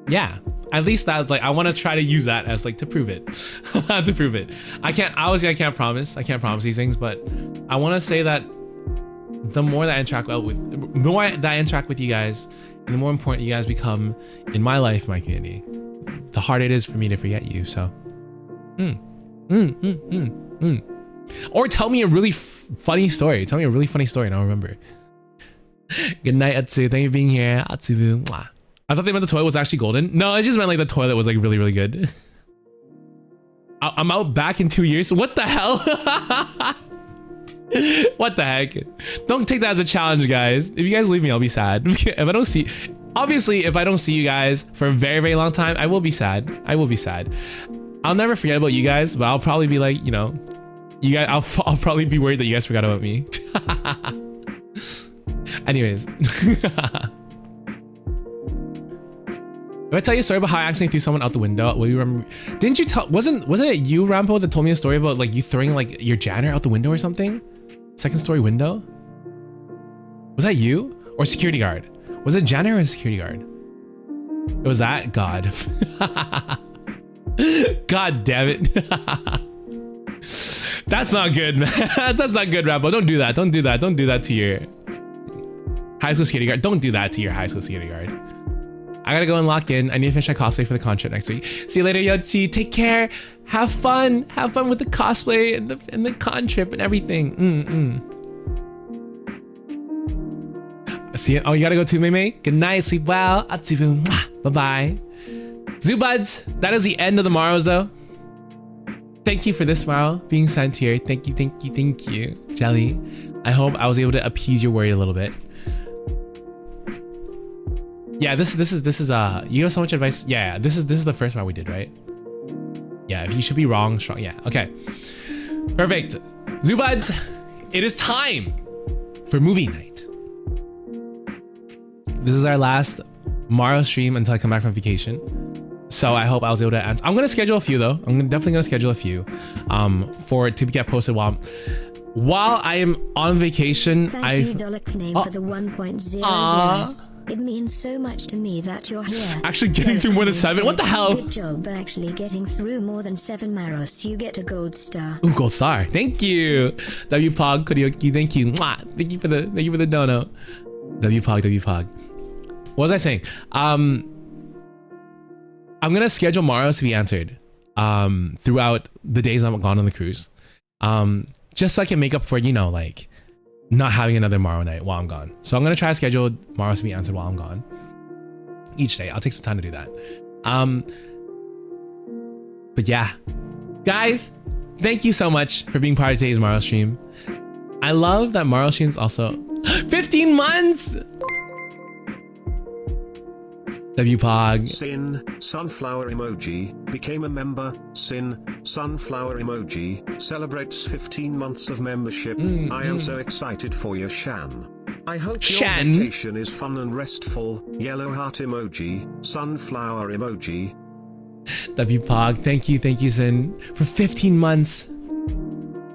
Speaker 3: yeah, at least that's like, I want to try to use that as like to prove it. To prove it. I can't promise these things, but I want to say that the more that I interact with you guys, and the more important you guys become in my life, my community, the harder it is for me to forget you. So or tell me a really funny story. Tell me a really funny story and I'll remember. Good night, Atsu. Thank you for being here. Atsu. Mwah. I thought they meant the toilet was actually golden. No, it just meant like the toilet was like really, really good. I'm out back in 2 years. What the hell? What the heck? Don't take that as a challenge, guys. If you guys leave me, I'll be sad. If I don't see, obviously, if I don't see you guys for a very, very long time, I will be sad. I'll never forget about you guys, but I'll probably be like, you know, you guys, I'll probably be worried that you guys forgot about me. Anyways. If I tell you a story about how I accidentally threw someone out the window, will you remember? Didn't you tell, wasn't it you, Rampo, that told me a story about like you throwing like your janitor out the window or something? Second story window? Was that you? Or security guard? Was it janitor or security guard? It was that? God. God damn it. That's not good, man. That's not good, Rampo. Don't do that. Don't do that to your high school security guard. Don't do that to your high school security guard. I gotta go and lock in. I need to finish my cosplay for the con trip next week. See you later, Yochi. Take care. Have fun. Have fun with the cosplay and the con trip and everything. See you. Oh, you gotta go too, Mei. Good night. Sleep well. Atsubu. Bye-bye. Zoo buds. That is the end of the Maros, though. Thank you for this Maro being sent here. Thank you, Jelly. I hope I was able to appease your worry a little bit. Yeah, this is you know so much advice. Yeah, this is the first one we did, right? Yeah, if you should be wrong, strong. Yeah, okay. Perfect. Zubuds, it is time for movie night. This is our last Maro stream until I come back from vacation. So I hope I was able to answer. I'm gonna schedule a few though. I'm definitely gonna schedule a few for it to get posted while I am on vacation.
Speaker 5: Thank you, ℉𝕉𝕃, for the 1.00. It means so much to me that you're here.
Speaker 3: Actually getting through more than 7? What the hell?
Speaker 5: Good job actually getting through more than 7 Maros. You get a gold star.
Speaker 3: Ooh, gold star. Thank you. Wpog, Koryoki, thank you. Mwah. Thank you for the dono. Wpog. What was I saying? I'm gonna schedule Maros to be answered throughout the days I'm gone on the cruise. Just so I can make up for, you know, like not having another Maro night while I'm gone. So I'm gonna try to schedule Maros to be answered while I'm gone. Each day. I'll take some time to do that. But yeah. Guys, thank you so much for being part of today's Maro stream. I love that Maro streams also 15 months! Wpog.
Speaker 4: Sin, sunflower emoji, became a member. Sin, sunflower emoji, celebrates 15 months of membership. I am so excited for you, Shan. I hope your vacation is fun and restful. Yellow heart emoji, sunflower emoji.
Speaker 3: Wpog, thank you, Sin, for 15 months.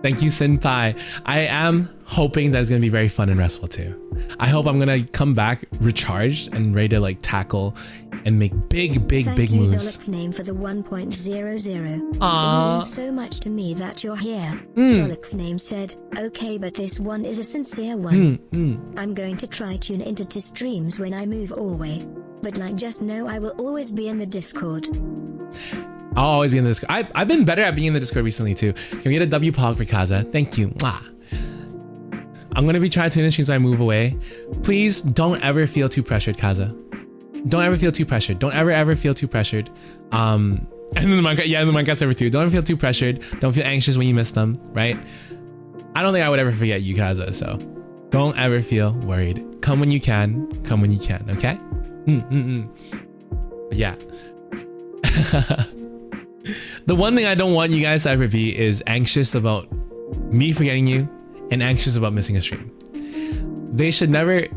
Speaker 3: Thank you, Senpai. I am hoping that it's gonna be very fun and restful too. I hope I'm gonna come back recharged and ready to like tackle and make big moves.
Speaker 5: Thank you, Dolok name, for the 1.00. It means so much to me that you're here. Dolok name said, okay, but this one is a sincere one. I'm going to try tune into to streams when I move away. But like, just know I will always be in the Discord.
Speaker 3: I'll always be in the Discord. I've been better at being in the Discord recently too. Can we get a W-Pog for Kaza? Thank you. Mwah. I'm gonna be trying to tune in streams when I move away. Please don't ever feel too pressured, Kaza. Don't ever feel too pressured. Don't ever feel too pressured. And then the Minecraft server too. Don't ever feel too pressured. Don't feel anxious when you miss them, right? I don't think I would ever forget you, Kaza, so don't ever feel worried. Come when you can, okay? Yeah. The one thing I don't want you guys to ever be is anxious about me forgetting you and anxious about missing a stream. They should never...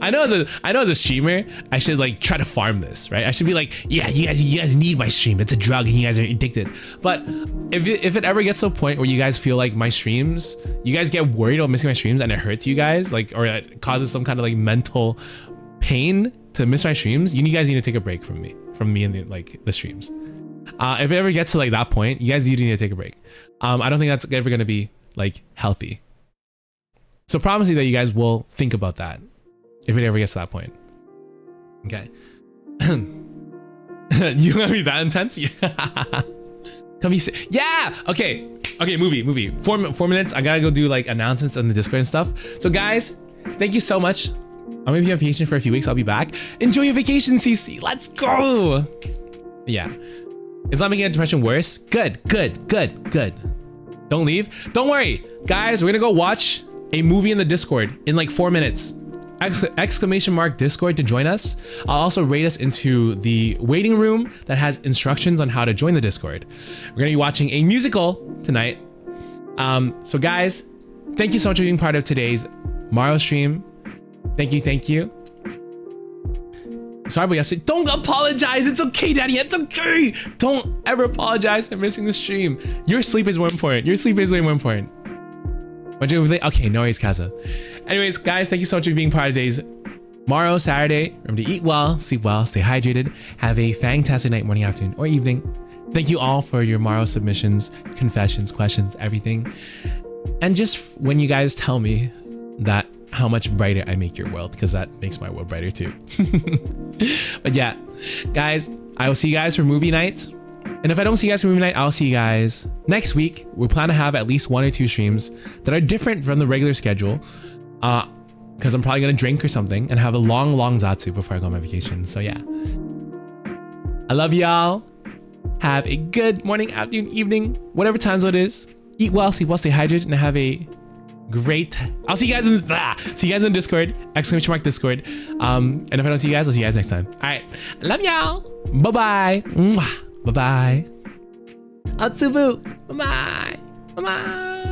Speaker 3: I know as a streamer, I should like try to farm this, right? I should be like, yeah, you guys need my stream. It's a drug and you guys are addicted. But if it ever gets to a point where you guys feel like my streams, you guys get worried about missing my streams and it hurts you guys, like, or it causes some kind of like mental pain to miss my streams, you guys need to take a break from me and the streams. If it ever gets to like that point, you guys need to take a break. I don't think that's ever gonna be like healthy. So promise me that you guys will think about that if it ever gets to that point. Okay. You gonna be that intense? Come yeah. Okay. Movie. 4 minutes. I gotta go do like announcements on the Discord and stuff. So guys, thank you so much. I'm gonna be on vacation for a few weeks. I'll be back. Enjoy your vacation, CC. Let's go. Yeah. It's not making the depression worse. Good. Don't leave. Don't worry, guys. We're gonna go watch a movie in the Discord in like 4 minutes. Exclamation mark Discord to join us. I'll also raid us into the waiting room that has instructions on how to join the Discord. We're gonna be watching a musical tonight. So guys, thank you so much for being part of today's MARO stream. Thank you. Sorry about yesterday. Don't apologize. It's okay, Daddy. It's okay. Don't ever apologize for missing the stream. Your sleep is more important. Your sleep is way more important. Okay, no worries, Kaza. Anyways, guys, thank you so much for being part of today's MARO Saturday. Remember to eat well, sleep well, stay hydrated. Have a fantastic night, morning, afternoon, or evening. Thank you all for your MARO submissions, confessions, questions, everything. And just when you guys tell me that how much brighter I make your world, because that makes my world brighter too. But yeah, guys, I will see you guys for movie night. And if I don't see you guys for movie night, I'll see you guys next week. We plan to have at least 1 or 2 streams that are different from the regular schedule. Because I'm probably going to drink or something and have a long Zatsu before I go on my vacation. So yeah. I love y'all. Have a good morning, afternoon, evening, whatever time zone it is. Eat well, sleep well, stay hydrated, and have a great... I'll see you guys in Discord. Exclamation mark Discord. And if I don't see you guys, I'll see you guys next time. All right. Love y'all. Bye-bye. Mwah. Bye-bye. Atsubu. Bye-bye. Bye-bye.